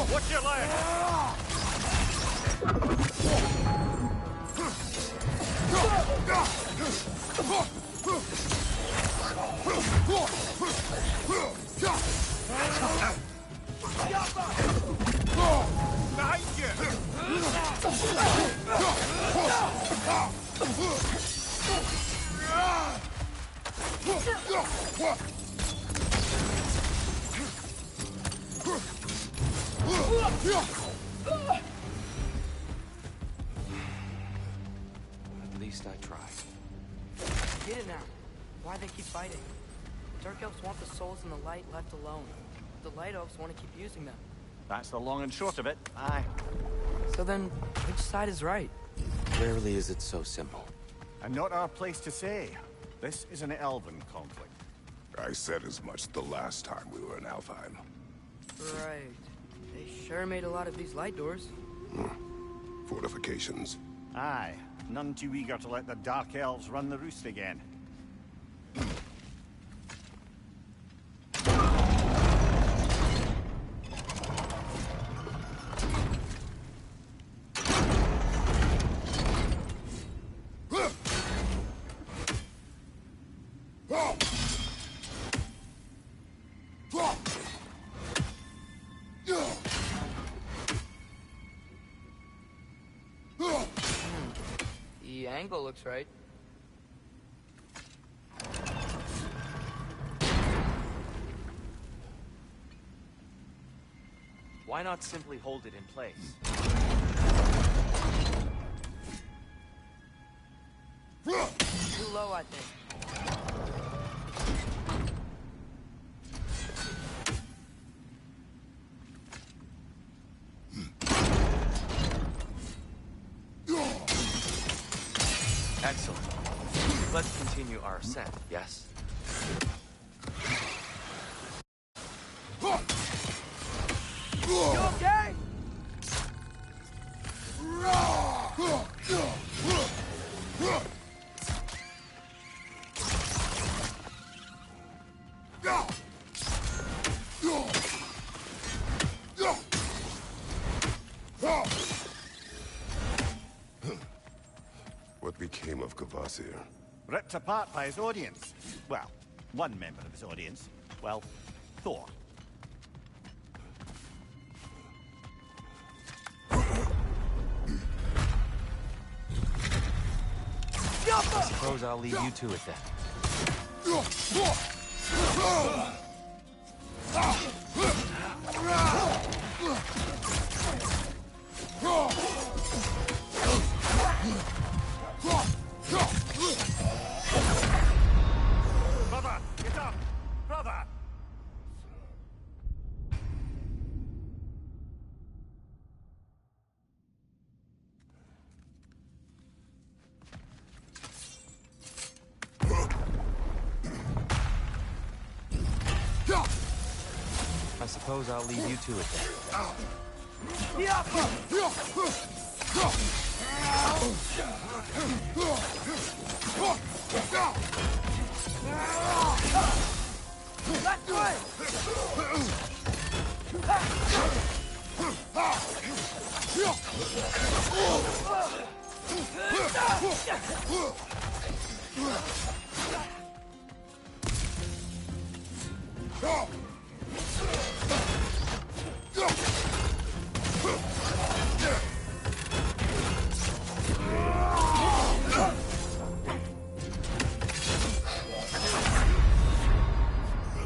S10: Watch your leg!
S9: At least I tried.
S1: Get it now. Why they keep fighting? The Dark Elves want the souls in the light left alone. The Light Elves want to keep using them.
S2: That's the long and short of it. Aye.
S1: So then, which side is right?
S9: Rarely is it so simple.
S2: And not our place to say. This is an elven conflict.
S3: I said as much the last time we were in Alfheim.
S1: Right. They sure made a lot of these light doors.
S3: Fortifications.
S2: Aye. None too eager to let the Dark Elves run the roost again.
S1: The angle looks right.
S9: Why not simply hold it in place?
S1: Too low, I think.
S9: Excellent. Let's continue our ascent, yes?
S4: You okay?
S3: What became of Kvasir?
S2: Ripped apart by his audience. Well, one member of his audience. Well, Thor.
S9: I suppose I'll leave you to it then.
S2: Brother, get up! Brother!
S9: I suppose I'll leave you to it then.
S4: Left way!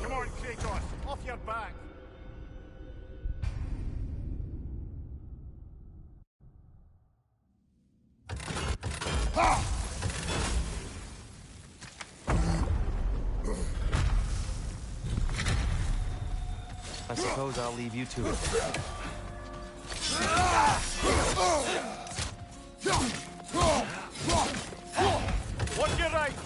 S2: Come on, Kratos! Off your back!
S9: I suppose I'll leave you to it then.
S2: Watch your right!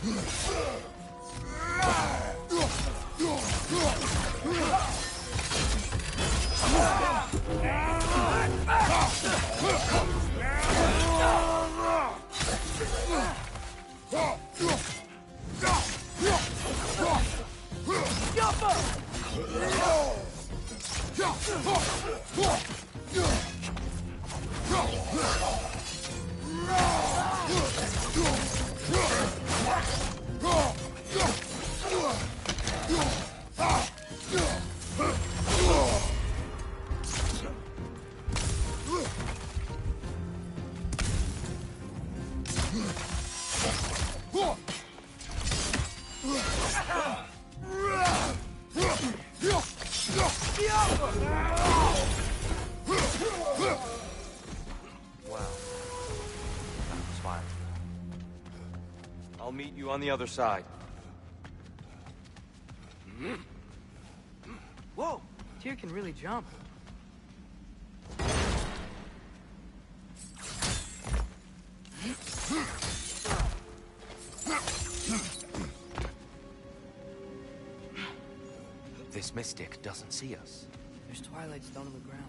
S16: meet you on the other side.
S1: Whoa! Tyr can really jump.
S9: This mystic doesn't see us.
S1: There's Twilight Stone on the ground.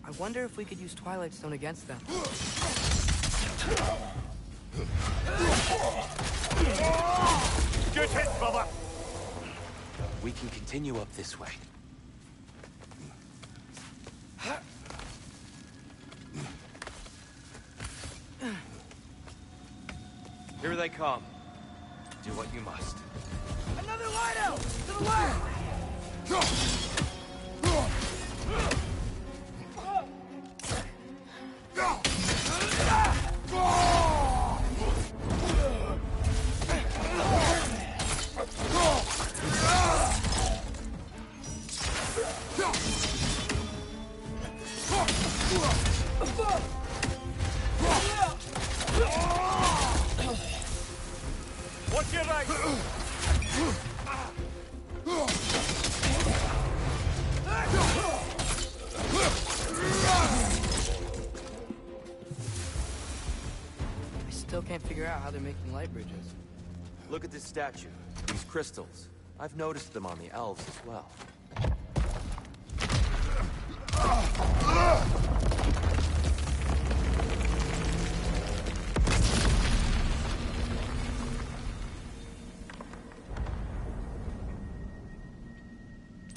S1: I wonder if we could use Twilight Stone against them.
S2: Good hit, brother!
S9: We can continue up this way.
S16: Here they come.
S9: Do what you must.
S4: Another light out! To the left!
S2: Watch your right!
S1: I still can't figure out how they're making light bridges.
S16: Look at this statue. These crystals. I've noticed them on the elves as well.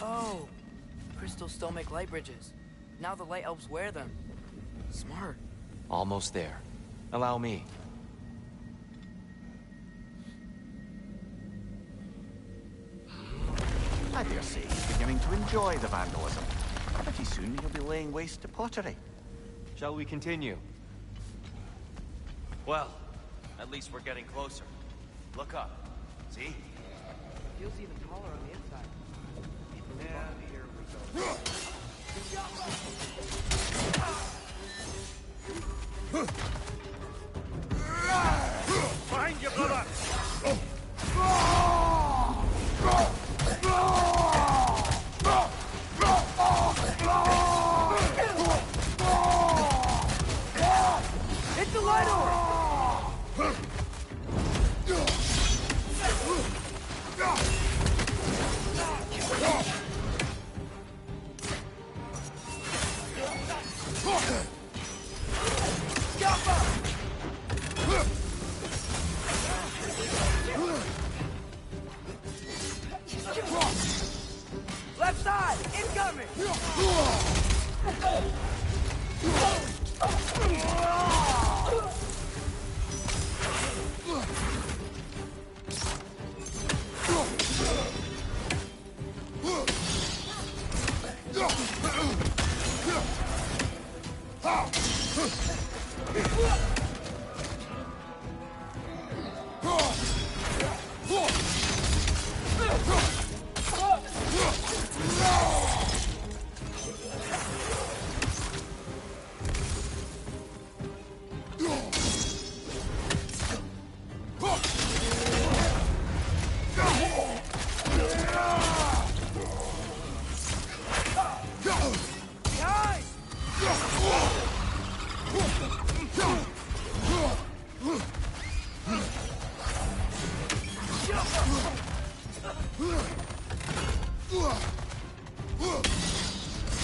S1: Oh! Crystals still make light bridges. Now the light elves wear them. Smart.
S9: Almost there. Allow me.
S2: I dare say he's beginning to enjoy the vandalism. Pretty soon he'll be laying waste to pottery.
S16: Shall we continue? Well, at least we're getting closer. Look up. See?
S1: Feels even taller on the inside.
S16: And here we go.
S2: Behind you, brother!
S4: Hit the light orb! Left side, incoming!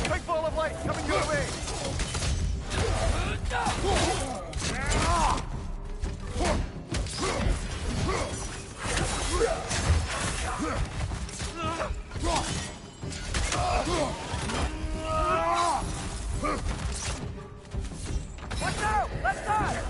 S2: Big ball of light coming your way!
S4: Watch out! Left side!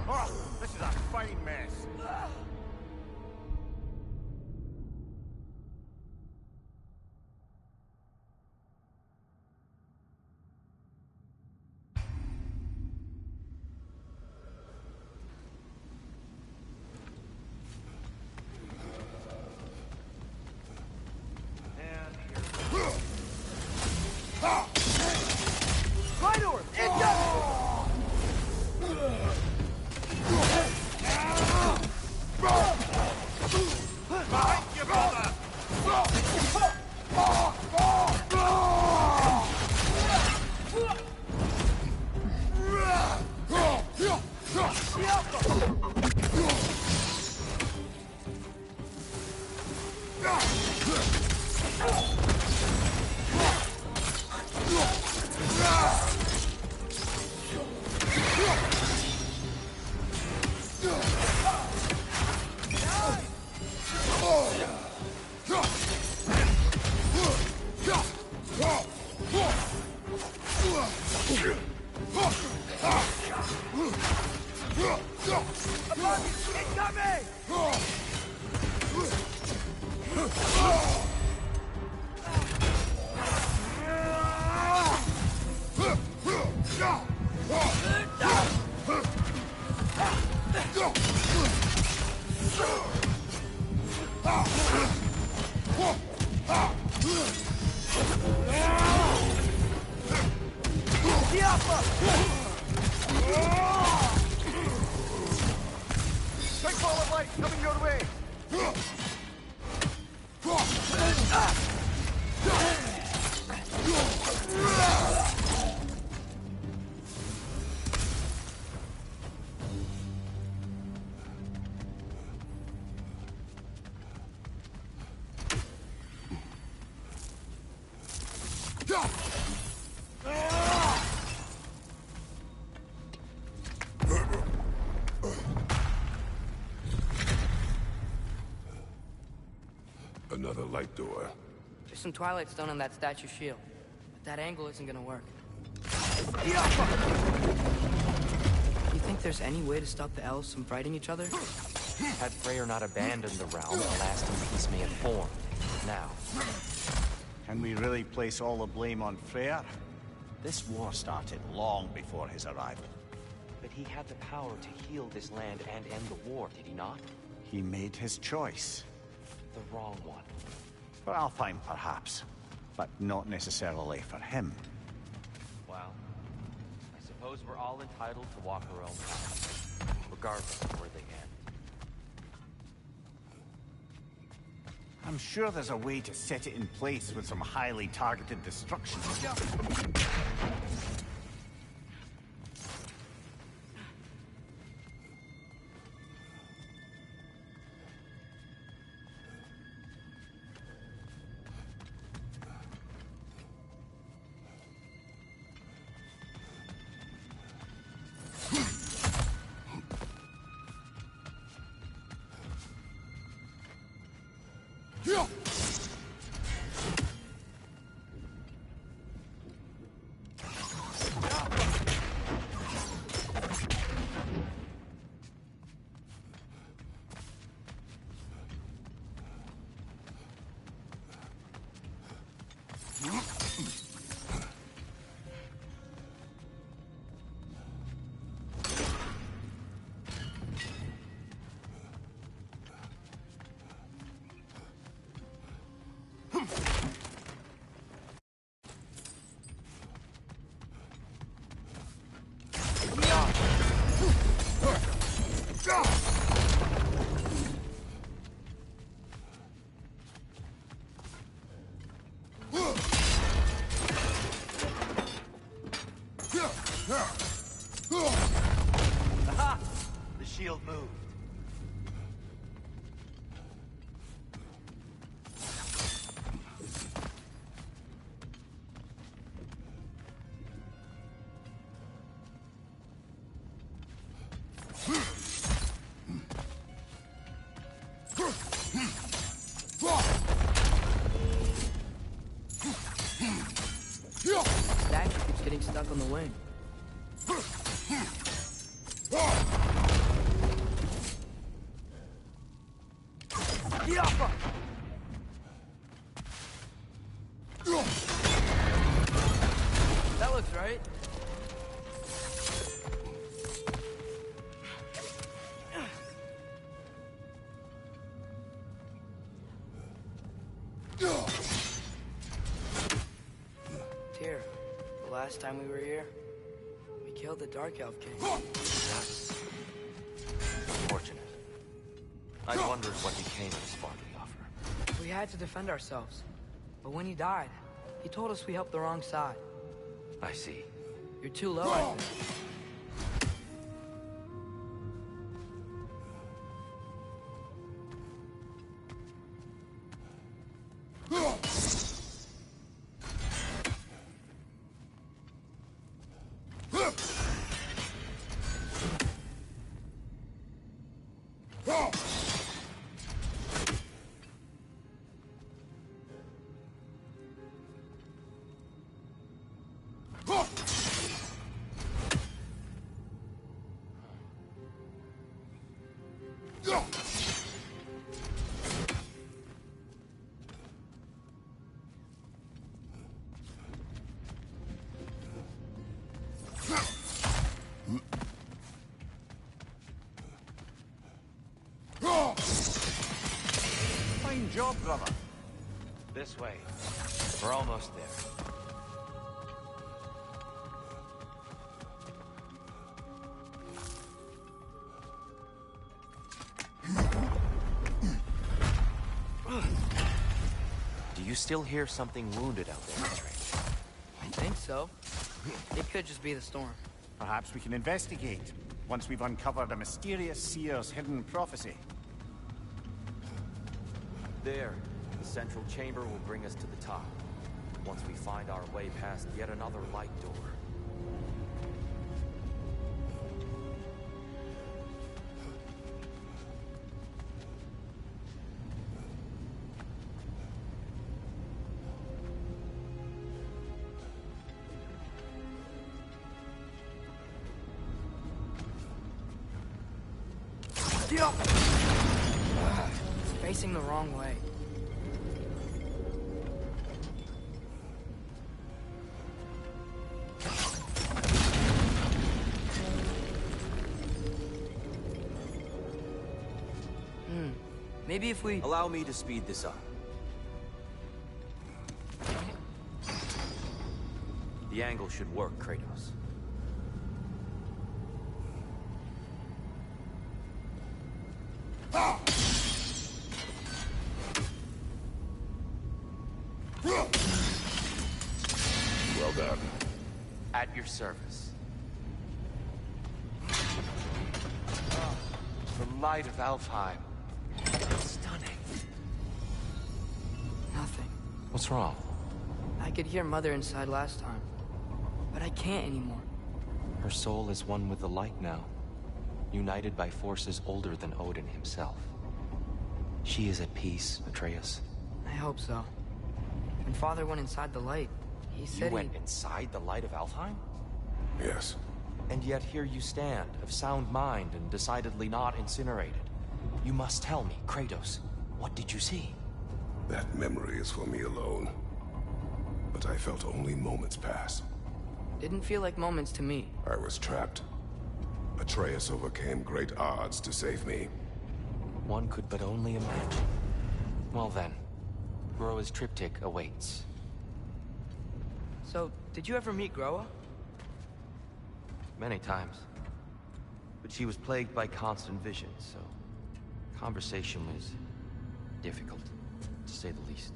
S2: Oh, this is a fine mess. Big ball of light coming your way!
S3: Another light door.
S1: There's some Twilight Stone on that statue shield, but that angle isn't gonna work. You think there's any way to stop the elves from fighting each other?
S9: Had Freyr not abandoned the realm, a lasting peace may have formed. Now,
S2: Can we really place all the blame on Freyr? This war started long before his arrival.
S9: but he had the power to heal this land and end the war, did he not?
S2: He made his choice.
S9: The wrong one.
S2: For Alfheim, perhaps. But not necessarily for him.
S9: Well, I suppose we're all entitled to walk our own path, regardless of where they end.
S2: I'm sure there's a way to set it in place with some highly targeted destruction.
S9: Aha! The shield moved.
S1: Statue keeps getting stuck on the wing. That looks right. Tyr, the last time we were here, we killed the Dark Elf King.
S9: That's unfortunate. I wondered what became of his sparkling offer.
S1: We had to defend ourselves. But when he died, he told us we helped the wrong side.
S9: I see.
S1: You're too low, I think.
S2: Fine job, brother.
S9: This way. We're almost there. Do you still hear something wounded out there, Strange?
S1: I think so. It could just be the storm.
S2: Perhaps we can investigate, once we've uncovered a mysterious seer's hidden prophecy.
S16: There. The central chamber will bring us to the top. Once we find our way past yet another light door.
S1: It's facing the wrong way. Maybe if we...
S16: Allow me to speed this up. The angle should work, Kratos.
S3: Well done.
S9: At your service. The light of Alfheim. Stunning.
S1: Nothing.
S9: What's wrong?
S1: I could hear Mother inside last time, but I can't anymore.
S9: Her soul is one with the light now, united by forces older than Odin himself. She is at peace, Atreus.
S1: I hope so. When Father went inside the light, he said
S9: You went inside the light of Alfheim?
S3: Yes.
S9: And yet here you stand, of sound mind and decidedly not incinerated. You must tell me, Kratos, what did you see?
S3: That memory is for me alone. But I felt only moments pass.
S1: Didn't feel like moments to me.
S3: I was trapped. Atreus overcame great odds to save me.
S9: One could but only imagine. Well then, Groa's triptych awaits.
S1: So, did you ever meet Groa?
S9: Many times. But she was plagued by constant visions, so conversation was difficult, to say the least.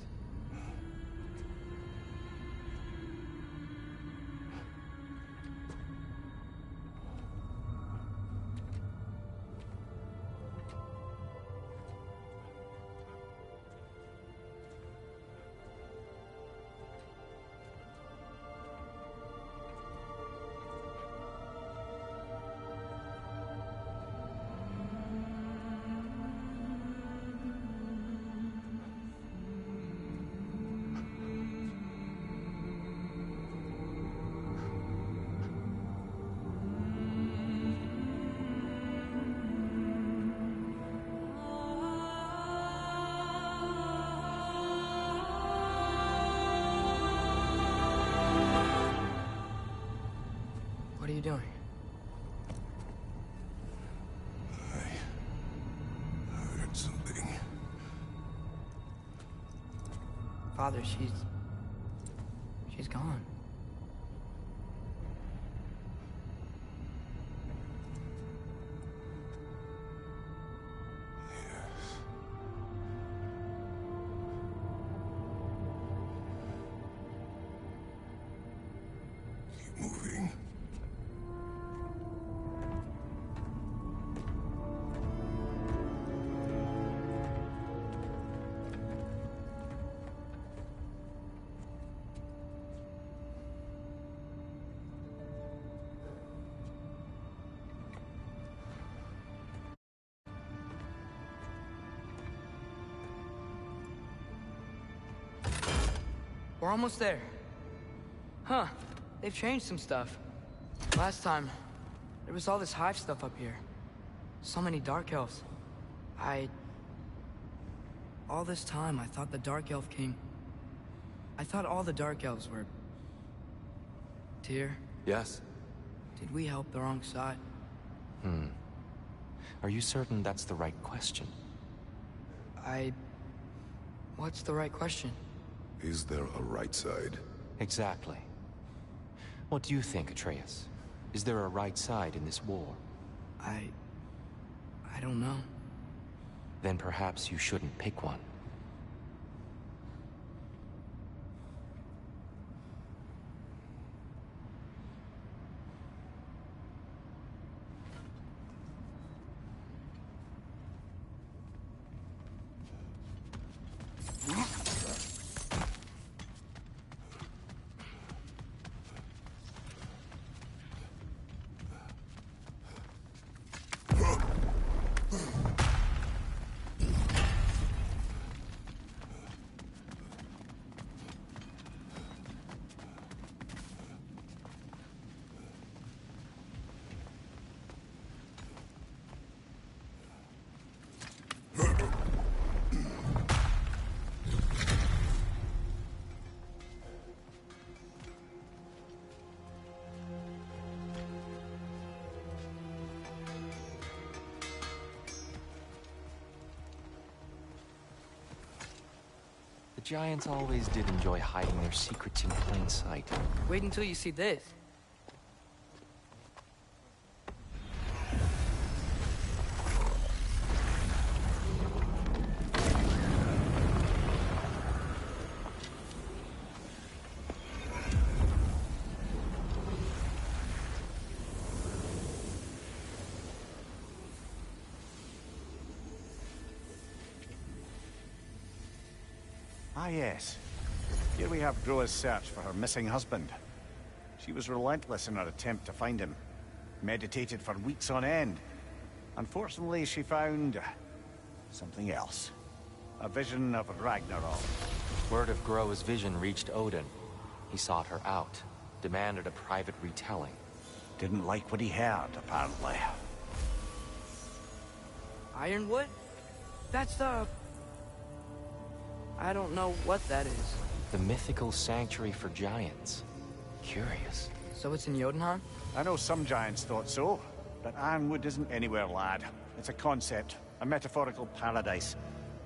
S1: What are you doing?
S3: I heard something.
S1: Father, she's gone.
S3: Keep moving.
S1: We're almost there. Huh. They've changed some stuff. Last time, there was all this hive stuff up here. So many Dark Elves. All this time, I thought the Dark Elf King... I thought all the Dark Elves were... Tyr?
S16: Yes?
S1: Did we help the wrong side?
S9: Are you certain that's the right question?
S1: What's the right question?
S3: Is there a right side?
S9: Exactly. What do you think, Atreus? Is there a right side in this war?
S1: I don't know.
S9: Then perhaps you shouldn't pick one. The giants always did enjoy hiding their secrets in plain sight.
S1: Wait until you see this.
S2: Ah, yes. Here we have Groa's search for her missing husband. She was relentless in her attempt to find him. Meditated for weeks on end. Unfortunately, she found something else. A vision of Ragnarok.
S9: Word of Groa's vision reached Odin. He sought her out, demanded a private retelling.
S2: Didn't like what he heard, apparently.
S1: Ironwood? That's the... I don't know what that is.
S9: The mythical sanctuary for giants. Curious.
S1: So it's in Jotunheim?
S2: I know some giants thought so, but Ironwood isn't anywhere, lad. It's a concept, a metaphorical paradise.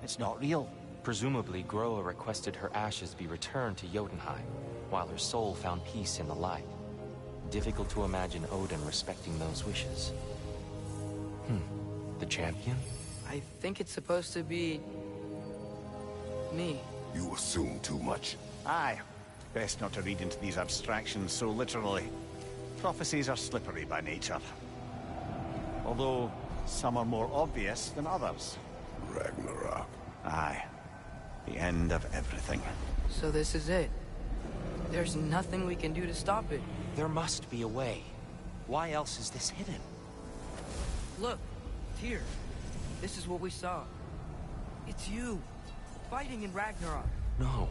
S2: It's not real.
S9: Presumably, Groa requested her ashes be returned to Jotunheim, while her soul found peace in the light. Difficult to imagine Odin respecting those wishes. The champion?
S1: I think it's supposed to be... me.
S3: You assume too much.
S2: Aye. Best not to read into these abstractions so literally. Prophecies are slippery by nature. Although, some are more obvious than others.
S3: Ragnarok.
S2: Aye. The end of everything.
S1: So this is it. There's nothing we can do to stop it.
S9: There must be a way. Why else is this hidden?
S1: Look, here. This is what we saw. It's you, fighting in Ragnarok.
S9: No.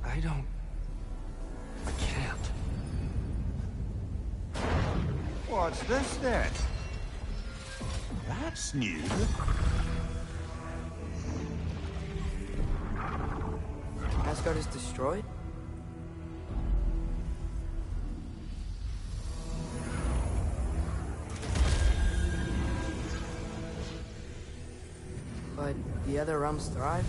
S9: I don't... I can't.
S2: What's this then? That's new.
S1: Asgard is destroyed? But the other realms thrive?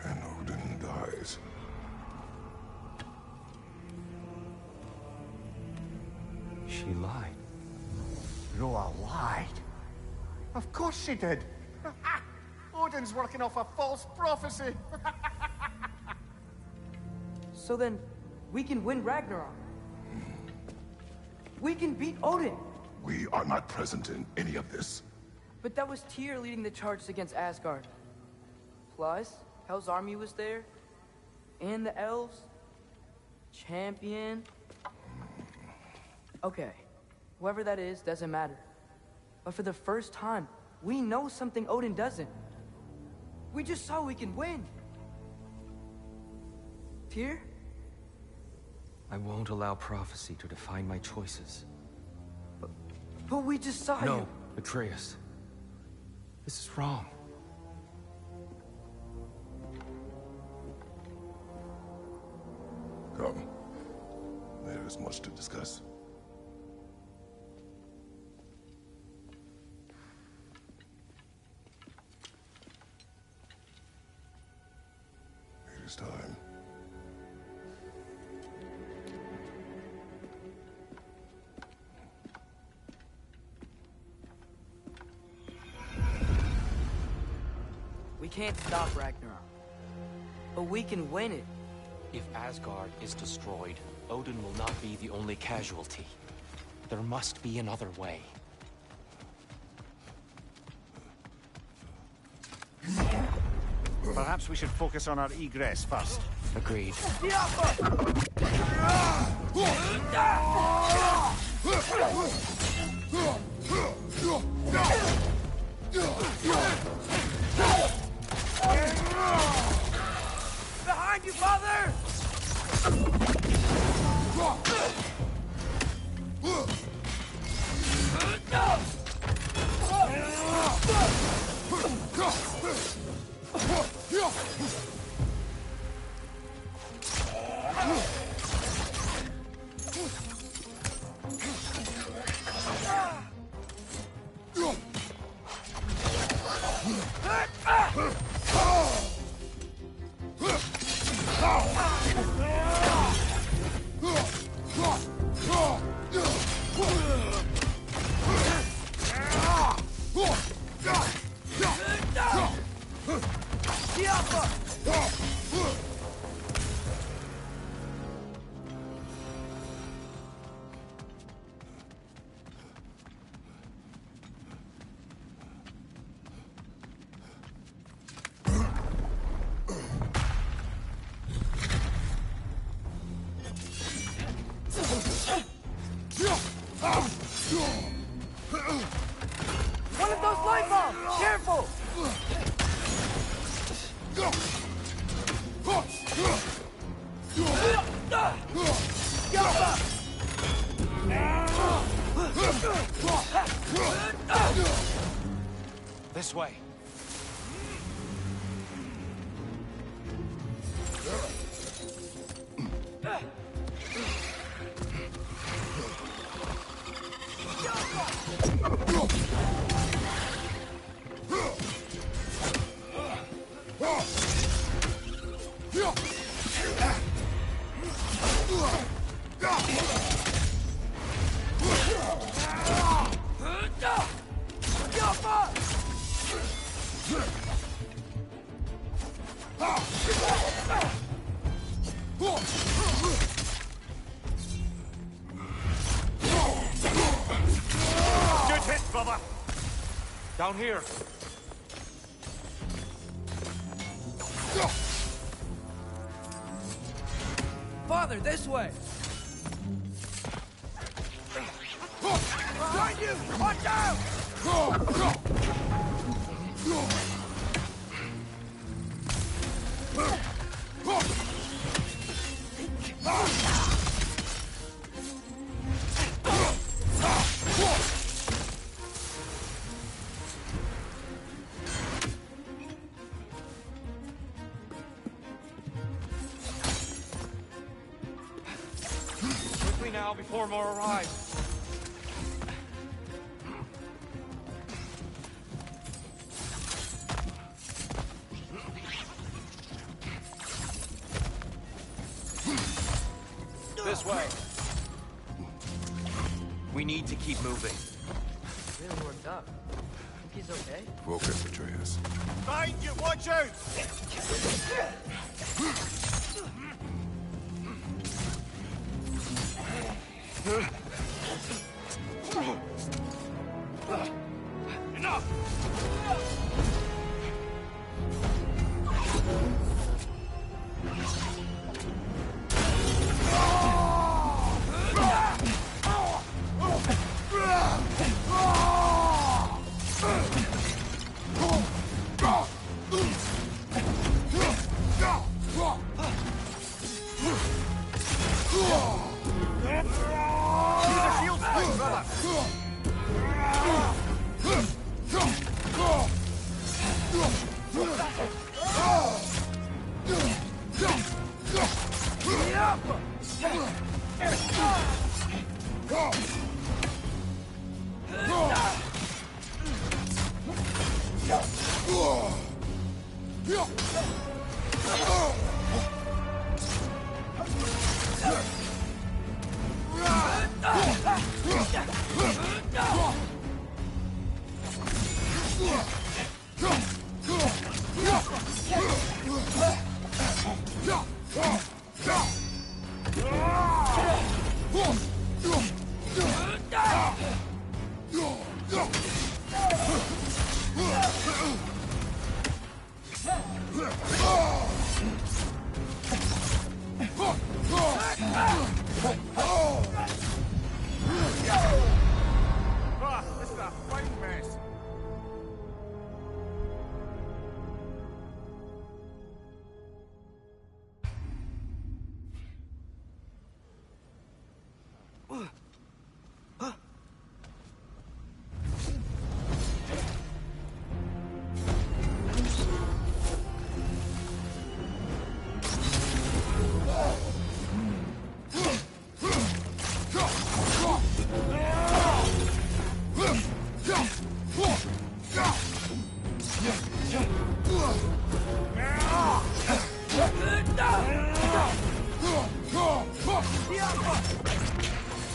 S3: And Odin dies.
S9: She lied.
S2: Groa lied. Of course she did. Odin's working off a false prophecy.
S1: So then, we can win Ragnarok. We can beat Odin.
S3: We are not present in any of this.
S1: But that was Tyr leading the charge against Asgard. Plus, Hell's army was there. And the elves. Champion. Okay. Whoever that is doesn't matter. But for the first time, we know something Odin doesn't. We just saw we can win. Tyr?
S9: I won't allow prophecy to define my choices.
S1: But we just saw you.
S9: No, Atreus. This is wrong.
S3: Come. There is much to discuss.
S1: can't stop Ragnarok. But we can win it.
S16: If Asgard is destroyed, Odin will not be the only casualty. There must be another way.
S2: Perhaps we should focus on our egress first.
S16: Agreed.
S4: Behind you, father! One of those light bulbs! Careful!
S16: This way.
S2: Good hit, brother!
S16: Down here.
S1: Father, this way!
S4: Behind you! Watch out!
S16: Quickly now, before more arrive. This way. We need to keep moving.
S1: Really worked up. Think he's okay?
S3: Focus, Atreus.
S2: Behind you! Watch out!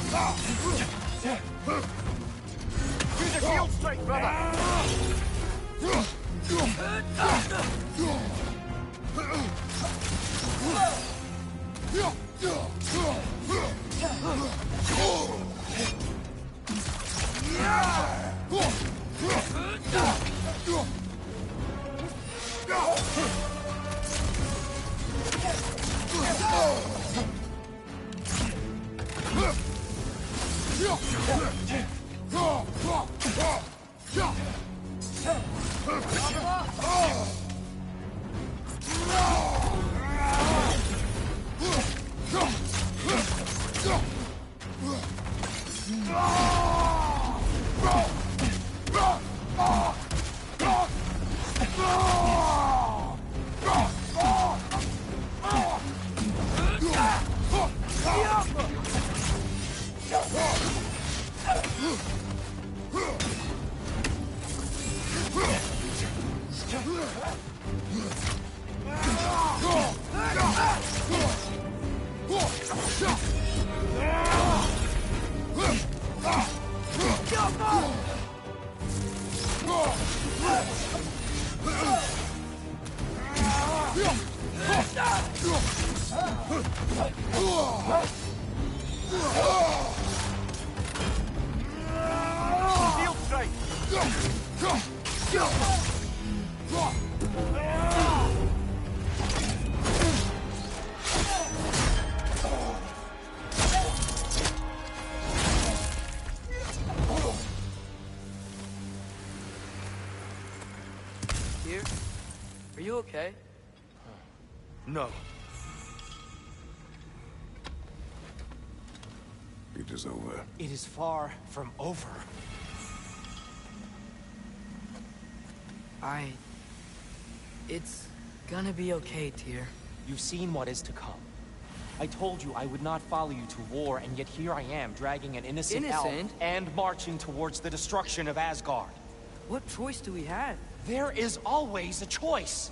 S2: Use a shield strike, brother! Shield strike!
S1: Here? Are you okay?
S9: No.
S3: It is over.
S6: It is far from over.
S1: It's gonna be okay, Tyr.
S16: You've seen what is to come. I told you I would not follow you to war, and yet here I am, dragging an innocent elf and marching towards the destruction of Asgard.
S1: What choice do we have?
S16: There is always a choice.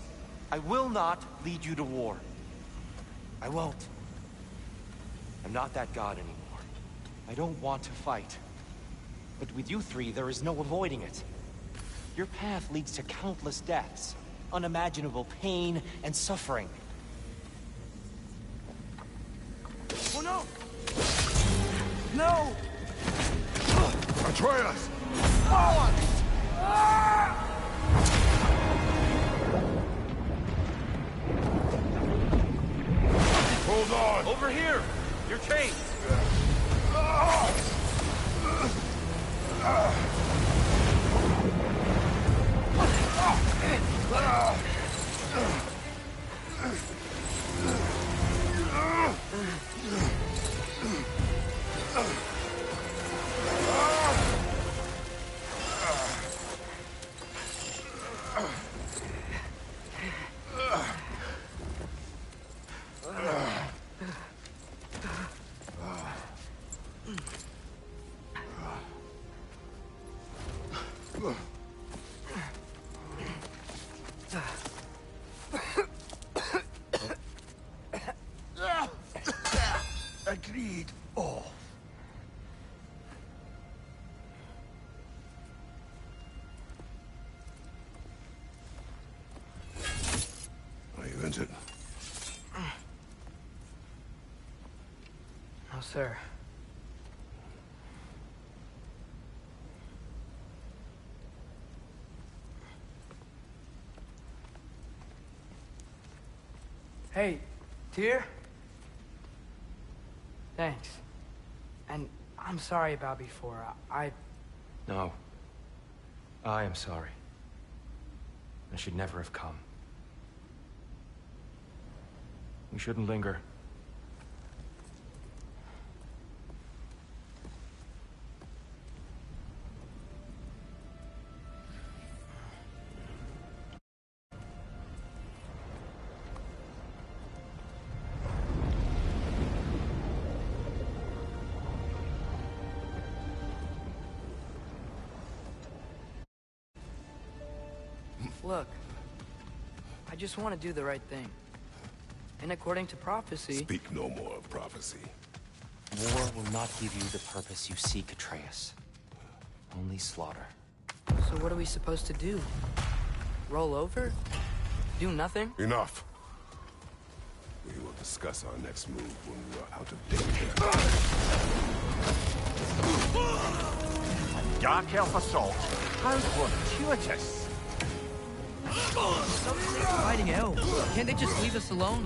S16: I will not lead you to war. I won't. I'm not that god anymore. I don't want to fight. But with you three, there is no avoiding it. Your path leads to countless deaths, unimaginable pain and suffering.
S1: Oh no! No!
S3: Atreus!
S1: Forward!
S3: Hold on!
S9: Over here! Your chains!
S3: Agreed. Oh. Are you injured?
S1: No, sir. Hey, Tyr? Thanks. And I'm sorry about before.
S16: No. I am sorry. I should never have come. We shouldn't linger.
S1: Look, I just want to do the right thing. And according to prophecy...
S3: Speak no more of prophecy.
S9: War will not give you the purpose you seek, Atreus. Only slaughter.
S1: So what are we supposed to do? Roll over? Do nothing?
S3: Enough. We will discuss our next move when we are out of danger.
S2: Dark elf assault? How fortuitous!
S1: Fighting elves. Can't they just leave us alone?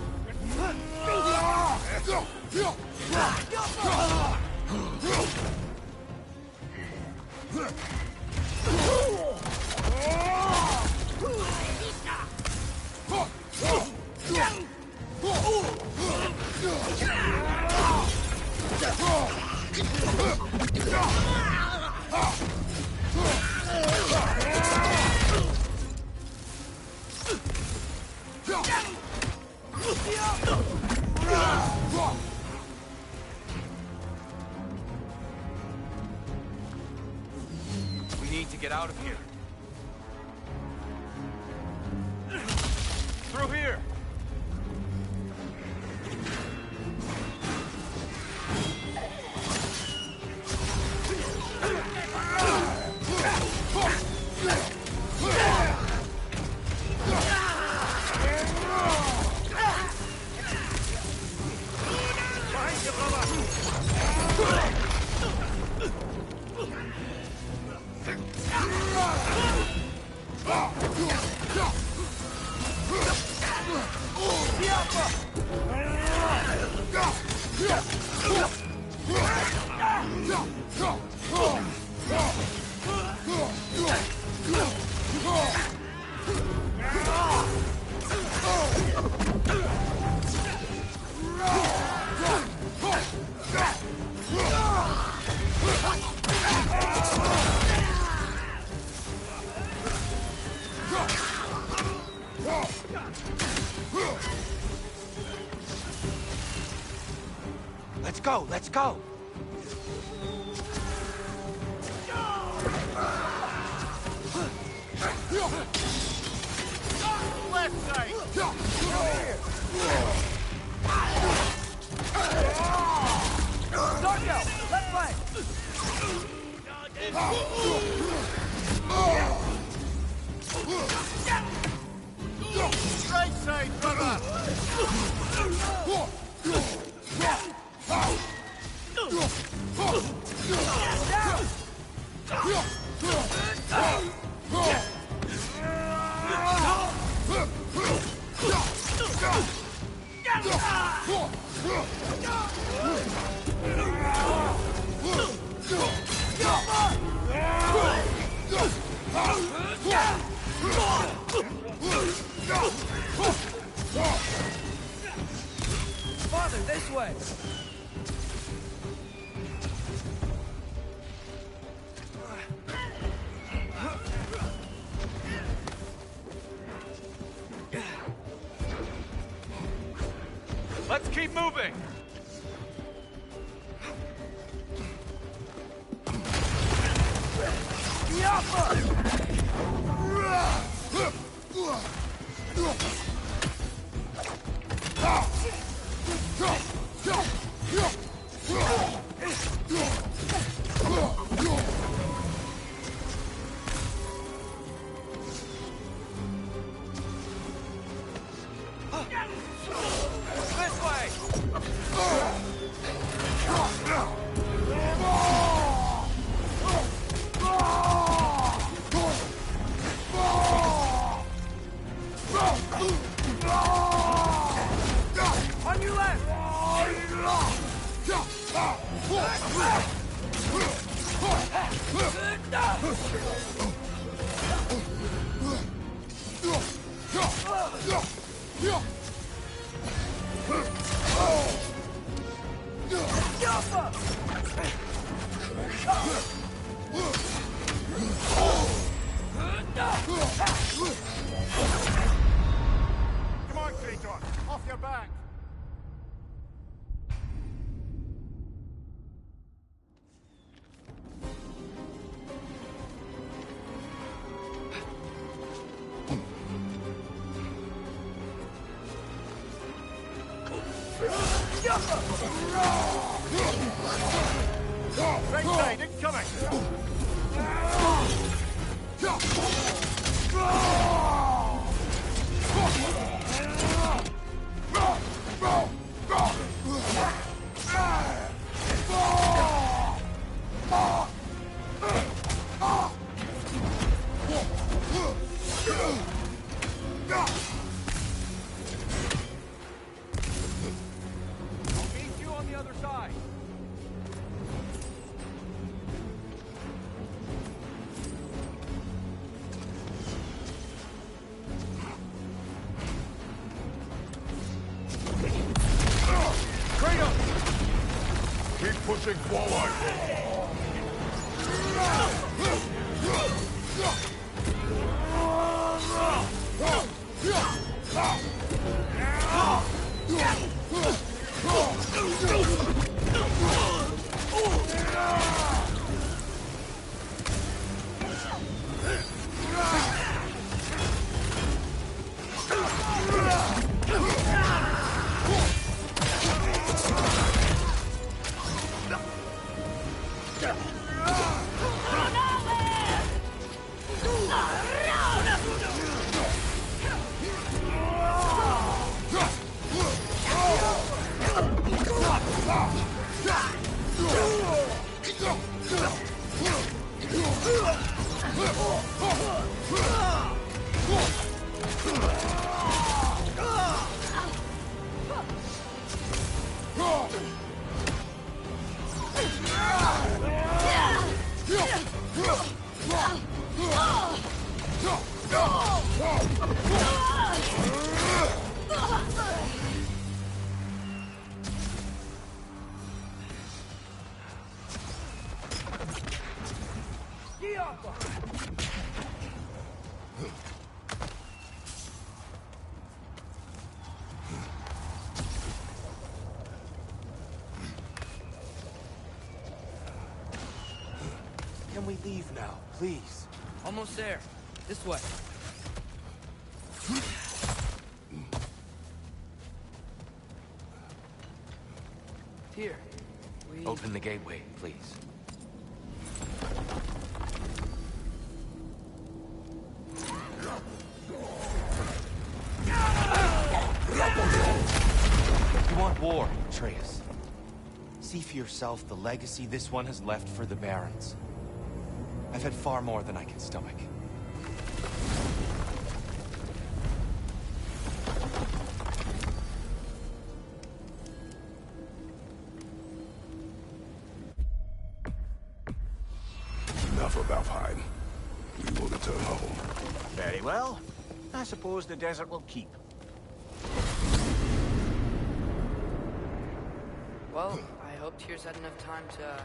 S16: We need to get out of here. Through here! Let's go, let's go!
S2: Left side!
S4: Darko! Left flank!
S2: Right side, brother!
S4: Father, this way!
S16: Let's keep moving! This way!
S4: On your left!
S2: Come on, Kratos! Off your back! Right side, incoming! I'll meet you on the other side.
S3: Keep pushing forward!
S16: Can we leave now, please?
S1: Almost there. This way. Here.
S9: Open the gateway, please.
S16: You want war, Atreus. See for yourself the legacy this one has left for the Barons. I've had far more than I can stomach.
S3: Enough of Alfheim. We will return home.
S2: Very well. I suppose the desert will keep.
S1: Well, I hope Tyr's had enough time to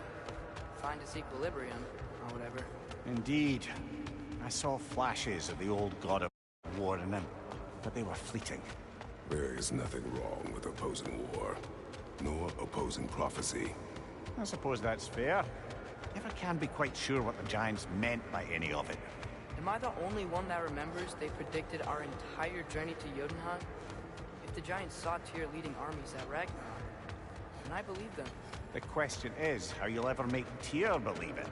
S1: find his equilibrium, or whatever.
S2: Indeed. I saw flashes of the old god of war in him, but they were fleeting.
S3: There is nothing wrong with opposing war, nor opposing prophecy.
S2: I suppose that's fair. Never can be quite sure what the Giants meant by any of it.
S1: Am I the only one that remembers they predicted our entire journey to Jotunheim? If the Giants saw Tyr leading armies at Ragnarok, then I believe them.
S2: The question is how you'll ever make Tyr believe it.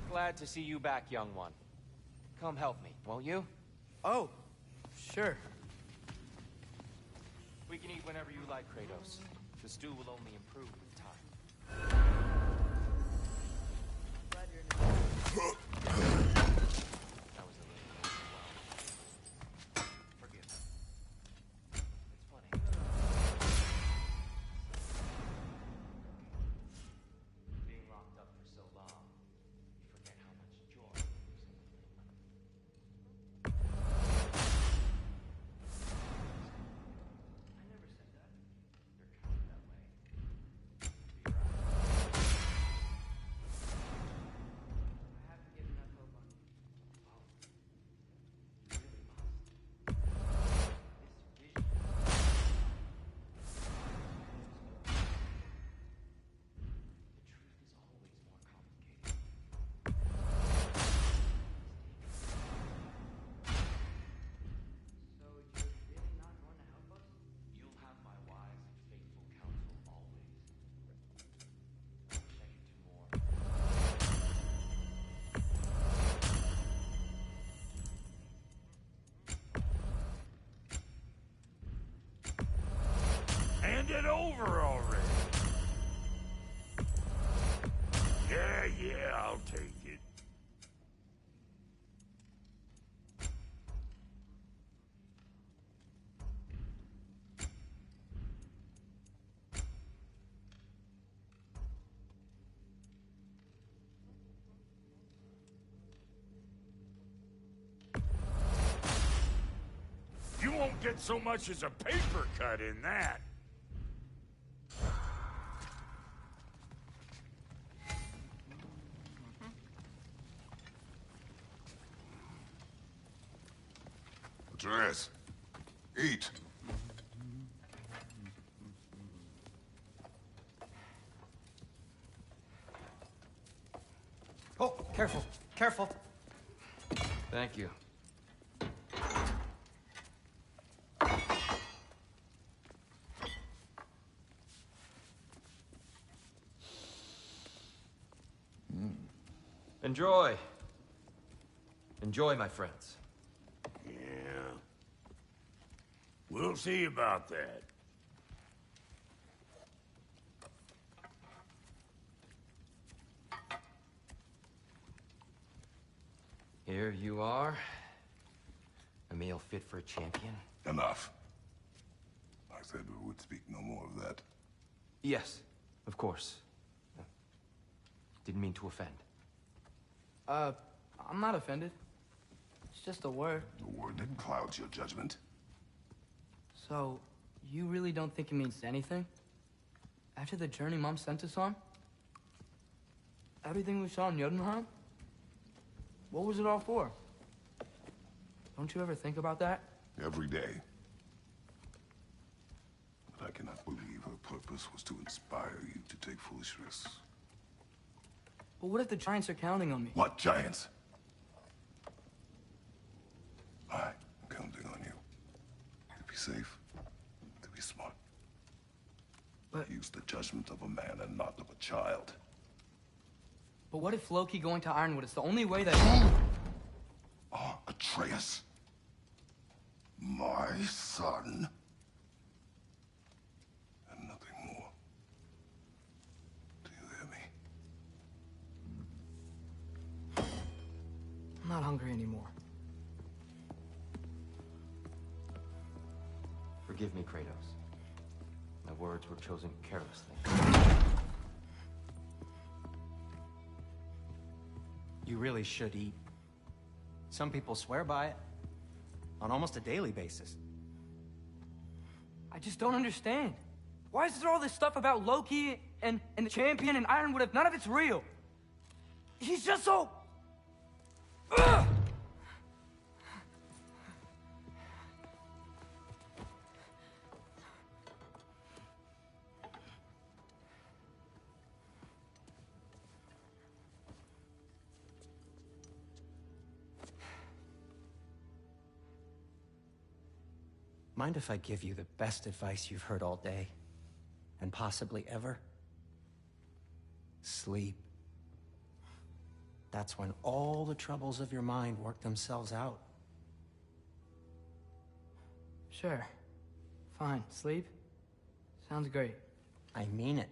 S9: Glad to see you back, young one. Come help me, won't you?
S1: Oh, sure.
S9: We can eat whenever you like, Kratos. The stew will only improve with time. That was a little well. Forgive me. It's funny. Being locked up for so long, you forget how much joy there is in I never said that. You're kind of that way. Be right. I haven't given up hope
S10: over already. Yeah, I'll take it. You won't get so much as a paper cut in that.
S3: Atreus, eat.
S5: Oh, careful, careful.
S9: Thank you. Enjoy. Enjoy, my friends.
S10: Yeah. We'll see about that.
S9: Here you are. A meal fit for a champion.
S3: Enough. I said we would speak no more of that.
S9: Yes, of course. Didn't mean to offend.
S1: I'm not offended. It's just a word.
S3: A word that clouds your judgment.
S1: So, you really don't think it means anything? After the journey Mom sent us on? Everything we saw in Jotunheim? What was it all for? Don't you ever think about that?
S3: Every day. But I cannot believe her purpose was to inspire you to take foolish risks.
S1: But what if the Giants are counting on me?
S3: What Giants? I'm counting on you. To be safe, to be smart.
S1: But
S3: use the judgment of a man and not of a child.
S1: But what if Loki going to Ironwood is the only way that...
S3: Atreus. My son. And nothing more. Do you hear me?
S1: I'm not hungry anymore.
S9: Forgive me, Kratos. My words were chosen carelessly.
S5: You really should eat. Some people swear by it. On almost a daily basis.
S1: I just don't understand. Why is there all this stuff about Loki and the champion and Ironwood if none of it's real? He's just so... Ugh!
S5: Mind if I give you the best advice you've heard all day? And possibly ever? Sleep. That's when all the troubles of your mind work themselves out.
S1: Sure. Fine. Sleep? Sounds great.
S5: I mean it.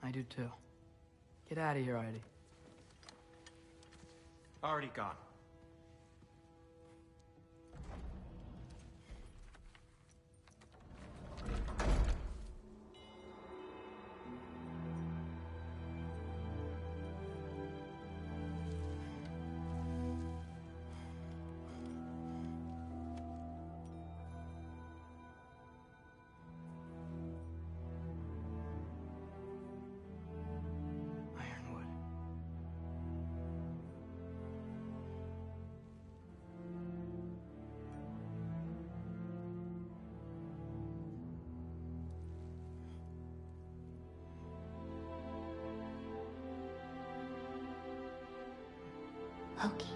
S1: I do too. Get out of here already.
S5: Already gone.
S1: Ironwood.
S15: Loki.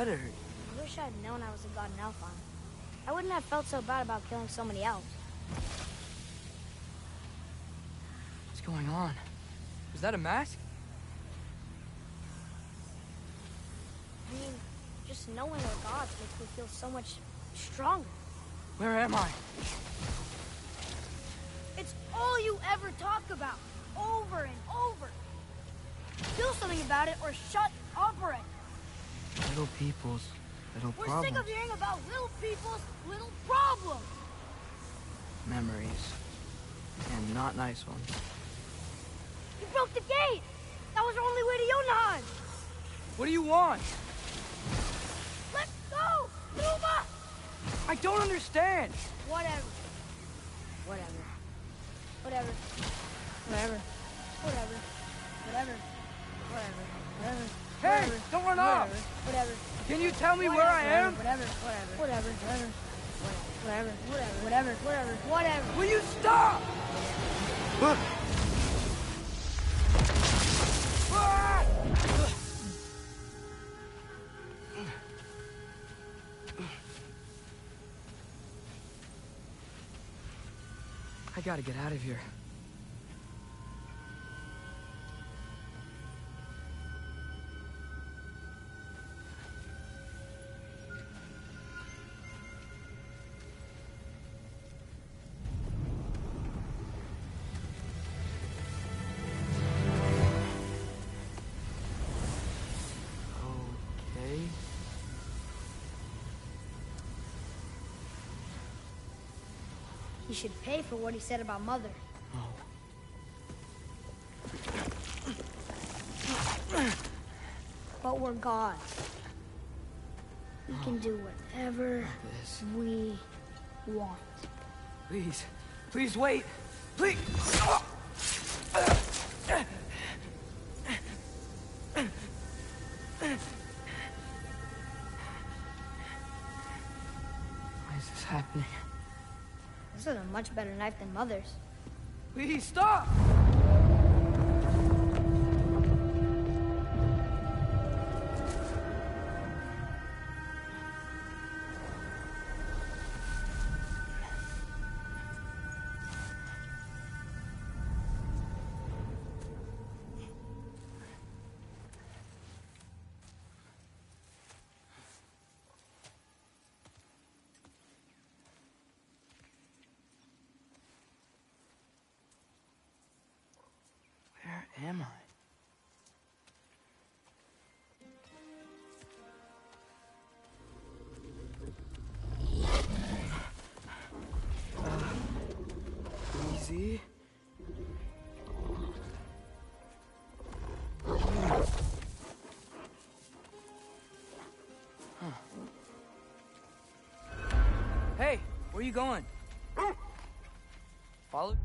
S1: letter.
S17: I wish I'd known I was a god in Alfheim. I wouldn't have felt so bad about killing so many elves.
S1: What's going on? Was that a mask?
S17: I mean, just knowing we're gods makes me feel so much stronger.
S1: Where am I?
S17: It's all you ever talk about, over and over. Do something about it or shut up already.
S1: Little people's little
S17: We're
S1: problems.
S17: sick of hearing about little people's little problems.
S1: Memories. And not nice ones.
S17: You broke the gate. That was our only way to Jotunheim.
S1: What do you want?
S17: Let's go, Numa!
S1: I don't understand.
S17: Whatever. Whatever. Whatever. Whatever. Whatever. Whatever. Whatever. Whatever.
S1: Hey,
S17: Whatever.
S1: don't run off.
S17: Whatever.
S1: Can you tell me where I am?
S17: Whatever. Whatever. Whatever. Whatever. Whatever. Whatever. Whatever. Whatever.
S1: Will you stop? I gotta get out of here. Okay.
S17: He should pay for what he said about Mother. But we're gods. We can do whatever we want.
S1: Please. Please wait. Please. Why is this happening?
S17: This is a much better knife than Mother's.
S1: Please stop! Where am I? Easy. Huh. Hey, where you going? Follow?